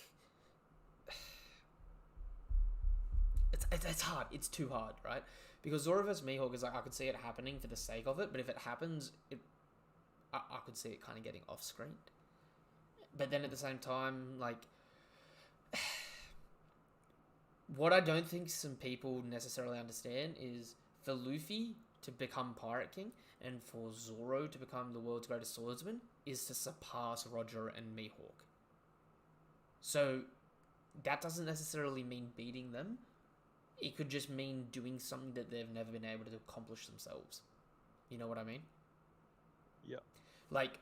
It's hard. It's too hard, right? Because Zoro versus Mihawk is like, I could see it happening for the sake of it, but if it happens, I could see it kind of getting off-screen. But then at the same time, like... what I don't think some people necessarily understand is for Luffy to become Pirate King and for Zoro to become the world's greatest swordsman is to surpass Roger and Mihawk. So that doesn't necessarily mean beating them. It could just mean doing something that they've never been able to accomplish themselves. You know what I mean? Yeah. Like,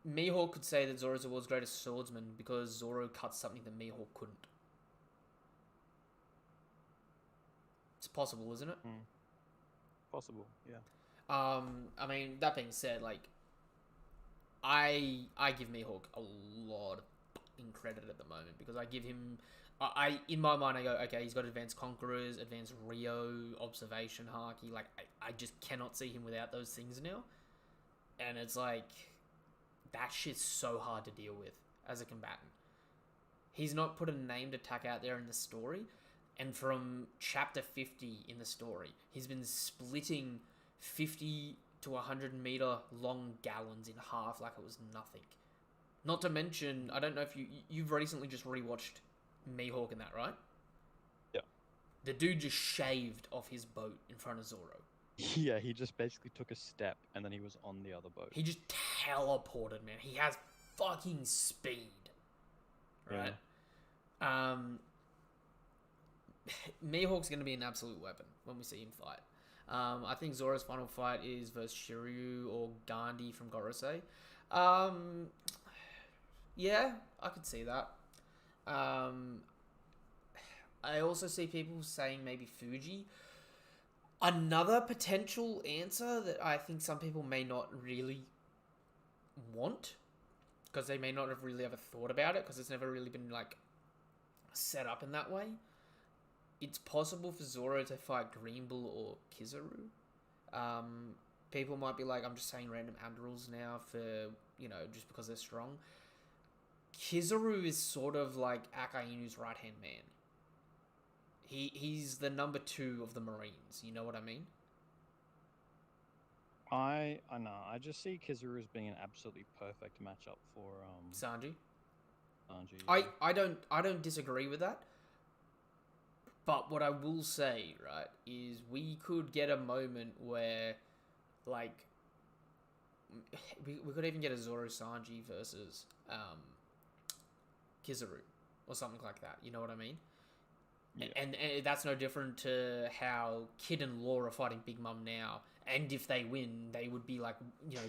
Mihawk could say that Zoro's the world's greatest swordsman because Zoro cut something that Mihawk couldn't. It's possible, isn't it? Possible, yeah. I mean, that being said, like, I give Mihawk a lot of fucking credit at the moment because I give him In my mind, I go, okay, he's got advanced conquerors, advanced Rio, observation haki. Like, I just cannot see him without those things now. And it's like, that shit's so hard to deal with as a combatant. He's not put a named attack out there in the story. And from chapter 50 in the story, he's been splitting 50 to 100 meter long gallons in half like it was nothing. Not to mention, I don't know if you've recently just rewatched Mihawk and that, right? Yeah. The dude just shaved off his boat in front of Zoro. Yeah, he just basically took a step and then he was on the other boat. He just teleported, man. He has fucking speed. Right? Yeah. Mihawk's going to be an absolute weapon when we see him fight. I think Zoro's final fight is versus Shiryu or Gandhi from Gorosei. Yeah, I could see that. I also see people saying maybe Fuji. Another potential answer that I think some people may not really want, because they may not have really ever thought about it, because it's never really been like set up in that way. It's possible for Zoro to fight Green Bull or Kizaru. People might be like, I'm just saying random admirals now for, just because they're strong. Kizaru is sort of like Akainu's right-hand man. He's the number 2 of the Marines. You know what I mean? I know. I just see Kizaru as being an absolutely perfect matchup for Sanji. Sanji. Yeah. I don't disagree with that. But what I will say, right, is we could get a moment where, like, we could even get a Zoro Sanji versus Kizaru or something like that. You know what I mean? Yeah. And that's no different to how Kid and Law are fighting Big Mom now. And if they win, they would be like,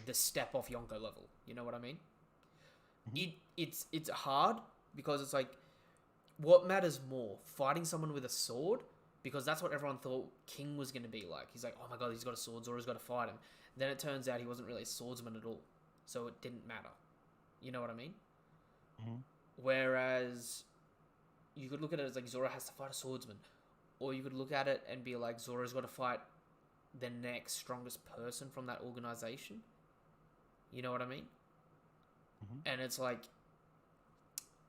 the step off Yonko level. You know what I mean? Mm-hmm. It's hard because it's like, what matters more? Fighting someone with a sword? Because that's what everyone thought King was going to be like. He's like, oh my god, he's got a sword, Zoro's got to fight him. Then it turns out he wasn't really a swordsman at all. So it didn't matter. You know what I mean? Mm-hmm. Whereas you could look at it as like Zoro has to fight a swordsman. Or you could look at it and be like, Zoro's got to fight the next strongest person from that organization. You know what I mean? Mm-hmm. And it's like,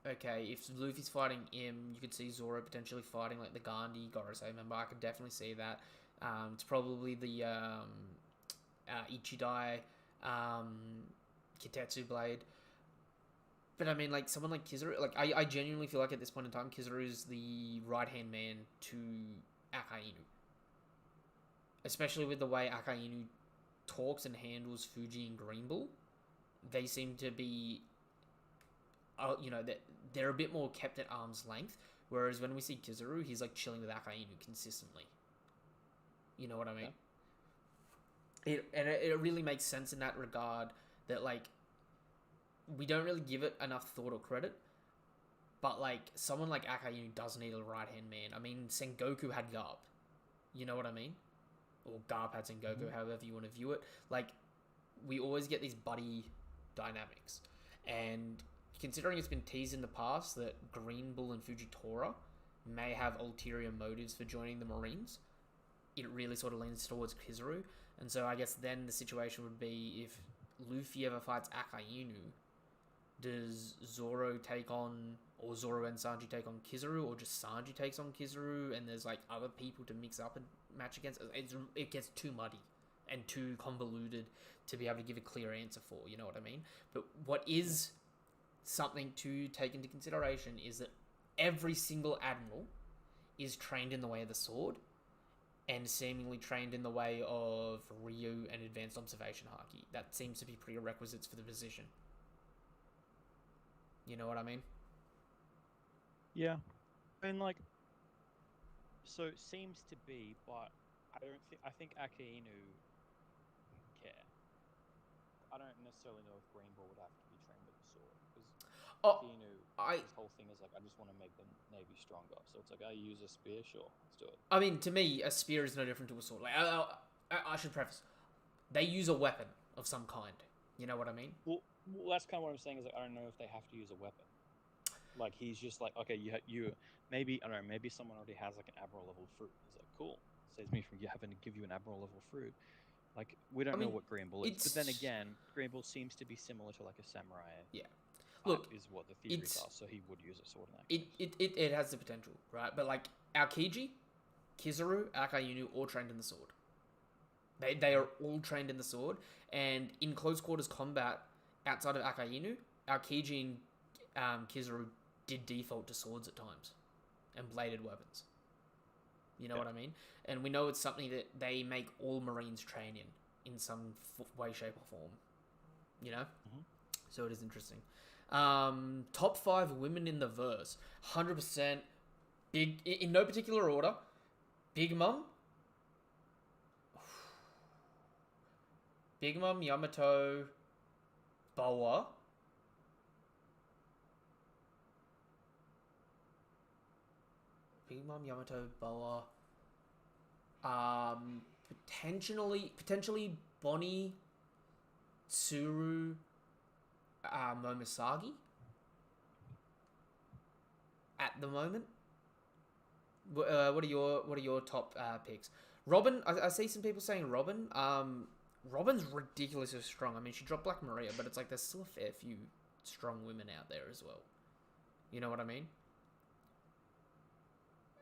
okay, if Luffy's fighting him, you could see Zoro potentially fighting like the Gandhi Gorosei member. I could definitely see that. It's probably the Ichidai Kitetsu Blade. But I mean, like, someone like Kizaru, like, I genuinely feel like at this point in time, Kizaru is the right-hand man to Akainu. Especially with the way Akainu talks and handles Fuji and Green Bull. They seem to be, they're a bit more kept at arm's length. Whereas when we see Kizaru, he's, like, chilling with Akainu consistently. You know what I mean? Yeah. It really makes sense in that regard that, like, we don't really give it enough thought or credit, but, like, someone like Akainu does need a right-hand man. I mean, Sengoku had Garp. You know what I mean? Or Garp had Sengoku, however you want to view it. Like, we always get these buddy dynamics. And considering it's been teased in the past that Green Bull and Fujitora may have ulterior motives for joining the Marines, it really sort of leans towards Kizaru. And so I guess then the situation would be if Luffy ever fights Akainu, does Zoro take on, or Zoro and Sanji take on Kizaru, or just Sanji takes on Kizaru, and there's like other people to mix up and match against? It gets too muddy and too convoluted to be able to give a clear answer for, you know what I mean? But what is something to take into consideration is that every single admiral is trained in the way of the sword, and seemingly trained in the way of Ryu and advanced observation haki. That seems to be prerequisites for the position. You know what I mean? Yeah. I mean, like, so it seems to be, but I think Akainu wouldn't care. I don't necessarily know if Green Bull would have to be trained with a sword, because Akainu, his whole thing is like, I just want to make the Navy stronger. So it's like, I use a spear, sure, let's do it. I mean, to me, a spear is no different to a sword. Like, I should preface, they use a weapon of some kind. You know what I mean? Well, that's kind of what I'm saying, is like, I don't know if they have to use a weapon. Like he's just like, okay, you maybe I don't know, maybe someone already has like an admiral level fruit. He's like, cool, saves me from having to give you an admiral level fruit. Like we don't I know mean, what Green Bull is, but then again, Green Bull seems to be similar to like a samurai. Yeah. Type Look, is what the theories it's are, so he would use a sword in that case. it has the potential, right? But like Aokiji, Kizaru, Akainu all trained in the sword. They are all trained in the sword, and in close quarters combat outside of Akainu, Aokiji and Kizaru did default to swords at times and bladed weapons. You know what I mean? And we know it's something that they make all Marines train in some way, shape, or form. You know? Mm-hmm. So it is interesting. Top 5 women in the verse. 100% big, in no particular order. Big Mom. Big Mom, Yamato, Boa. Big Mom, Yamato, Boa. Potentially Bonnie, Tsuru, Momoshiki. At the moment, what are your top picks? Robin, I see some people saying Robin. Robin's ridiculously strong. I mean, she dropped Black Maria, but it's like there's still a fair few strong women out there as well. You know what I mean?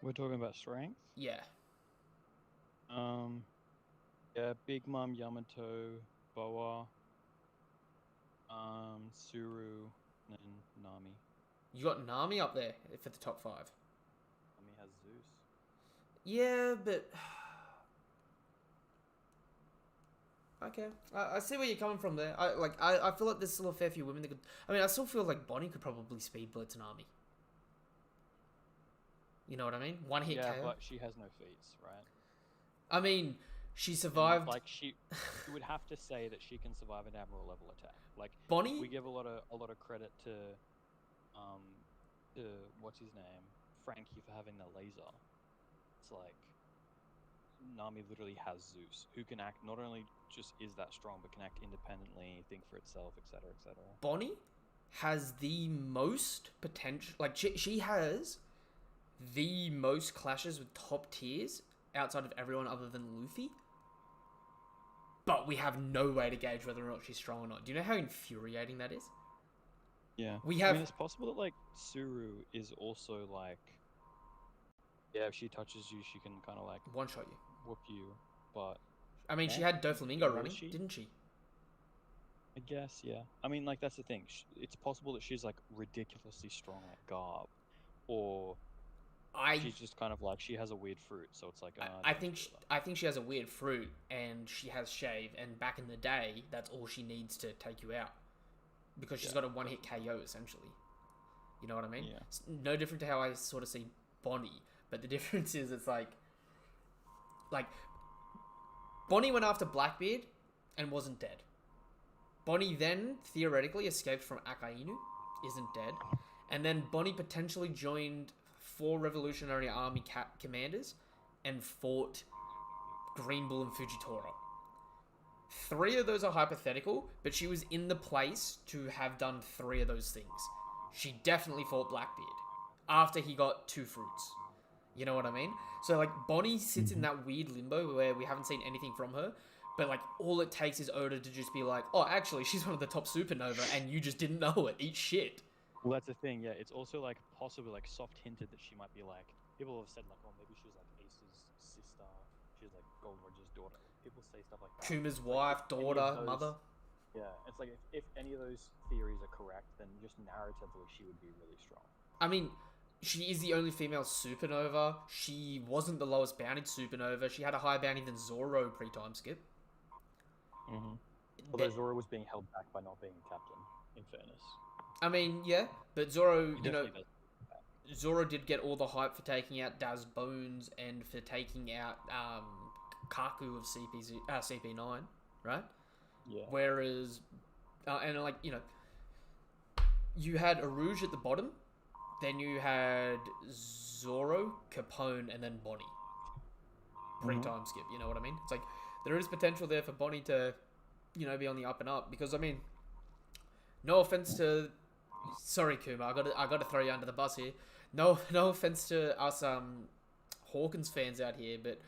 We're talking about strength. Yeah. Yeah, Big Mom, Yamato, Boa, Suru, and Nami. You got Nami up there for the top 5. Nami has Zeus. Yeah, but okay, I see where you're coming from there. I feel like there's still a fair few women that could. I mean, I still feel like Bonnie could probably speed blitz an army. You know what I mean? One hit KO. Yeah, but she has no feats, right? I mean, she survived. And, like you would have to say that she can survive an admiral level attack. Like Bonnie, we give a lot of credit to what's his name, Frankie, for having the laser. It's like Nami literally has Zeus, who can act, not only just is that strong, but can act independently, think for itself, etc., etc. Bonnie has the most potential. Like she has the most clashes with top tiers outside of everyone other than Luffy. But we have no way to gauge whether or not she's strong or not. Do you know how infuriating that is? Yeah. We have. I mean, it's possible that like Suru is also like, yeah, if she touches you, she can kind of like one shot you, whoop you. But I mean, she had Doflamingo running, didn't she? I guess, yeah. I mean, like that's the thing. It's possible that she's like ridiculously strong, like Garb, or she's just kind of like she has a weird fruit, so it's like. I think she has a weird fruit, and she has shave, and back in the day, that's all she needs to take you out, because she's got a one-hit KO essentially. You know what I mean? Yeah. It's no different to how I sort of see Bonnie, but the difference is it's like Bonnie went after Blackbeard and wasn't dead. Bonnie then theoretically escaped from Akainu, isn't dead, and then Bonnie potentially joined 4 Revolutionary Army commanders and fought Green Bull and Fujitora. 3 of those are hypothetical, but she was in the place to have done 3 of those things. She definitely fought Blackbeard after he got 2 fruits. You know what I mean? So like Bonnie sits in that weird limbo where we haven't seen anything from her, but like all it takes is Oda to just be like, oh, actually she's one of the top Supernova and you just didn't know it. Eat shit. Well, that's the thing, yeah. It's also like possibly like soft hinted that she might be like, people have said like, oh, maybe she's like Ace's sister. She's like Gold Roger's daughter. People say stuff like that. Kuma's wife, daughter, mother. Yeah, it's like if any of those theories are correct, then just narratively she would be really strong. I mean, she is the only female Supernova. She wasn't the lowest bountied Supernova. She had a higher bounty than Zoro pre-time skip. Mm-hmm. Although Zoro was being held back by not being captain, in fairness. I mean, yeah, but Zoro, Zoro did get all the hype for taking out Daz Bones and for taking out Kaku of CP9, right? Yeah. Whereas, you had Arouge at the bottom, then you had Zoro, Capone, and then Bonnie. Pre-time skip, you know what I mean? It's like, there is potential there for Bonnie to, be on the up and up. Because, I mean, no offense to sorry, Kuma. I gotta throw you under the bus here. No, no offense to us Hawkins fans out here, but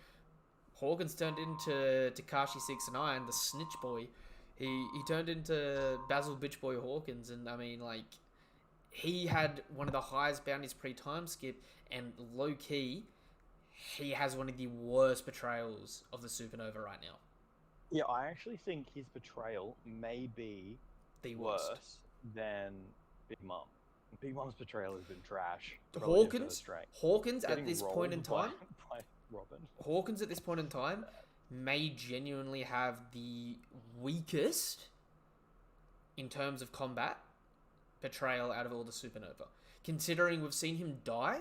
Hawkins turned into Takashi 69, the snitch boy. He turned into Basil Bitch Boy Hawkins, and I mean, like, he had one of the highest bounties pre-time skip, and low key, he has one of the worst betrayals of the Supernova right now. Yeah, I actually think his betrayal may be The worst. worse than Big Mom. Big Mom's betrayal has been trash. Hawkins at Getting this point in rolled time, by Robin. Hawkins at this point in time may genuinely have the weakest, in terms of combat, betrayal out of all the Supernova. Considering we've seen him die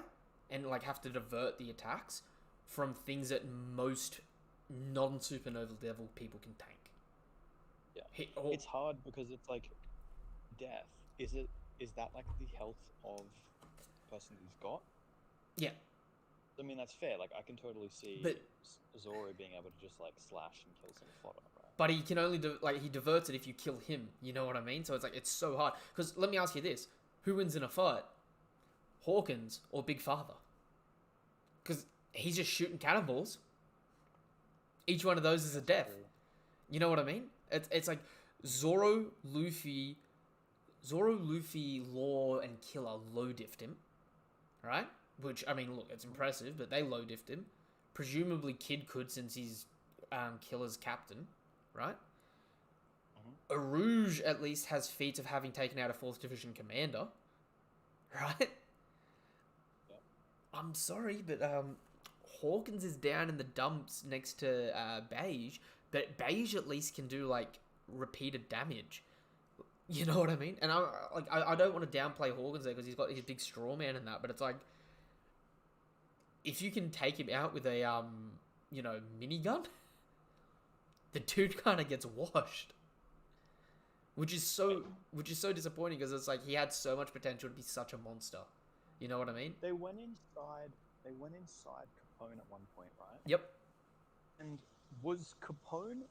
and like have to divert the attacks from things that most non-Supernova level people can tank. Yeah, it's hard because it's like death. Is that like the health of the person who's got? Yeah. I mean, that's fair. Like, I can totally see Zoro being able to just like slash and kill some fodder, right? But he can only he diverts it if you kill him. You know what I mean? So it's like it's so hard. Because let me ask you this: who wins in a fight, Hawkins or Big Father? Because he's just shooting cannonballs. Each one of those is a death. You know what I mean? It's like Zoro, Luffy, Law, and Killer low diffed him, right? Which, I mean, look, it's impressive, but they low diffed him. Presumably Kid could, since he's Killer's captain, right? Mm-hmm. Arouge at least has feats of having taken out a 4th Division commander, right? Yep. I'm sorry, but Hawkins is down in the dumps next to Beige, but Beige at least can do, like, repeated damage. You know what I mean? And I don't want to downplay Hawkins there because he's got his big straw man and that, but it's like, if you can take him out with a minigun, the dude kind of gets washed, which is so disappointing because it's like he had so much potential to be such a monster. You know what I mean? They went inside Capone at one point, right? Yep. And was Capone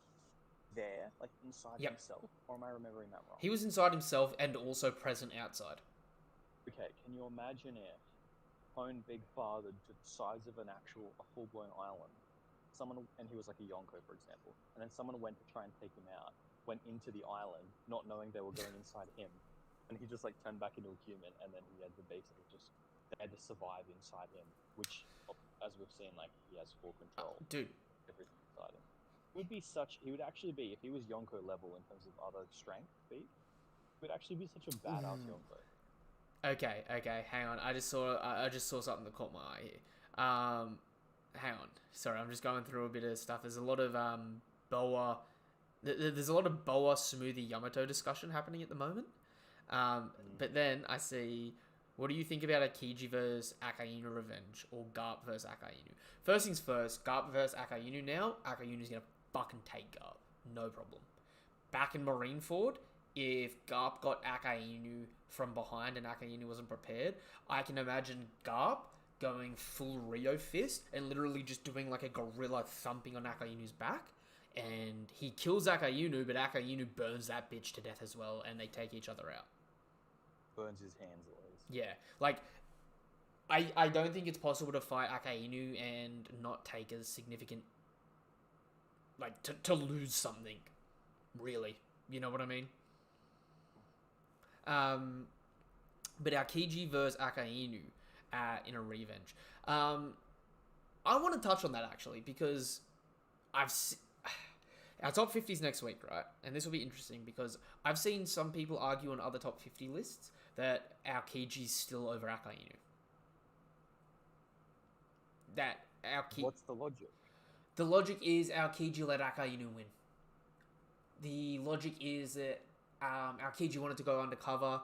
there, like inside Yep. himself, or am I remembering that wrong? He was inside himself and also present outside. Okay, can you imagine if Capone Big Fathered to the size of a full-blown island, and he was like a Yonko, for example, and then someone went to try and take him out, went into the island, not knowing they were going inside him, and he just like turned back into a human, and then he had to basically they had to survive inside him, which, as we've seen, like, he has full control. Dude. Everything inside him. He would actually be, if he was Yonko level in terms of other strength feat, he would actually be such a badass Yonko. Okay, hang on. I just saw something that caught my eye here. Hang on. Sorry, I'm just going through a bit of stuff. There's a lot of Boa. There's a lot of Boa Smoothie Yamato discussion happening at the moment. But then I see, what do you think about Akiji versus Akainu Revenge or Garp versus Akainu? First things first, Garp versus Akainu now. Akainu's gonna fucking take Garp, no problem. Back in Marineford, if Garp got Akainu from behind and Akainu wasn't prepared, I can imagine Garp going full Rio Fist and literally just doing like a gorilla thumping on Akainu's back. And he kills Akainu, but Akainu burns that bitch to death as well, and they take each other out. Burns his hands at least. Yeah, like, I don't think it's possible to fight Akainu and not take a significant, like, to lose something, really. You know what I mean? But Aokiji versus Akainu in a revenge. I want to touch on that, actually, because our top 50s next week, right? And this will be interesting because I've seen some people argue on other top 50 lists that Aokiji's still over Akainu. What's the logic? The logic is Aokiji let Akainu win. The logic is that Aokiji wanted to go undercover.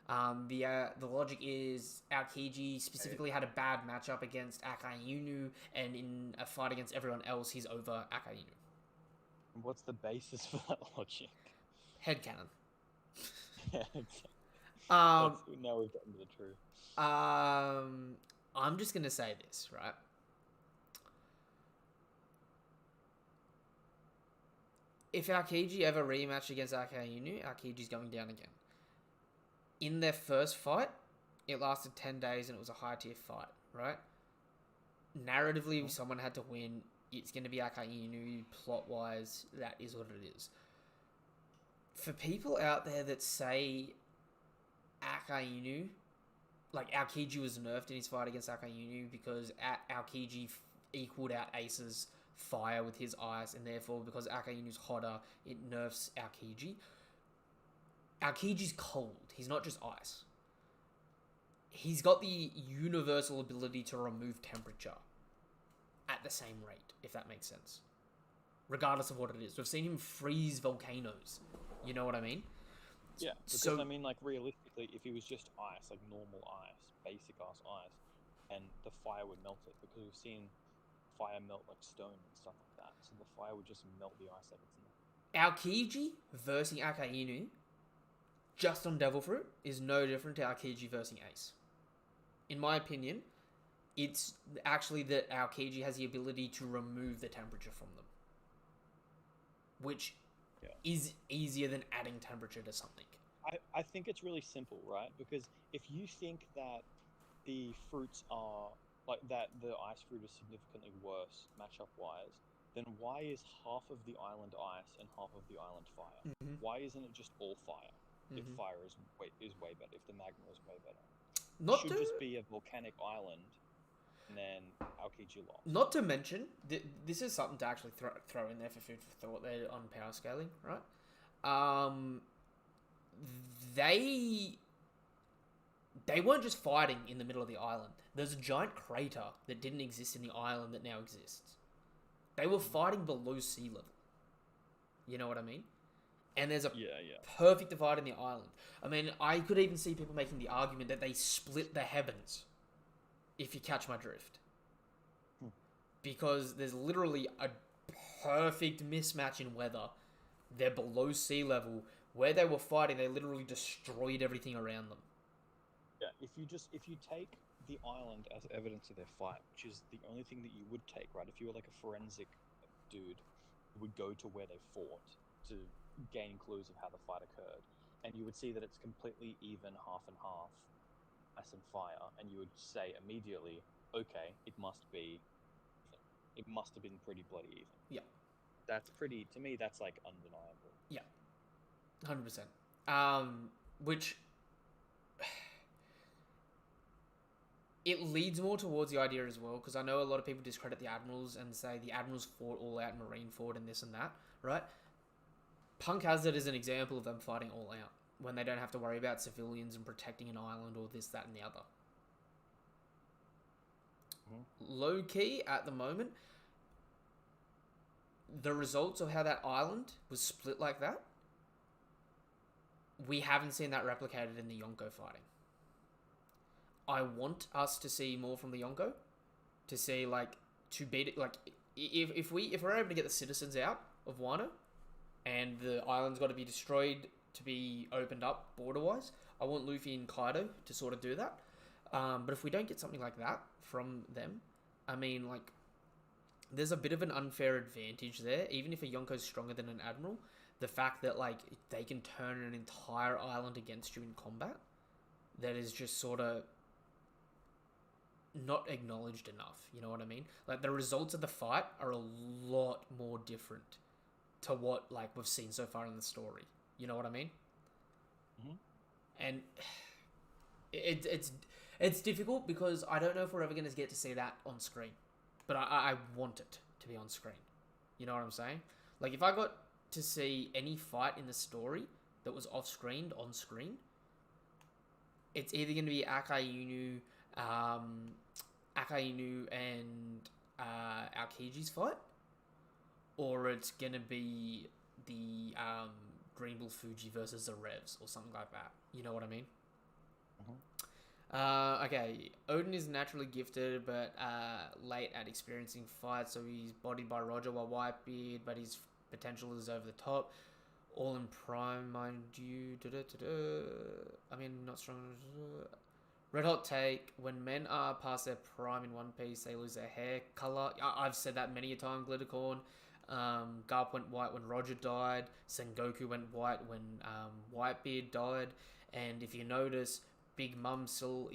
The logic is Aokiji specifically had a bad matchup against Akainu, and in a fight against everyone else, he's over Akainu. What's the basis for that logic? Headcanon. Yeah, exactly. Now we've gotten to the truth. I'm just gonna say this, right? If Aokiji ever rematched against Akainu, Aokiji's going down again. in their first fight, it lasted 10 days and it was a high tier fight, right? Narratively, if someone had to win, it's going to be Akainu. Plot-wise, that is what it is. For people out there that say Akainu, like Aokiji was nerfed in his fight against Akainu because Aokiji equaled out Ace's fire with his ice, and therefore because Akainu's hotter, it nerfs Aokiji. Aokiji's cold. He's not just ice. He's got the universal ability to remove temperature at the same rate, if that makes sense. Regardless of what it is. We've seen him freeze volcanoes. You know what I mean? Yeah, because So, I mean, like, realistically, if he was just ice, like normal ice, basic ass ice, and the fire would melt it, because we've seen fire melt like stone and stuff like that, so the fire would just melt the ice that it's in there. Aokiji versus Akainu, just on Devil Fruit, is no different to Aokiji versus Ace. In my opinion, it's actually that Aokiji has the ability to remove the temperature from them. Which is easier than adding temperature to something. I think it's really simple, right? Because if you think that the fruits are, like, that the ice fruit is significantly worse matchup-wise, then why is half of the island ice and half of the island fire? Mm-hmm. Why isn't it just all fire? If Mm-hmm. fire is way better, if the magma is way better. Not It should to just be a volcanic island, and then Aokiji lost. not to mention, this is something to actually throw in there for food for thought. There on power scaling, right? They weren't just fighting in the middle of the island. There's a giant crater that didn't exist in the island that now exists. They were fighting below sea level. You know what I mean? And there's a perfect divide in the island. I mean, I could even see people making the argument that they split the heavens, if you catch my drift. Because there's literally a perfect mismatch in weather. They're below sea level. Where they were fighting, they literally destroyed everything around them. Yeah, if you take the island as evidence of their fight, which is the only thing that you would take, right? If you were like a forensic dude, you would go to where they fought to gain clues of how the fight occurred, and you would see that it's completely even, half and half, ice and fire, and you would say immediately, okay, it must have been pretty bloody even. Yeah. That's pretty, to me, that's like undeniable. Yeah. 100%. Which it leads more towards the idea as well, because I know a lot of people discredit the Admirals and say the Admirals fought all out Marine fought and this and that, right? Punk has it as an example of them fighting all out when they don't have to worry about civilians and protecting an island or this, that, and the other. Low key at the moment, the results of how that island was split like that, we haven't seen that replicated in the Yonko fighting. I want us to see more from the Yonko, to see, like, to beat it. Like, if we're able to get the citizens out of Wano, and the island's got to be destroyed to be opened up border-wise, I want Luffy and Kaido to sort of do that. But if we don't get something like that from them, I mean, like, there's a bit of an unfair advantage there. Even if a Yonko's stronger than an Admiral, the fact that, like, they can turn an entire island against you in combat, that is just sort of not acknowledged enough. You know what I mean? Like, the results of the fight are a lot more different to what, like, we've seen so far in the story. You know what I mean? Mm-hmm. And it's difficult because I don't know if we're ever going to get to see that on screen. But I want it to be on screen. You know what I'm saying? Like, if I got to see any fight in the story that was off-screen, on-screen, it's either going to be Akainu and Aokiji's fight, or it's going to be the Green Bull Fuji versus the Revs or something like that. You know what I mean? Okay, Odin is naturally gifted, but late at experiencing fights, so he's bodied by Roger while Whitebeard, but his potential is over the top. All in prime, mind you. I mean, not strong. Red hot take: when men are past their prime in One Piece, they lose their hair color. I've said that many a time, Glittercorn. Garp went white when Roger died. Sengoku went white when Whitebeard died. And if you notice, Big Mum still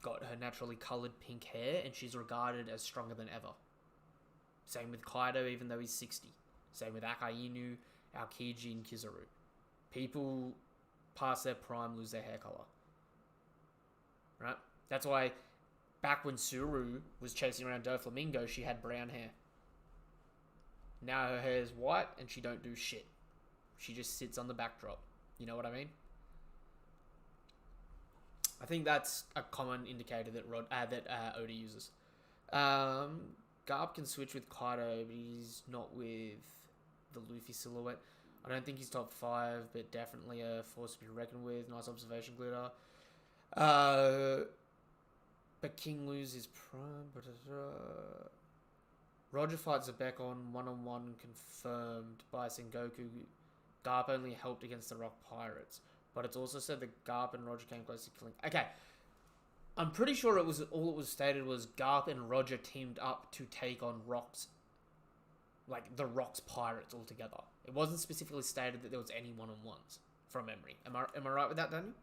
got her naturally coloured pink hair, and she's regarded as stronger than ever. Same with Kaido, even though he's 60. Same with Akainu, Aokiji, and Kizaru. People past their prime lose their hair colour. Right? That's why back when Suru was chasing around Doflamingo, she had brown hair. Now her hair is white and she don't do shit. She just sits on the backdrop. You know what I mean? I think that's a common indicator that Oda uses. Garp can switch with Kaido, but he's not with the Luffy silhouette. I don't think he's top 5, but definitely a force to be reckoned with. Nice observation, Glitter. But King loses prime. Roger fights Zebek on one-on-one confirmed by Sengoku. Garp only helped against the Rock Pirates, but it's also said that Garp and Roger came close to killing. Okay, I'm pretty sure it was stated was Garp and Roger teamed up to take on Rock's, like the Rock's pirates altogether. It wasn't specifically stated that there was any one-on-ones from memory. Am I right with that, Daniel?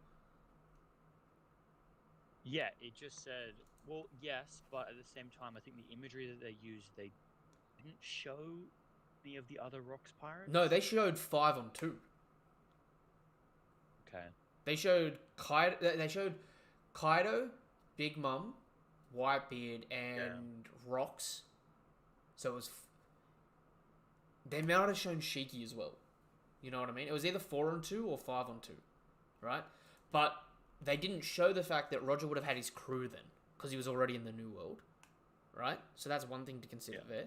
Yeah, it just said, well, yes, but at the same time, I think the imagery that they used, they didn't show any of the other Rocks pirates. No, they showed 5-on-2. Okay. They showed Kaido, Big Mum, Whitebeard, and Rocks. So it was. They might have shown Shiki as well. You know what I mean? It was either 4-on-2 or 5-on-2, right? But they didn't show the fact that Roger would have had his crew then, because he was already in the New World, right? So that's one thing to consider there.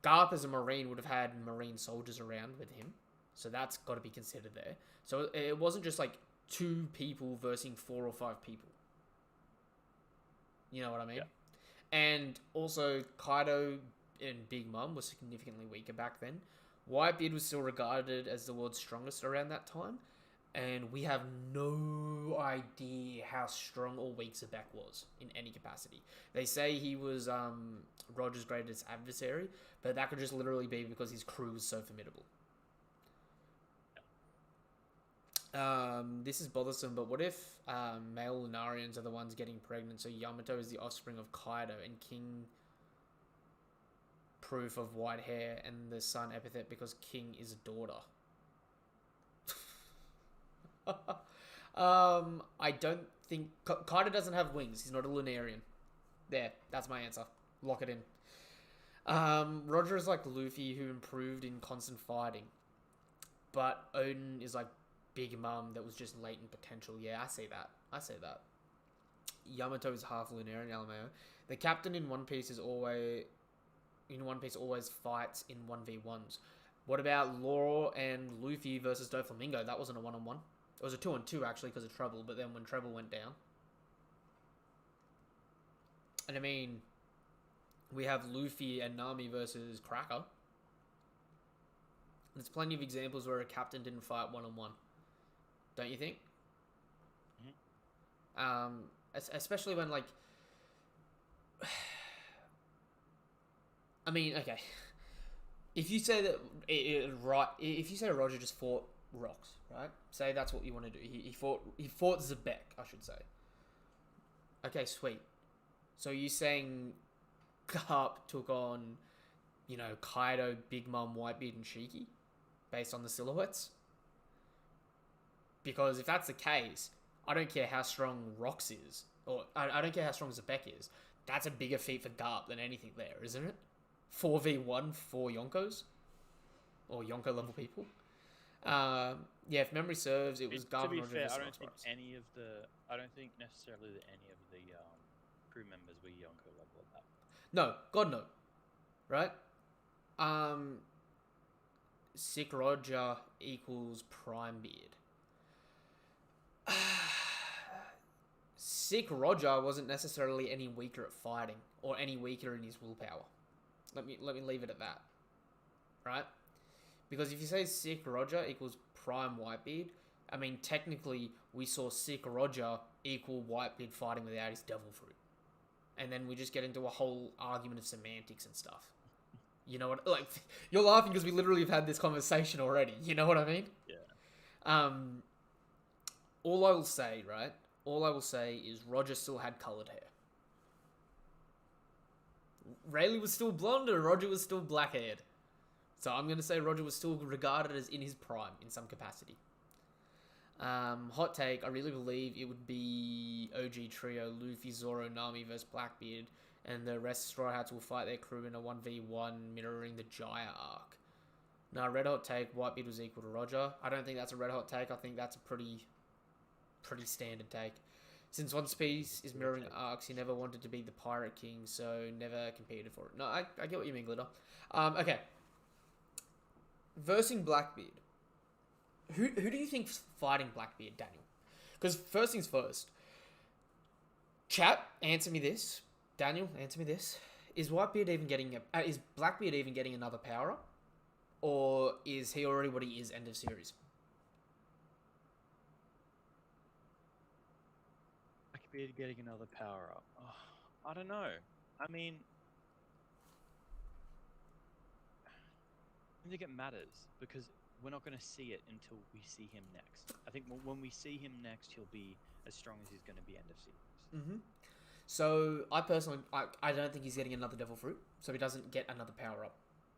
Garp as a Marine would have had Marine soldiers around with him, so that's got to be considered there. So it wasn't just like 2 people versus 4 or 5 people. You know what I mean? Yeah. And also, Kaido and Big Mum was significantly weaker back then. Whitebeard was still regarded as the world's strongest around that time, and we have no idea how strong or weak Zebek was in any capacity. They say he was Roger's greatest adversary, but that could just literally be because his crew was so formidable. This is bothersome, but what if male Lunarians are the ones getting pregnant, so Yamato is the offspring of Kaido, and King proof of white hair, and the son epithet because King is a daughter? I don't think... Kaido doesn't have wings. He's not a Lunarian. There, that's my answer. Lock it in. Roger is like Luffy, who improved in constant fighting. But Odin is like Big Mum that was just latent potential. Yeah, I see that. Yamato is half Lunarian, LMAO. The captain in One Piece always fights in 1v1s. What about Law and Luffy versus Doflamingo? That wasn't a 1-on-1. It was a 2-on-2 actually because of Treble, but then when Treble went down. And I mean, we have Luffy and Nami versus Cracker. There's plenty of examples where a captain didn't fight 1-on-1. Don't you think? Mm-hmm. Especially when like... I mean, okay. If you say that if you say Roger just fought Rocks, right? Say that's what you want to do. He fought Zebek, I should say. Okay, sweet. So you saying Garp took on, Kaido, Big Mum, Whitebeard, and Shiki, based on the silhouettes? Because if that's the case, I don't care how strong Rocks is, or I don't care how strong Zebek is. That's a bigger feat for Garp than anything there, isn't it? 4v1, 4 Yonkos? Or Yonko level people? If memory serves, it was Garp. To be fair, I don't think necessarily that any of the crew members were Yonko level at that. No, God no. Right? Sick Roger equals Prime Beard. Sick Roger wasn't necessarily any weaker at fighting or any weaker in his willpower. Let me leave it at that. Right? Because if you say Sick Roger equals Prime Whitebeard, I mean, technically, we saw Sick Roger equal Whitebeard fighting without his devil fruit. And then we just get into a whole argument of semantics and stuff. You know what? Like, you're laughing because we literally have had this conversation already. You know what I mean? Yeah. All I will say, right? All I will say is Roger still had coloured hair. Rayleigh was still blonde and Roger was still black-haired. So I'm going to say Roger was still regarded as in his prime in some capacity. Hot take, I really believe it would be OG trio, Luffy, Zoro, Nami versus Blackbeard, and the rest of Straw Hats will fight their crew in a 1v1 mirroring the Jaya arc. Now, red hot take, Whitebeard was equal to Roger. I don't think that's a red hot take. I think that's a pretty standard take. Since One Piece is mirroring arcs, he never wanted to be the Pirate King, so never competed for it. No, I get what you mean, Glitter. Okay. Versing Blackbeard. Who do you think's fighting Blackbeard, Daniel? Because first things first. Chat, answer me this. Daniel, answer me this. Is Whitebeard even getting is Blackbeard even getting another power up? Or is he already what he is end of series? Blackbeard getting another power up. Oh, I don't know. I mean, I think it matters because we're not going to see it until we see him next. I think when we see him next, he'll be as strong as he's going to be end of series. Mm-hmm. So I personally, I don't think he's getting another Devil Fruit, so he doesn't get another power up,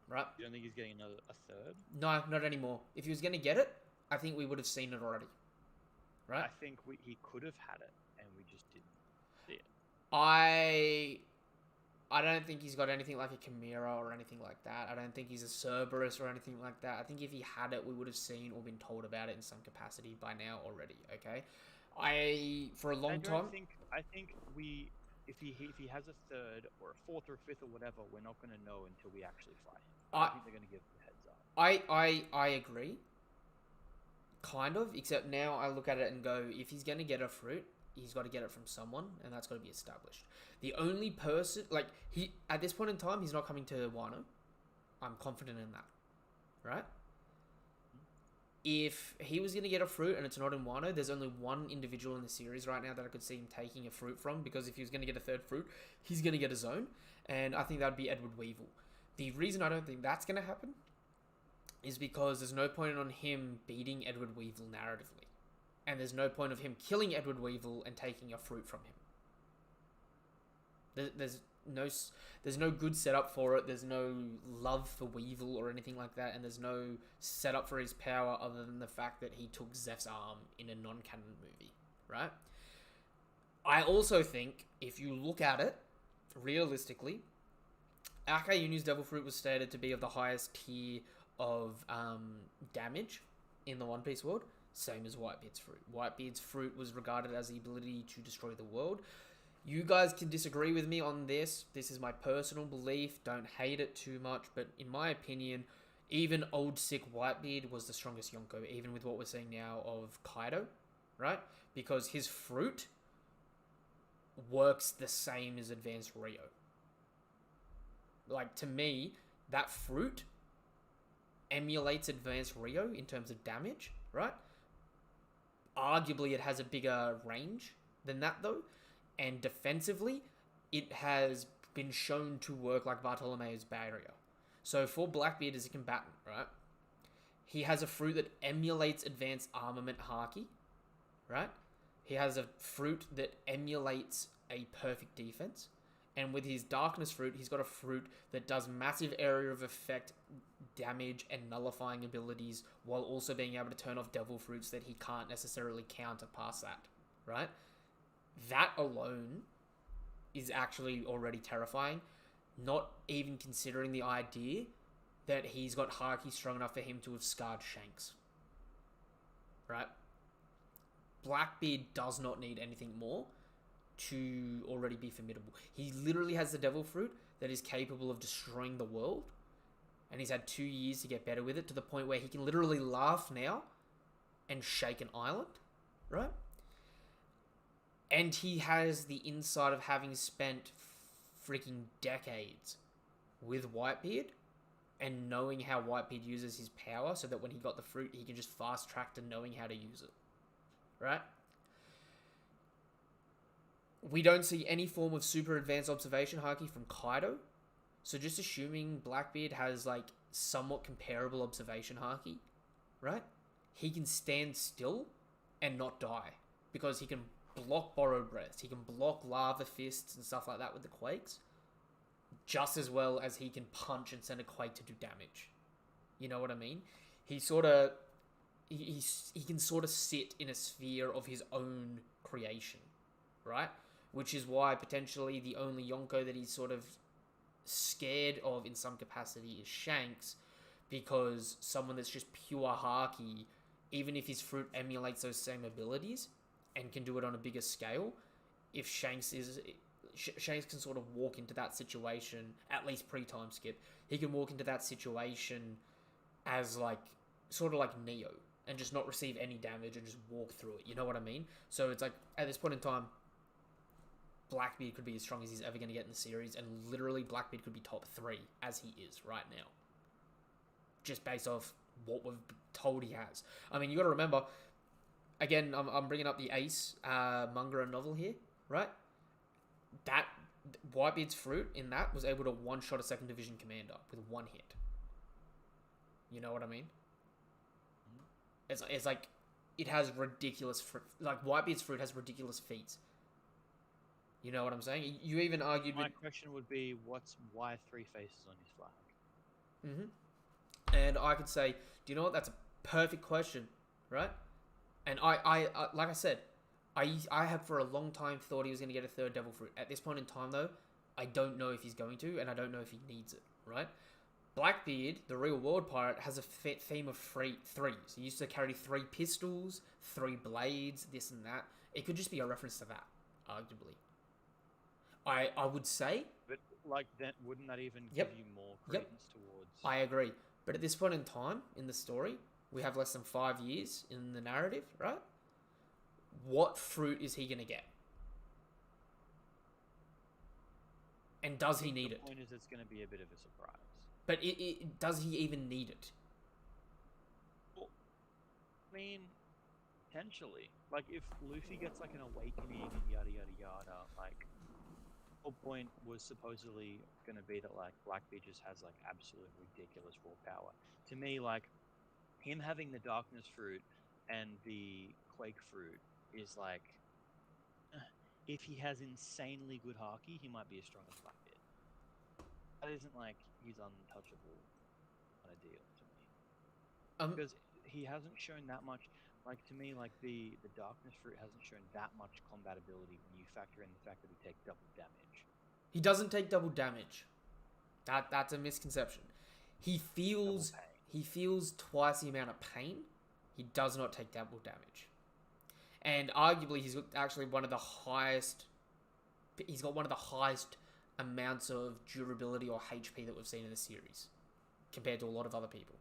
right? You don't think he's getting a third? No, not anymore. If he was going to get it, I think we would have seen it already, right? I think he could have had it, and we just didn't see it. I don't think he's got anything like a Chimera or anything like that. I don't think he's a Cerberus or anything like that. I think if he had it, we would have seen or been told about it in some capacity by now already, okay? For a long time... I think if he has a third or a fourth or a fifth or whatever, we're not going to know until we actually fight him. I think they're going to give the heads up. I agree. Kind of, except now I look at it and go, if he's going to get a fruit, he's got to get it from someone, and that's got to be established. The only person, at this point in time, he's not coming to Wano. I'm confident in that, right? If he was going to get a fruit and it's not in Wano, there's only one individual in the series right now that I could see him taking a fruit from, because if he was going to get a third fruit, he's going to get a zone, and I think that would be Edward Weevil. The reason I don't think that's going to happen is because there's no point on him beating Edward Weevil narratively. And there's no point of him killing Edward Weevil and taking a fruit from him. There's no good setup for it. There's no love for Weevil or anything like that. And there's no setup for his power other than the fact that he took Zeph's arm in a non-canon movie, right? I also think, if you look at it, realistically, Akayunu's Devil Fruit was stated to be of the highest tier of damage in the One Piece world. Same as Whitebeard's fruit. Whitebeard's fruit was regarded as the ability to destroy the world. You guys can disagree with me on this. This is my personal belief. Don't hate it too much. But in my opinion, even old sick Whitebeard was the strongest Yonko, even with what we're seeing now of Kaido, right? Because his fruit works the same as Advanced Rio. Like, to me, that fruit emulates Advanced Rio in terms of damage, right? Arguably, it has a bigger range than that, though. And defensively, it has been shown to work like Bartolomeo's barrier. So for Blackbeard as a combatant, right? He has a fruit that emulates advanced armament Haki, right? He has a fruit that emulates a perfect defense. And with his darkness fruit, he's got a fruit that does massive area of effect, damage, and nullifying abilities, while also being able to turn off devil fruits that he can't necessarily counter past that, right? That alone is actually already terrifying, not even considering the idea that he's got Haki strong enough for him to have scarred Shanks, right? Blackbeard does not need anything more to already be formidable. He literally has the devil fruit that is capable of destroying the world, and he's had 2 years to get better with it, to the point where he can literally laugh now and shake an island, right? And he has the insight of having spent freaking decades with Whitebeard and knowing how Whitebeard uses his power, so that when he got the fruit, he can just fast track to knowing how to use it, right? We don't see any form of super advanced observation Haki from Kaido. So just assuming Blackbeard has like somewhat comparable observation haki, right? He can stand still and not die because he can block borrowed breaths. He can block lava fists and stuff like that with the quakes, just as well as he can punch and send a quake to do damage. You know what I mean? He sort of he can sort of sit in a sphere of his own creation, right? Which is why potentially the only Yonko that he's sort of scared of in some capacity is Shanks, because someone that's just pure Haki, even if his fruit emulates those same abilities and can do it on a bigger scale, if Shanks can sort of walk into that situation, at least pre-time skip, he can walk into that situation as like, sort of like Neo, and just not receive any damage and just walk through it, you know what I mean? So it's like, at this point in time, Blackbeard could be as strong as he's ever going to get in the series, and literally Blackbeard could be top 3, as he is right now. Just based off what we've told he has. I mean, you got to remember, again, I'm bringing up the Ace manga and novel here, right? That Whitebeard's fruit in that was able to one-shot a 2nd Division commander with 1 hit. You know what I mean? It's like, it has ridiculous, like Whitebeard's fruit has ridiculous feats. You know what I'm saying? You even argued My question would be, why 3 faces on his flag? Mm-hmm. And I could say, do you know what? That's a perfect question, right? And I like I said, I have for a long time thought he was going to get a 3rd Devil Fruit. At this point in time, though, I don't know if he's going to, and I don't know if he needs it, right? Blackbeard, the real world pirate, has a theme of threes. He used to carry 3 pistols, 3 blades, this and that. It could just be a reference to that, arguably. I would say... But, like, then wouldn't that even give you more credence towards... I agree. But at this point in time, in the story, we have less than 5 years in the narrative, right? What fruit is he going to get? And does he need it? The point is it's going to be a bit of a surprise. But does he even need it? Well, I mean, potentially. Like, if Luffy gets, like, an awakening and yada yada yada, like... The whole point was supposedly going to be that, like, Blackbeard just has, like, absolute ridiculous raw power. To me, like, him having the Darkness Fruit and the Quake Fruit is, like, if he has insanely good Haki, he might be as strong as Blackbeard. That isn't, like, he's untouchable kind of deal to me. Because he hasn't shown that much... Like, to me, like, the Darkness Fruit hasn't shown that much combat ability when you factor in the fact that he takes double damage. He doesn't take double damage. That's a misconception. He feels twice the amount of pain. He does not take double damage. And arguably, he's actually one of the highest... He's got one of the highest amounts of durability or HP that we've seen in the series, compared to a lot of other people.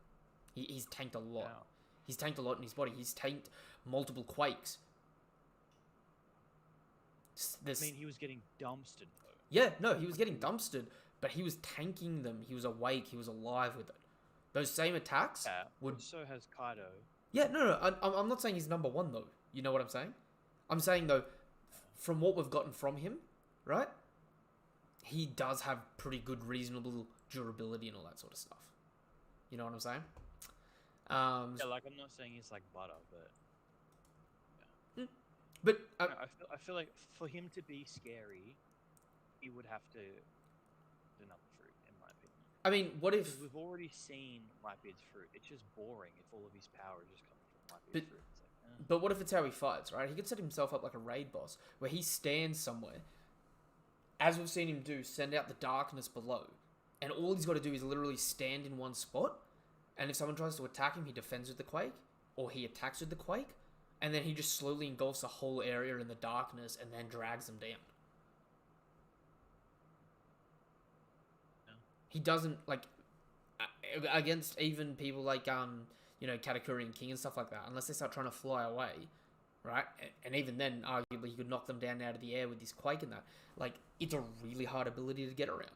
He's tanked a lot. Yeah. He's tanked a lot in his body. He's tanked multiple quakes. I mean, he was getting dumpstered, though. Yeah, no, he was getting dumpstered, but he was tanking them. He was awake. He was alive with it. Those same attacks would... So has Kaido. Yeah, no. I'm not saying he's number 1, though. You know what I'm saying? I'm saying, though, from what we've gotten from him, right? He does have pretty good, reasonable durability and all that sort of stuff. You know what I'm saying? Yeah, like, I'm not saying he's like butter, but... Yeah. But... I feel like for him to be scary, he would have to do another fruit, in my opinion. I mean, what if... Because we've already seen Whitebeard's fruit. It's just boring if all of his power is just coming from Whitebeard's fruit. It's like, But what if it's how he fights, right? He could set himself up like a raid boss, where he stands somewhere, as we've seen him do, send out the darkness below, and all he's got to do is literally stand in one spot. And if someone tries to attack him, he defends with the Quake, or he attacks with the Quake, and then he just slowly engulfs the whole area in the darkness and then drags them down. Yeah. He doesn't, like, against even people like, Katakuri and King and stuff like that, unless they start trying to fly away, right? And even then, arguably, he could knock them down out of the air with his Quake and that. Like, it's a really hard ability to get around.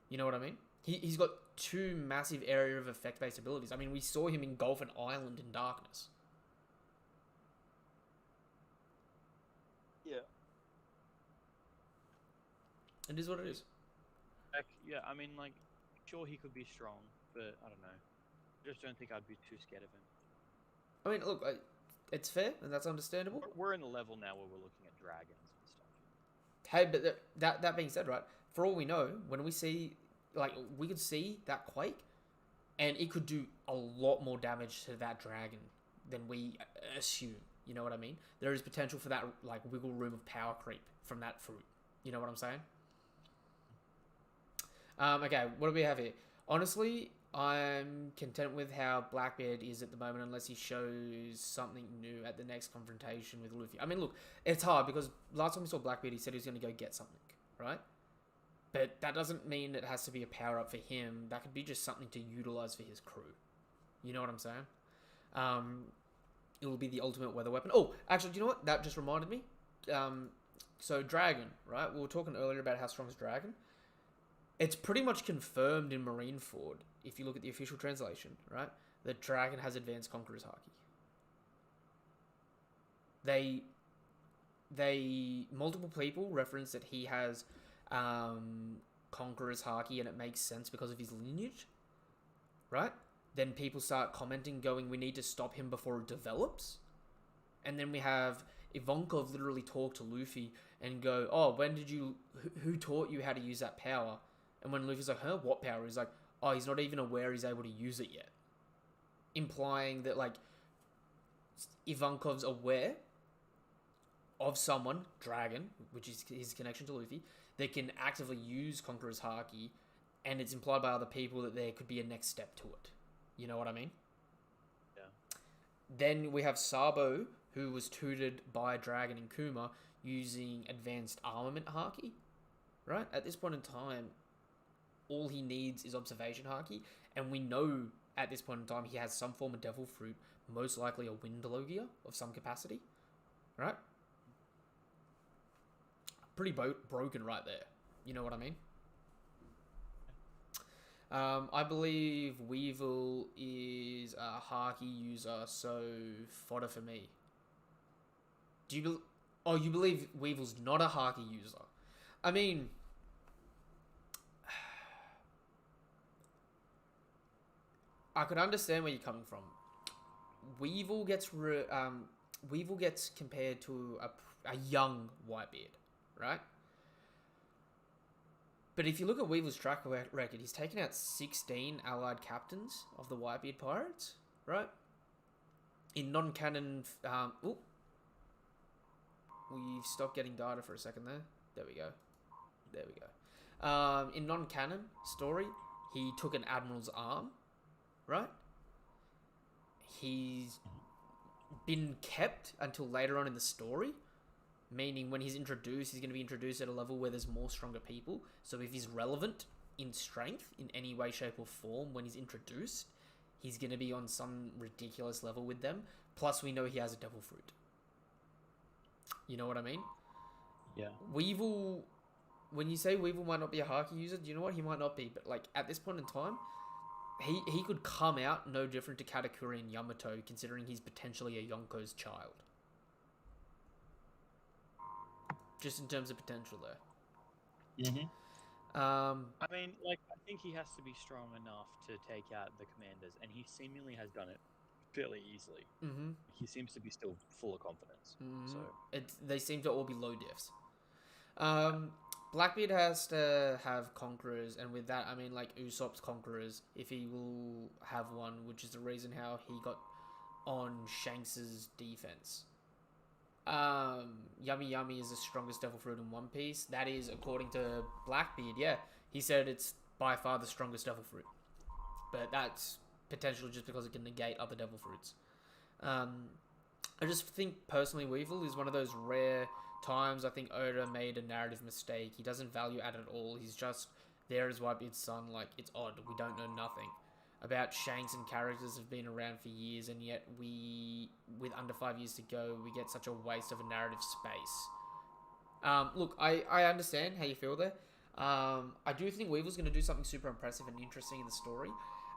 You know what I mean? He's got 2 massive area of effect-based abilities. I mean, we saw him engulf an island in darkness. Yeah. It is what it is. Like, yeah, I mean, like, sure he could be strong, but I don't know. I just don't think I'd be too scared of him. I mean, look, it's fair and that's understandable. We're in the level now where we're looking at dragons and stuff. Hey, but that being said, right? For all we know, when we see, like, we could see that quake, and it could do a lot more damage to that dragon than we assume. You know what I mean? There is potential for that, like, wiggle room of power creep from that fruit. You know what I'm saying? Okay, what do we have here? Honestly, I'm content with how Blackbeard is at the moment, unless he shows something new at the next confrontation with Luffy. I mean, look, it's hard because last time we saw Blackbeard, he said he was going to go get something, right? But that doesn't mean it has to be a power-up for him. That could be just something to utilize for his crew. You know what I'm saying? It will be the ultimate weather weapon. Oh, actually, do you know what? That just reminded me. So Dragon, right? We were talking earlier about how strong is Dragon. It's pretty much confirmed in Marineford, if you look at the official translation, right? That Dragon has advanced Conqueror's Haki. Multiple people reference that he has Conqueror's Haki, and it makes sense because of his lineage, right? Then people start commenting, going, we need to stop him before it develops. And then we have Ivankov literally talk to Luffy and go, oh, who taught you how to use that power? And when Luffy's like, huh, what power? He's like, oh, he's not even aware he's able to use it yet. Implying that, like, Ivankov's aware of someone, Dragon, which is his connection to Luffy, that can actively use Conqueror's Haki, and it's implied by other people that there could be a next step to it. You know what I mean? Yeah. Then we have Sabo, who was tutored by Dragon and Kuma using advanced armament Haki, right? At this point in time, all he needs is observation Haki, and we know at this point in time he has some form of devil fruit, most likely a wind logia of some capacity, right? Pretty broken right there. You know what I mean? I believe Weevil is a Haki user, so fodder for me. You believe Weevil's not a Haki user? I mean, I could understand where you're coming from. Weevil gets compared to a young Whitebeard, right? But if you look at Weevil's track record, he's taken out 16 allied captains of the Whitebeard pirates, right? In non-canon... we've stopped getting data for a second there. There we go. In non-canon story, he took an admiral's arm, right? He's been kept until later on in the story. Meaning when he's introduced, he's going to be introduced at a level where there's more stronger people. So if he's relevant in strength in any way, shape or form when he's introduced, he's going to be on some ridiculous level with them. Plus we know he has a devil fruit. You know what I mean? Yeah. Weevil, when you say Weevil might not be a Haki user, do you know what? He might not be. But like at this point in time, he could come out no different to Katakuri and Yamato, considering he's potentially a Yonko's child. Just in terms of potential there. Mm-hmm. I mean, like, I think he has to be strong enough to take out the commanders, and he seemingly has done it fairly easily. Mm-hmm. He seems to be still full of confidence. Mm-hmm. So they seem to all be low diffs. Blackbeard has to have conquerors, and with that, I mean, like, Usopp's conquerors, if he will have one, which is the reason how he got on Shanks's defense. Yummy Yummy is the strongest devil fruit in One Piece. That is according to Blackbeard. Yeah, he said it's by far the strongest devil fruit, but that's potential just because it can negate other devil fruits. I just think personally Weevil is one of those rare times I think Oda made a narrative mistake. He doesn't value add at all. He's just there as Whitebeard's son. Like, it's odd. We don't know nothing about Shanks, and characters have been around for years, and yet with under 5 years to go, we get such a waste of a narrative space. Look, I understand how you feel there. I do think Weevil's going to do something super impressive and interesting in the story.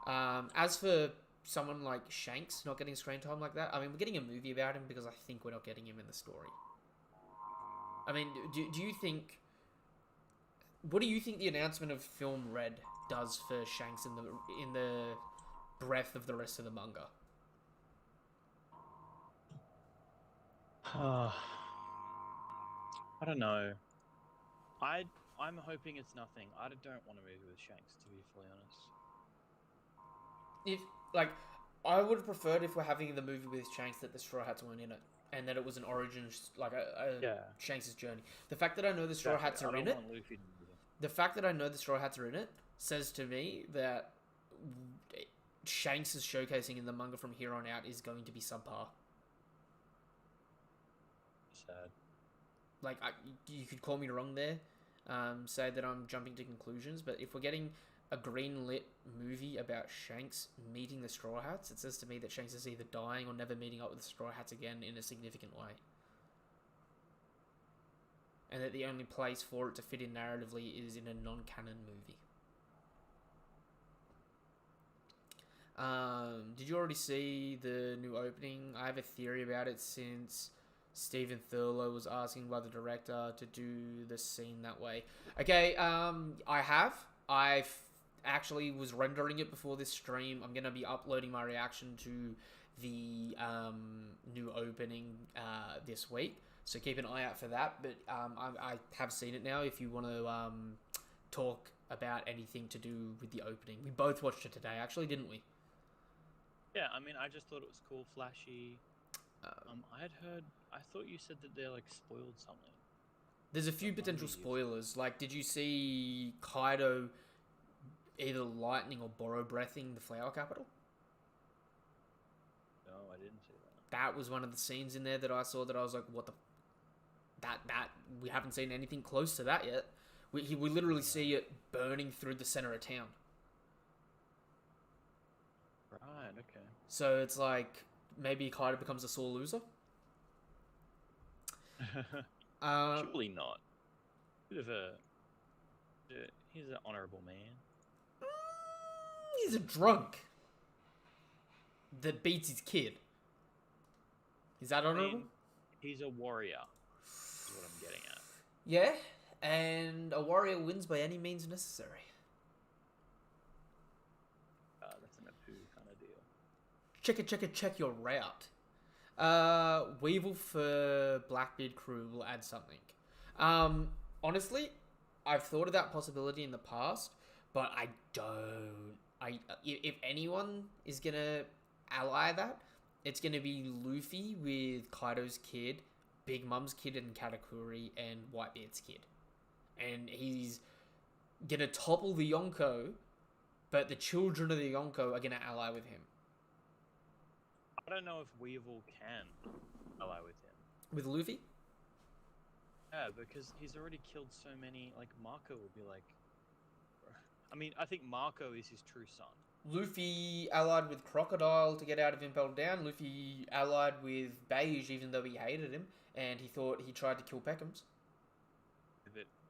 As for someone like Shanks not getting screen time like that, I mean, we're getting a movie about him because I think we're not getting him in the story. I mean, do you think What do you think the announcement of Film Red does for Shanks in the breadth of the rest of the manga? I don't know. I'm hoping it's nothing. I don't want a movie with Shanks, to be fully honest. If like, I would have preferred if we're having the movie with Shanks that the Straw Hats weren't in it, and that it was an origin, like a Yeah. Shanks' journey. The fact that I know the Straw Hats are in it, the fact that I know the Straw Hats are in it, says to me that Shanks' showcasing in the manga from here on out is going to be subpar. Sad. Like, you could call me wrong there, say that I'm jumping to conclusions, but if we're getting a green-lit movie about Shanks meeting the Straw Hats, it says to me that Shanks is either dying or never meeting up with the Straw Hats again in a significant way. And that the only place for it to fit in narratively is in a non-canon movie. Did you already see the new opening? I have a theory about it since Stephen Thurlow was asking by the director to do the scene that way. Okay, I have. I actually was rendering it before this stream. I'm going to be uploading my reaction to the new opening this week. So keep an eye out for that. But I have seen it now if you want to talk about anything to do with the opening. We both watched it today, actually, didn't we? Yeah, I mean, I just thought it was cool, flashy. I thought you said that they like spoiled something. There's a few potential spoilers. Like, did you see Kaido either lightning or borrow breathing the flower capital? No, I didn't see that. That was one of the scenes in there that I saw that I was like, what the... That we haven't seen anything close to that yet. We literally see it burning through the center of town. Right, okay. So it's like, maybe Kaido becomes a sore loser? Surely not. He's an honourable man. He's a drunk that beats his kid. Is that honourable? I mean, he's a warrior, is what I'm getting at. Yeah, and a warrior wins by any means necessary. That's an Apu kind of deal. Check your route. Weevil for Blackbeard crew will add something. Honestly, I've thought of that possibility in the past, but I don't. If anyone is gonna ally that, it's gonna be Luffy with Kaido's kid, Big Mom's kid, and Katakuri, and Whitebeard's kid, and he's gonna topple the Yonko, but the children of the Yonko are gonna ally with him. I don't know if Weevil can ally with him. With Luffy? Yeah, because he's already killed so many. Like, Marco will be like... I mean, I think Marco is his true son. Luffy allied with Crocodile to get out of Impelled Down. Luffy allied with Beige even though he hated him, and he thought he tried to kill Peckham's.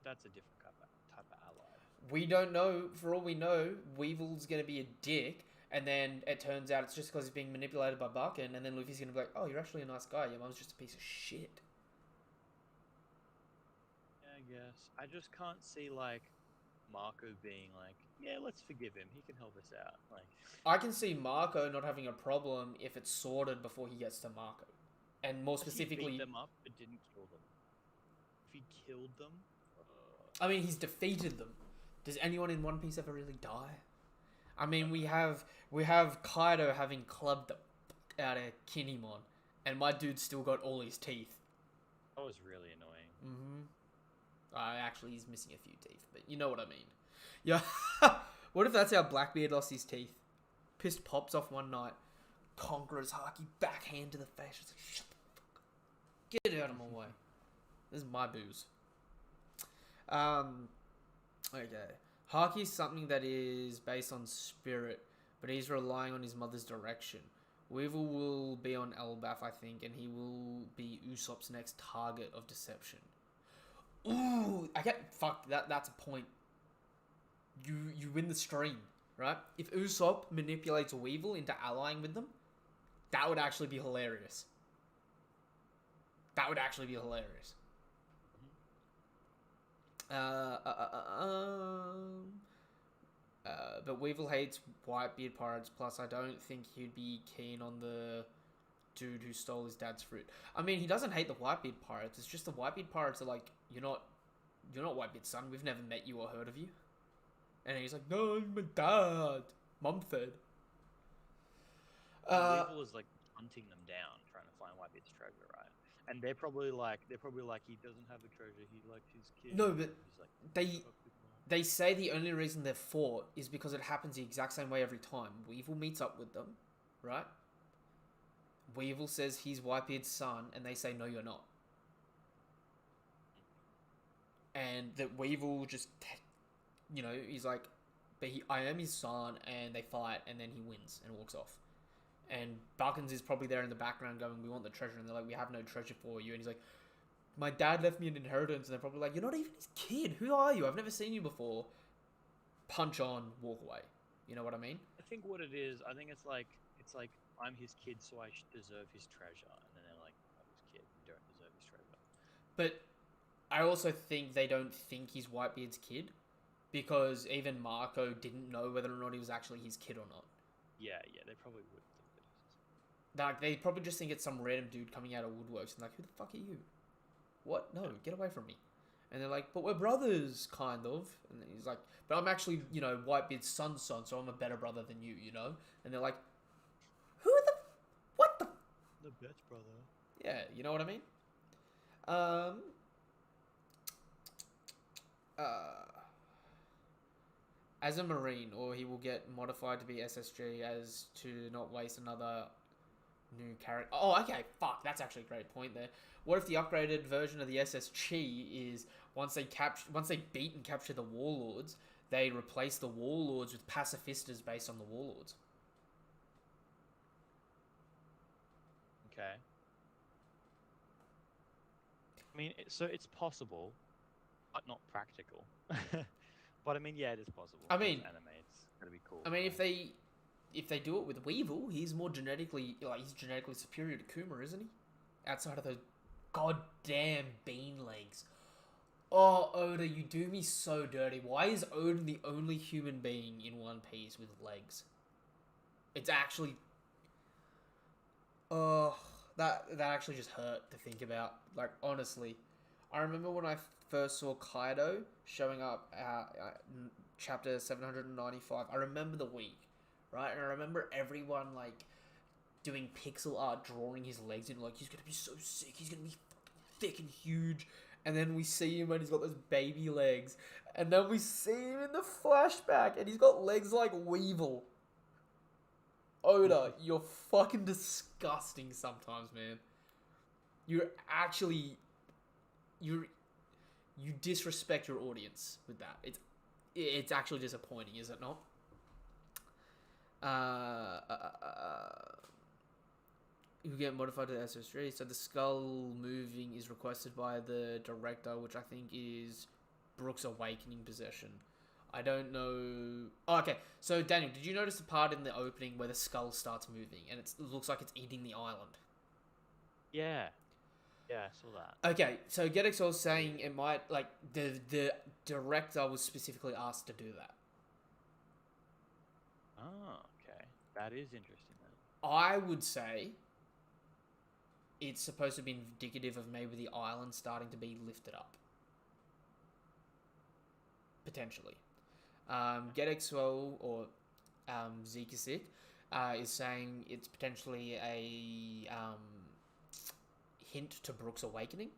That's a different type of ally. We don't know. For all we know, Weevil's going to be a dick, and then it turns out it's just because he's being manipulated by Barkin, and then Luffy's going to be like, oh, you're actually a nice guy. Your mum's just a piece of shit. Yeah, I guess. I just can't see, like, Marco being like, yeah, let's forgive him. He can help us out. Like, I can see Marco not having a problem if it's sorted before he gets to Marco. And more specifically... He beat them up, but didn't kill them. If he killed them... I mean, he's defeated them. Does anyone in One Piece ever really die? I mean, we have Kaido having clubbed the fuck out of Kinemon, and my dude's still got all his teeth. That was really annoying. Mm-hmm. Actually, he's missing a few teeth, but you know what I mean. Yeah. What if that's how Blackbeard lost his teeth? Pissed Pops off one night. Conqueror's Haki backhand to the face. It's like, shut the fuck up. Get out of my way. This is my booze. Okay. Haki's something that is based on spirit, but he's relying on his mother's direction. Weevil will be on Elbaf, I think, and he will be Usopp's next target of deception. Ooh, fuck, that's a point. You win the stream, right? If Usopp manipulates Weevil into allying with them, that would actually be hilarious. But Weevil hates Whitebeard pirates. Plus, I don't think he'd be keen on the dude who stole his dad's fruit. I mean, he doesn't hate the Whitebeard pirates. It's just the Whitebeard pirates are like, you're not Whitebeard's son. We've never met you or heard of you. And he's like, no, I'm my dad. Mum said. Weevil is like hunting them down, trying to find Whitebeard's treasure, right? And they're probably like he doesn't have the treasure. He likes his kid. No, but he's like, they "Fuck with mom." they say the only reason they're fought is because it happens the exact same way every time. Weevil meets up with them, right? Weevil says he's Whitebeard's son, and they say, no, you're not. And that Weevil just, he's like, but I am his son, and they fight, and then he wins and walks off. And Buckins is probably there in the background going, we want the treasure, and they're like, we have no treasure for you. And he's like, my dad left me an inheritance, and they're probably like, you're not even his kid. Who are you? I've never seen you before. Punch on, walk away. You know what I mean? I think what it is, I think it's like I'm his kid, so I deserve his treasure. And then they're like, I'm his kid, you don't deserve his treasure. But I also think they don't think he's Whitebeard's kid, because even Marco didn't know whether or not he was actually his kid or not. Yeah, they probably would think that he's his kid. Like, they probably just think it's some random dude coming out of woodworks and like, who the fuck are you? What? No, get away from me. And they're like, but we're brothers, kind of. And then he's like, but I'm actually, Whitebeard's son's son, so I'm a better brother than you, And they're like, what the? The best brother. Yeah, you know what I mean? As a Marine, or he will get modified to be SSG as to not waste another new character. Oh, okay, fuck, that's actually a great point there. What if the upgraded version of the SSG is once they beat and capture the warlords, they replace the warlords with pacifistas based on the warlords? Okay. I mean, so it's possible, but not practical. But I mean, yeah, it is possible. I mean, anime, it's gonna be cool. I mean, if they do it with Weevil, he's genetically superior to Kuma, isn't he? Outside of those goddamn bean legs. Oh, Oda, you do me so dirty. Why is Odin the only human being in One Piece with legs? It's actually... Oh, that actually just hurt to think about. Like, honestly. I remember when I first saw Kaido showing up at chapter 795. I remember the week, right? And I remember everyone, like, doing pixel art, drawing his legs in, like, he's gonna be so sick, he's gonna be fucking thick and huge. And then we see him and he's got those baby legs. And then we see him in the flashback and he's got legs like Weevil. Oda, you're fucking disgusting sometimes, man. You're actually... You disrespect your audience with that. It's actually disappointing, is it not? You get modified to the SS3. So the skull moving is requested by the director, which I think is Brooks' Awakening possession. I don't know... Oh, okay, so Daniel, did you notice the part in the opening where the skull starts moving and it looks like it's eating the island? Yeah. Yeah, I saw that. Okay, so Gedex was saying it might, like, the director was specifically asked to do that. Oh, okay. That is interesting then. I would say it's supposed to be indicative of maybe the island starting to be lifted up. Potentially. Gedexwell, or Zekasik, is saying it's potentially a hint to Brooks' Awakening.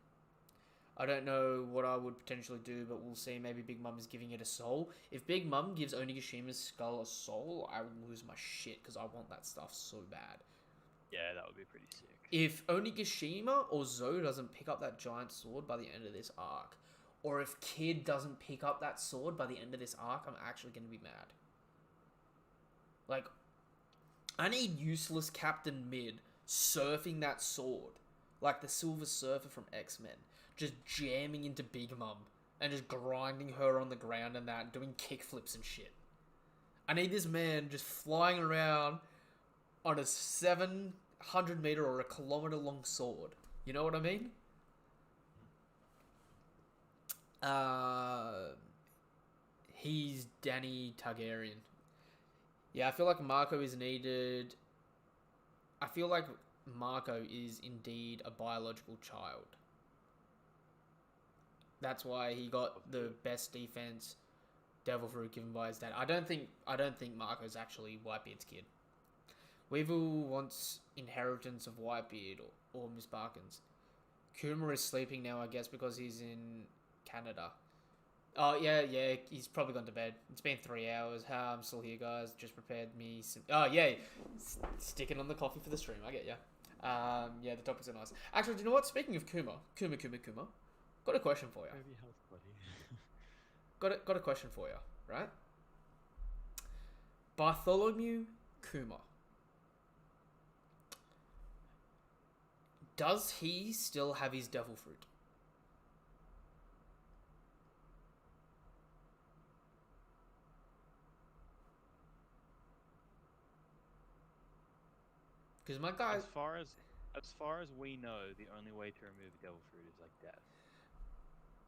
I don't know what I would potentially do, but we'll see. Maybe Big Mum is giving it a soul. If Big Mum gives Onigishima's skull a soul, I will lose my shit because I want that stuff so bad. Yeah, that would be pretty sick. If Onigashima or Zo doesn't pick up that giant sword by the end of this arc, or if Kid doesn't pick up that sword by the end of this arc, I'm actually going to be mad. Like, I need useless Captain Mid surfing that sword, like the Silver Surfer from X-Men, just jamming into Big Mum and just grinding her on the ground and that, doing kickflips and shit. I need this man just flying around on a 700 meter or a kilometer long sword. You know what I mean? He's Danny Targaryen. Yeah, I feel like Marco is needed. I feel like Marco is indeed a biological child. That's why he got the best defense devil fruit given by his dad. I don't think Marco's actually Whitebeard's kid. Weevil wants inheritance of Whitebeard or Miss Barkins. Kuma is sleeping now, I guess, because he's in Canada. Oh, yeah, he's probably gone to bed. It's been 3 hours. I'm still here, guys. Just prepared me some... Oh, yeah, sticking on the coffee for the stream. I get ya. Yeah, the topics are nice. Actually, do you know what? Speaking of Kuma. Got a question for you. Maybe health, buddy. Got a question for you, right? Bartholomew Kuma. Does he still have his devil fruit? Because my guy... As far as we know, the only way to remove devil fruit is like death.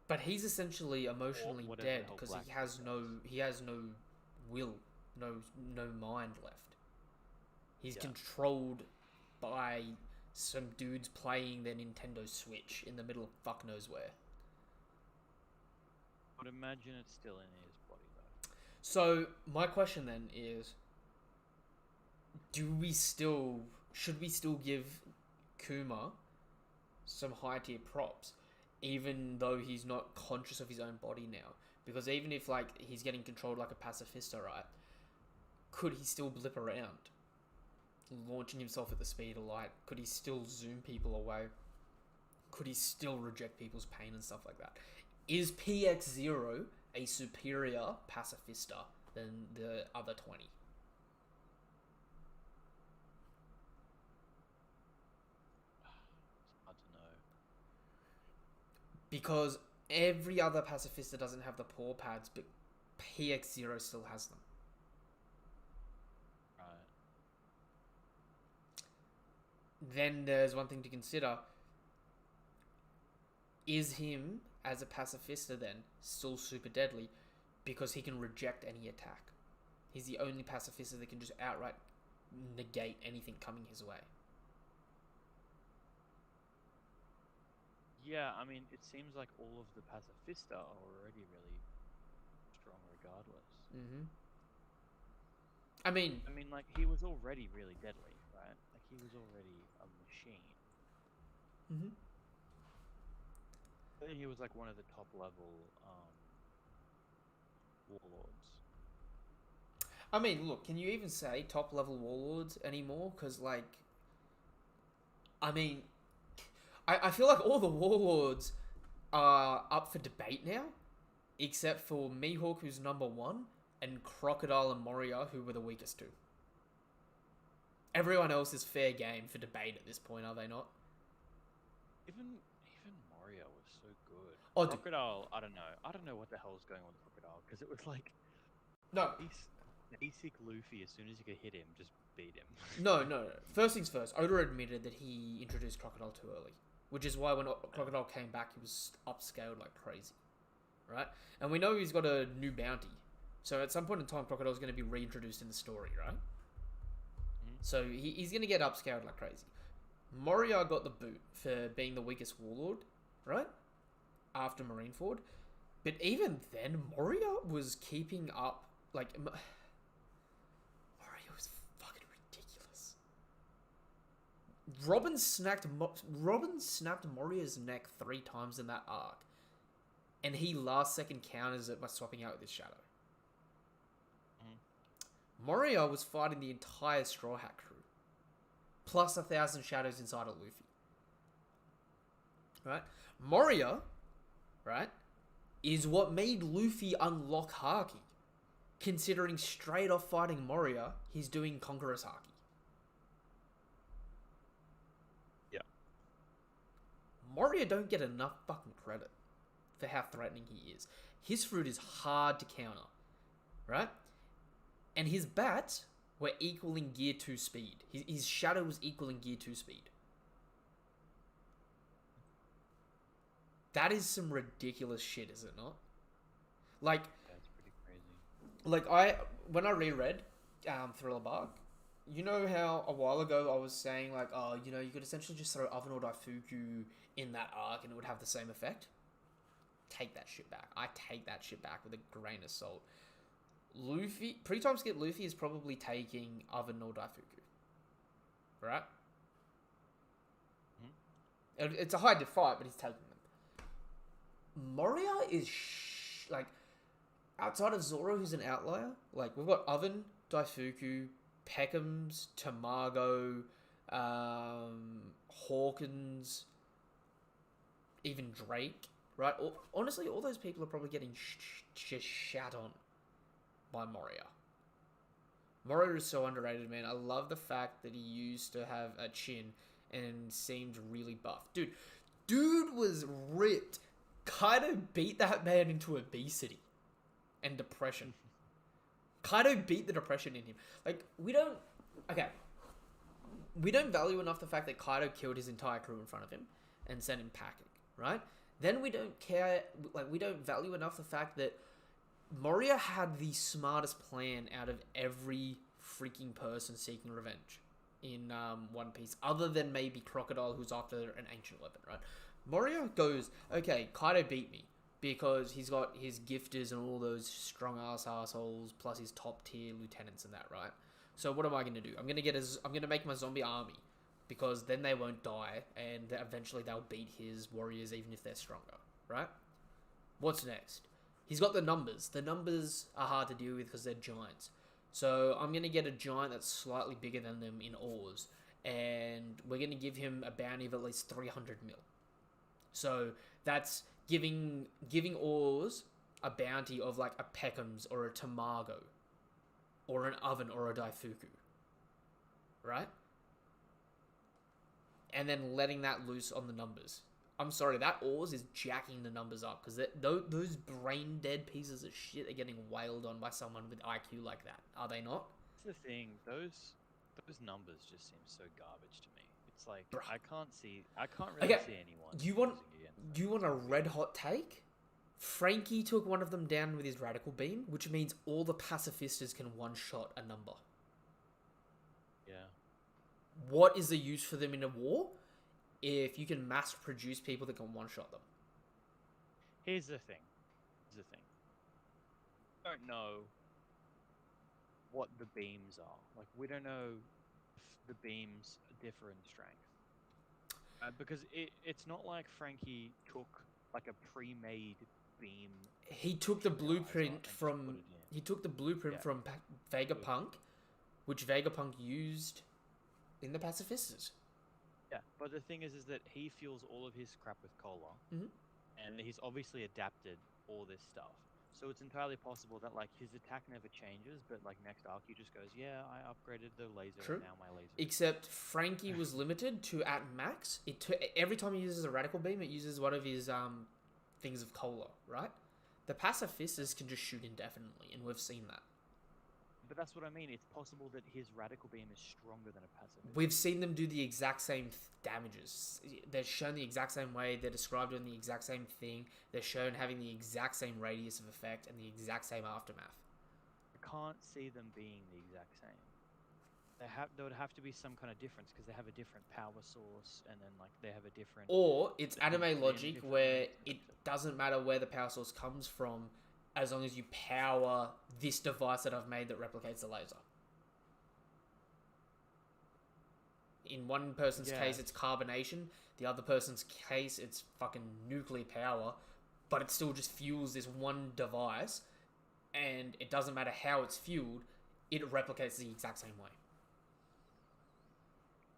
But he's essentially emotionally dead because he has no will, no mind left. He's controlled by some dudes playing their Nintendo Switch in the middle of fuck knows where. But imagine it's still in his body though. So my question then is, should we still give Kuma some high tier props, even though he's not conscious of his own body now? Because even if like he's getting controlled like a pacifista, right? Could he still blip around, launching himself at the speed of light? Could he still zoom people away? Could he still reject people's pain and stuff like that? Is PX0 a superior pacifista than the other 20? It's hard to know. Because every other pacifista doesn't have the paw pads, but PX0 still has them. Right. Then there's one thing to consider. Is him as a pacifista then still super deadly because he can reject any attack? He's the only pacifista that can just outright negate anything coming his way. Yeah, I mean, it seems like all of the pacifista are already really strong regardless. Mm-hmm. I mean, like, he was already really deadly, right? Like, he was already a machine. Mm-hmm. I think he was, like, one of the top-level, warlords. I mean, look, can you even say top-level warlords anymore? Because, like, I mean, I feel like all the warlords are up for debate now, except for Mihawk, who's number 1, and Crocodile and Moria, who were the weakest 2. Everyone else is fair game for debate at this point, are they not? Even Moria was so good. Oh, Crocodile, I don't know what the hell is going on with Crocodile, because it was like... No. Basic Luffy, as soon as you could hit him, just beat him. No. First things first, Oda admitted that he introduced Crocodile too early, which is why when Crocodile came back, he was upscaled like crazy, right? And we know he's got a new bounty, so at some point in time, Crocodile's going to be reintroduced in the story, right? Mm-hmm. So he's going to get upscaled like crazy. Moria got the boot for being the weakest warlord, right? After Marineford. But even then, Moria was keeping up, like... Moria was fucking ridiculous. Robin snapped Moria's neck 3 times in that arc. And he last second counters it by swapping out with his shadow. Moria was fighting the entire Straw Hat crew. Plus 1,000 shadows inside of Luffy. Right? Moria, right, is what made Luffy unlock Haki. Considering straight off fighting Moria, he's doing Conqueror's Haki. Yeah. Moria don't get enough fucking credit for how threatening he is. His fruit is hard to counter. Right? And his bats were equaling Gear 2 speed. His shadow was equaling Gear 2 speed. That is some ridiculous shit, is it not? Like, That's pretty crazy. when I reread Thriller Bark, you know how a while ago I was saying like, oh, you know, you could essentially just throw Oven or Daifuku in that arc and it would have the same effect. Take that shit back. I take that shit back with a grain of salt. Luffy, pre-time skip Luffy is probably taking Oven or Daifuku, right? It's a high fight, but he's taking them. Moria is like, outside of Zoro, who's an outlier. Like, we've got Oven, Daifuku, Peckham's, Tamago, Hawkins, even Drake, right? Honestly, all those people are probably getting just shat on by Moria. Moria is so underrated, man. I love the fact that he used to have a chin and seemed really buff. Dude was ripped. Kaido beat that man into obesity and depression. Kaido beat the depression in him. Like, we don't value enough the fact that Kaido killed his entire crew in front of him and sent him packing, right? Then we don't care, like, we don't value enough the fact that Moria had the smartest plan out of every freaking person seeking revenge in One Piece, other than maybe Crocodile, who's after an ancient weapon, right? Moria goes, okay, Kaido beat me because he's got his gifters and all those strong ass assholes plus his top tier lieutenants and that, right? So what am I gonna do? I'm gonna make my zombie army because then they won't die and eventually they'll beat his warriors even if they're stronger, right? What's next? He's got the numbers. The numbers are hard to deal with because they're giants. So I'm going to get a giant that's slightly bigger than them in ores. And we're going to give him a bounty of at least 300 mil. So that's giving ores a bounty of like a Peckham's or a Tamago. Or an Oven or a Daifuku. Right? And then letting that loose on the numbers. I'm sorry, that ores is jacking the numbers up because those brain dead pieces of shit are getting wailed on by someone with IQ like that. Are they not? That's the thing. Those numbers just seem so garbage to me. It's like Bruh. I can't really see anyone. You want a red hot take? Frankie took one of them down with his radical beam, which means all the pacifistas can one shot a number. Yeah. What is the use for them in a war? If you can mass produce people that can one-shot them. Here's the thing. I don't know what the beams are. Like, we don't know if the beams differ in strength. Because it's not like Frankie took like a pre-made beam. He took the blueprint from Vegapunk, which Vegapunk used in the Pacifistas. Yeah, but the thing is that he fuels all of his crap with cola, and he's obviously adapted all this stuff. So it's entirely possible that like his attack never changes, but like next arc he just goes, yeah, I upgraded the laser, True. And now my laser. Except Frankie was limited to at max. Every time he uses a radical beam, it uses one of his things of cola, right? The pacifistas can just shoot indefinitely, and we've seen that. But that's what I mean. It's possible that his radical beam is stronger than a pacifist. We've seen them do the exact same damages. They're shown the exact same way. They're described doing the exact same thing. They're shown having the exact same radius of effect and the exact same aftermath. I can't see them being the exact same. There would have to be some kind of difference because they have a different power source, and then like they have a different. Or it's anime logic where it doesn't matter where the power source comes from, as long as you power this device that I've made that replicates the laser. In one person's case, it's carbonation. The other person's case, it's fucking nuclear power. But it still just fuels this one device. And it doesn't matter how it's fueled. It replicates the exact same way.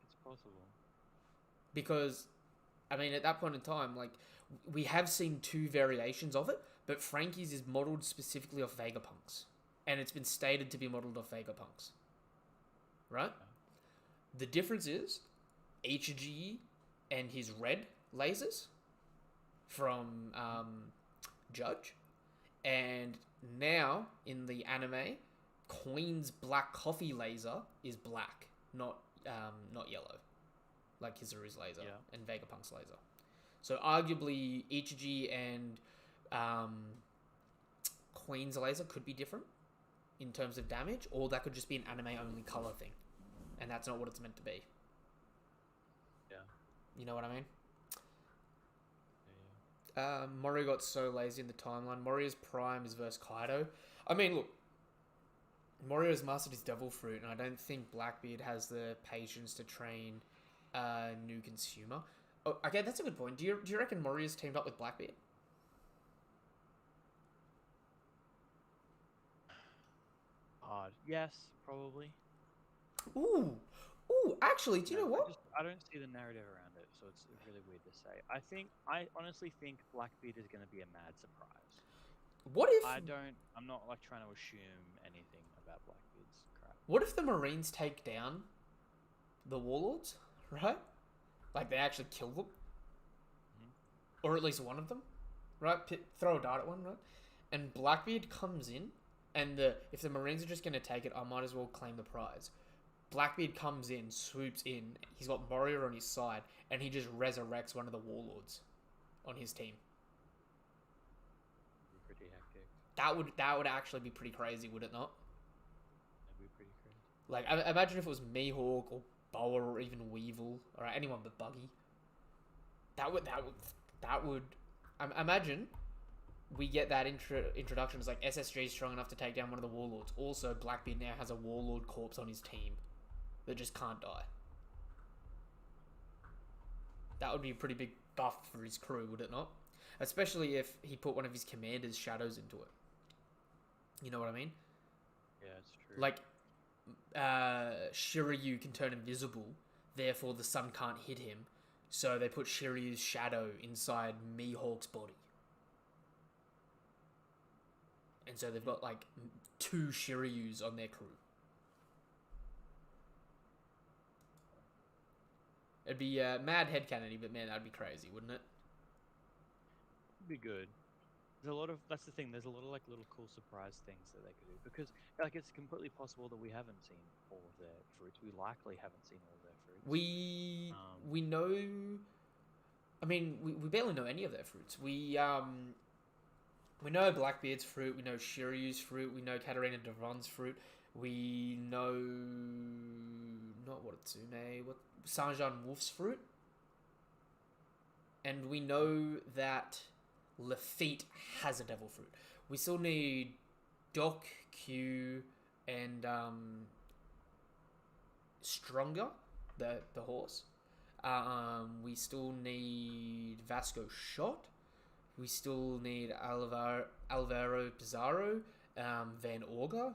It's possible. Because, I mean, at that point in time, like, we have seen two variations of it. But Frankie's is modelled specifically off Vegapunk's. And it's been stated to be modelled off Vegapunk's. Right? The difference is Ichiji and his red lasers from Judge. And now, in the anime, Queen's black coffee laser is black, not yellow. Like Kizaru's laser and Vegapunk's laser. So arguably Ichiji and Queen's laser could be different in terms of damage, or that could just be an anime only color thing, and that's not what it's meant to be. Yeah. You know what I mean? Yeah. Mori got so lazy in the timeline. Mori's prime is versus Kaido. I mean, look, Mori has mastered his devil fruit, and I don't think Blackbeard has the patience to train a new consumer. Oh, okay, that's a good point. Do you reckon Mori has teamed up with Blackbeard? Hard. Yes, probably. Ooh, actually, do you know what? I don't see the narrative around it, so it's really weird to say. I honestly think Blackbeard is going to be a mad surprise. What if I'm not like trying to assume anything about Blackbeard's crap. What if the Marines take down the Warlords, right? Like they actually kill them, or at least one of them, right? Throw a dart at one, right? And Blackbeard comes in, and if the Marines are just going to take it, I might as well claim the prize. Blackbeard comes in, swoops in. He's got Moria on his side, and he just resurrects one of the Warlords on his team. Pretty hectic. That would actually be pretty crazy, would it not? That'd be pretty crazy. Like, imagine if it was Mihawk or Boa or even Weevil, or anyone but Buggy. That would. Imagine we get that introduction. It's like SSG is strong enough to take down one of the Warlords. Also, Blackbeard now has a Warlord corpse on his team that just can't die. That would be a pretty big buff for his crew, would it not? Especially if he put one of his commander's shadows into it. You know what I mean? Yeah, it's true. Like, Shiryu can turn invisible, therefore the sun can't hit him. So they put Shiryu's shadow inside Mihawk's body. And so they've got like 2 Shiryus on their crew. It'd be mad headcanony, but man, that'd be crazy, wouldn't it? It'd be good. That's the thing. There's a lot of like little cool surprise things that they could do, because like it's completely possible that we haven't seen all of their fruits. We likely haven't seen all of their fruits. We know. I mean, we barely know any of their fruits. We know Blackbeard's fruit. We know Shiryu's fruit. We know Katarina Devon's fruit. We know not Watsume. What Sanjan Wolf's fruit. And we know that Lafitte has a devil fruit. We still need Doc, Q, and Stronger, the horse. We still need Vasco Shot. We still need Alvaro Pizarro, Van Orga.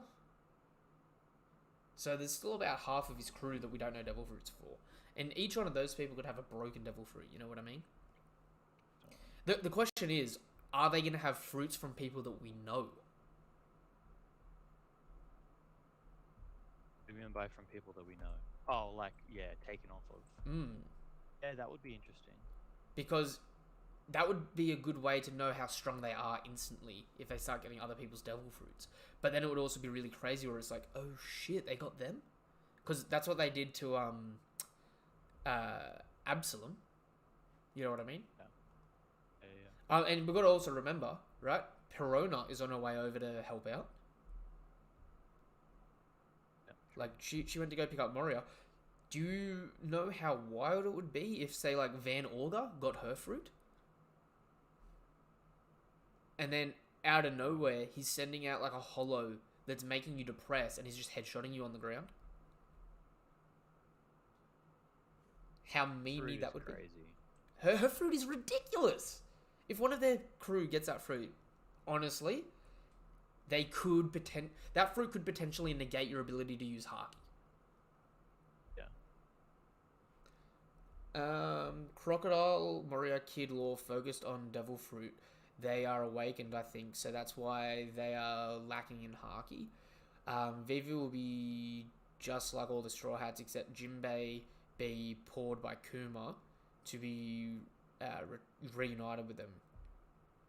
So there's still about half of his crew that we don't know devil fruits for. And each one of those people could have a broken devil fruit, you know what I mean? The question is, are they going to have fruits from people that we know? What do you mean by from people that we know? Oh, like, yeah, taken off of. Yeah, that would be interesting. Because that would be a good way to know how strong they are instantly if they start getting other people's devil fruits. But then it would also be really crazy where it's like, oh shit, they got them? Because that's what they did to Absalom. You know what I mean? Yeah. And we've got to also remember, right? Perona is on her way over to help out. Yeah. Like, she went to go pick up Moria. Do you know how wild it would be if, say, like, Van Orga got her fruit? And then, out of nowhere, he's sending out, like, a holo that's making you depressed, and he's just headshotting you on the ground? How memey that would be. Her fruit is ridiculous! If one of their crew gets that fruit, honestly, they could that fruit could potentially negate your ability to use Haki. Yeah. Crocodile, Moria, Kid Law focused on Devil Fruit. They are awakened, I think, so that's why they are lacking in Haki. Vivi will be just like all the Straw Hats, except Jinbei be poured by Kuma to be reunited with them.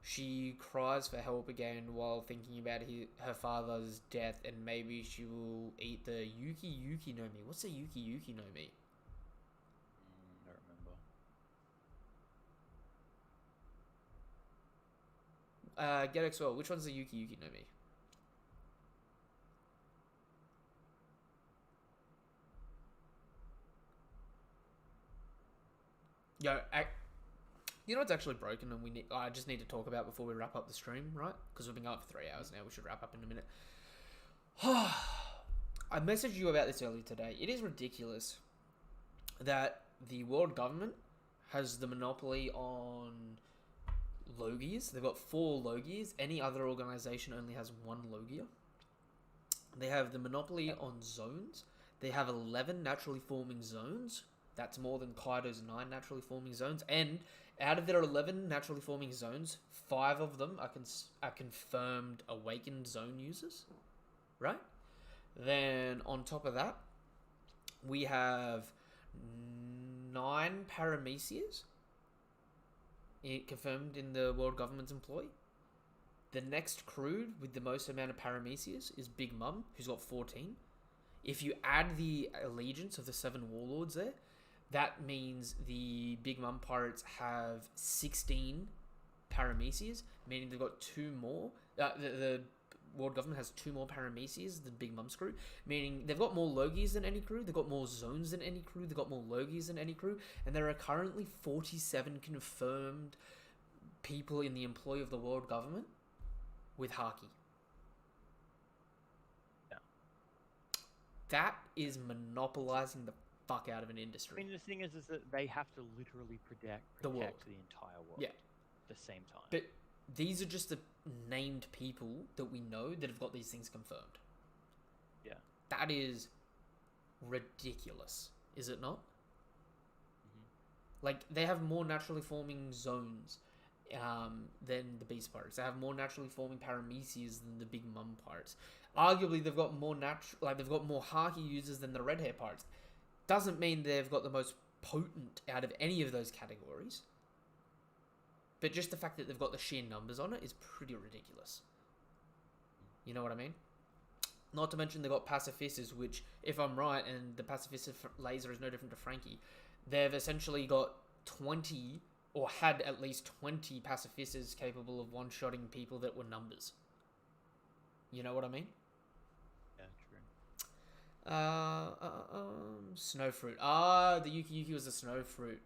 She cries for help again while thinking about her father's death, and maybe she will eat the Yuki no Mi. What's the Yuki no Mi? I don't remember. Get XL. Which one's the Yuki no Mi? Yo, you know what's actually broken, and I just need to talk about before we wrap up the stream, right? Because we've been going for 3 hours now. We should wrap up in a minute. I messaged you about this earlier today. It is ridiculous that the world government has the monopoly on Logias. They've got 4 Logias. Any other organization only has 1 Logia. They have the monopoly on zones. They have 11 naturally forming zones. That's more than Kaido's 9 naturally forming zones. And out of their 11 naturally forming zones, 5 of them are confirmed awakened zone users. Right? Then on top of that, we have 9 Paramecias confirmed in the world government's employ. The next crew with the most amount of Paramecias is Big Mum, who's got 14. If you add the allegiance of the 7 warlords there, that means the Big Mum pirates have 16 Paramecias, meaning they've got 2 more. The world government has 2 more Paramecias than Big Mum's crew, meaning they've got more Logies than any crew, they've got more zones than any crew, they've got more Logies than any crew, and there are currently 47 confirmed people in the employ of the world government with Haki. Yeah. That is monopolizing the fuck out of an industry. I mean, the thing is that they have to literally protect The world. the entire world. Yeah. At the same time. But these are just the named people that we know that have got these things confirmed. Yeah. That is ridiculous, is it not? Mm-hmm. Like, they have more naturally forming zones than the Beast Pirates. They have more naturally forming Paramecias than the Big Mum Pirates. Arguably, they've got more they've got more Haki users than the Red Hair Pirates. Doesn't mean they've got the most potent out of any of those categories. But just the fact that they've got the sheer numbers on it is pretty ridiculous. You know what I mean? Not to mention they've got Pacifistas, which, if I'm right, and the Pacifista laser is no different to Frankie, they've essentially got 20, or had at least 20 Pacifistas capable of one-shotting people that were numbers. You know what I mean? Yeah, true. Snowfruit. The Yuki was the Snowfruit.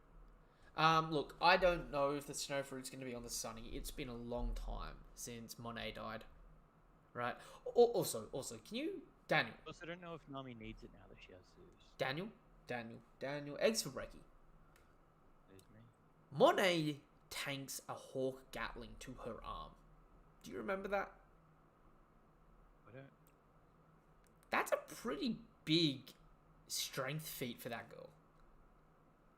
Look, I don't know if the Snowfruit's going to be on the Sunny. It's been a long time since Monet died. Right? Also, can you... Daniel. Also, I don't know if Nami needs it now that she has Zeus. Daniel. Eggs for Brekkie. There's me. Monet tanks a Hawk Gatling to her arm. Do you remember that? I don't. That's a pretty big strength feat for that girl. Yeah,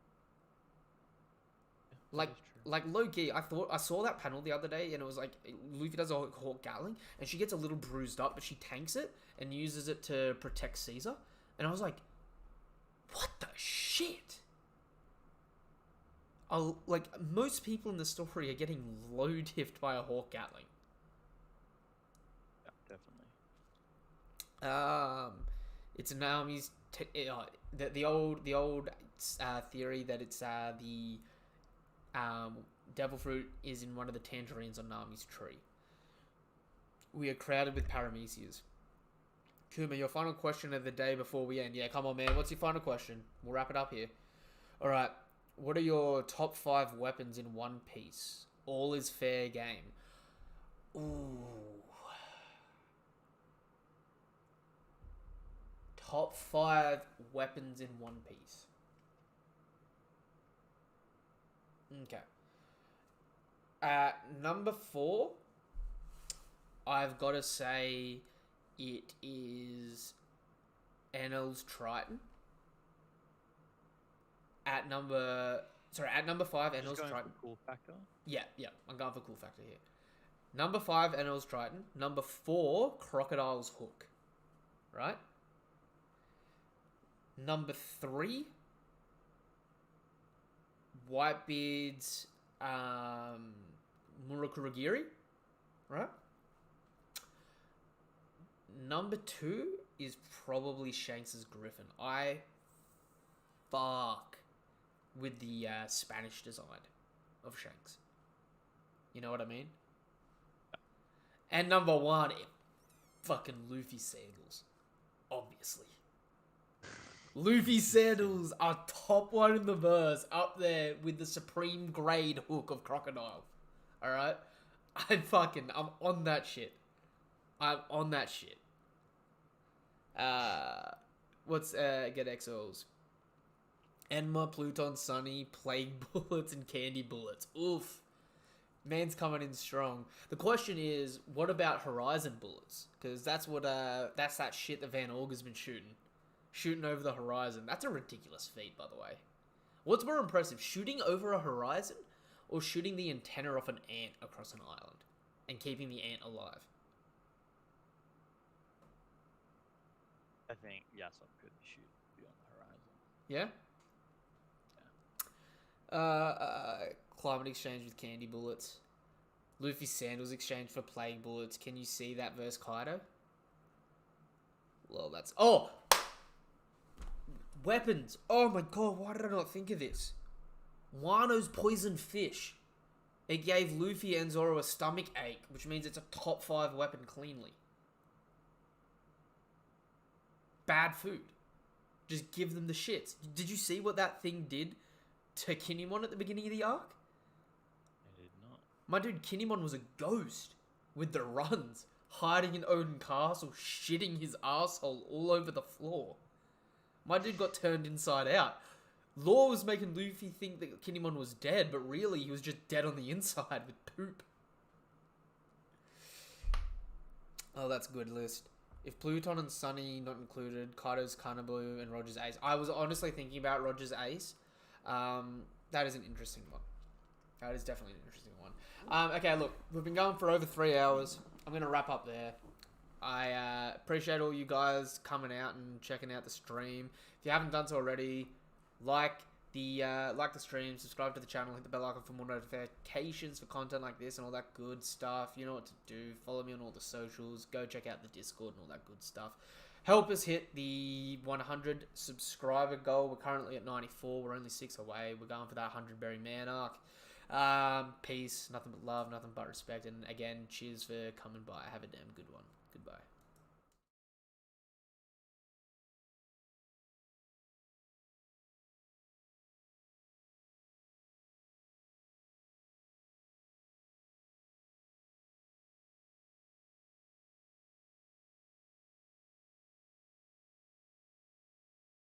that is true. Like low-key, I saw that panel the other day, and it was like Luffy does a Hawk Gatling, and she gets a little bruised up, but she tanks it and uses it to protect Caesar. And I was like, what the shit? Like, most people in the story are getting low-tiffed by a Hawk Gatling. Yeah, definitely. It's Naomi's the old theory that it's the devil fruit is in one of the tangerines on Nami's tree. We are crowded with Paramecias. Kuma, your final question of the day before we end. Yeah, come on, man. What's your final question? We'll wrap it up here. All right. What are your top 5 weapons in One Piece? All is fair game. Ooh. Top 5 weapons in One Piece. Okay. At number 4, I've got to say it is Enel's Triton. At number 5, Enel's Triton. Cool factor. Yeah, I'm going for cool factor here. Number 5, Enel's Triton. Number 4, Crocodile's Hook. Right? Number 3, Whitebeard's Murakuragiri. Right? Number 2 is probably Shanks' Griffin. I fuck with the Spanish design of Shanks. You know what I mean? And number 1, fucking Luffy sandals. Obviously. Luffy sandals are top 1 in the verse, up there with the supreme grade hook of Crocodile. Alright? I'm on that shit. I'm on that shit. Get XOs. Enma, Pluton, Sunny, Plague Bullets, and Candy Bullets. Oof. Man's coming in strong. The question is, what about Horizon Bullets? Because that's that shit that Van Orger's been shooting. Shooting over the horizon. That's a ridiculous feat, by the way. What's more impressive, shooting over a horizon or shooting the antenna off an ant across an island and keeping the ant alive? I think Yasop could shoot beyond the horizon. Yeah? Climate exchange with Candy Bullets. Luffy sandals exchange for Plague Bullets. Can you see that versus Kaido? Well, that's... Oh! Weapons. Oh my god, why did I not think of this? Wano's poisoned fish. It gave Luffy and Zoro a stomach ache, which means it's a top 5 weapon cleanly. Bad food. Just give them the shits. Did you see what that thing did to Kinemon at the beginning of the arc? I did not. My dude, Kinemon was a ghost with the runs, hiding in Odin Castle, shitting his asshole all over the floor. My dude got turned inside out. Law was making Luffy think that Kinemon was dead, but really he was just dead on the inside with poop. Oh, that's a good list. If Pluton and Sunny not included, Kaido's Kanabu and Roger's Ace. I was honestly thinking about Roger's Ace. That is an interesting one. That is definitely an interesting one. Okay, look, we've been going for over 3 hours. I'm going to wrap up there. I appreciate all you guys coming out and checking out the stream. If you haven't done so already, like the stream, subscribe to the channel, hit the bell icon for more notifications for content like this and all that good stuff. You know what to do. Follow me on all the socials. Go check out the Discord and all that good stuff. Help us hit the 100 subscriber goal. We're currently at 94. We're only 6 away. We're going for that 100 berry man arc. Peace. Nothing but love. Nothing but respect. And again, cheers for coming by. Have a damn good one. Goodbye.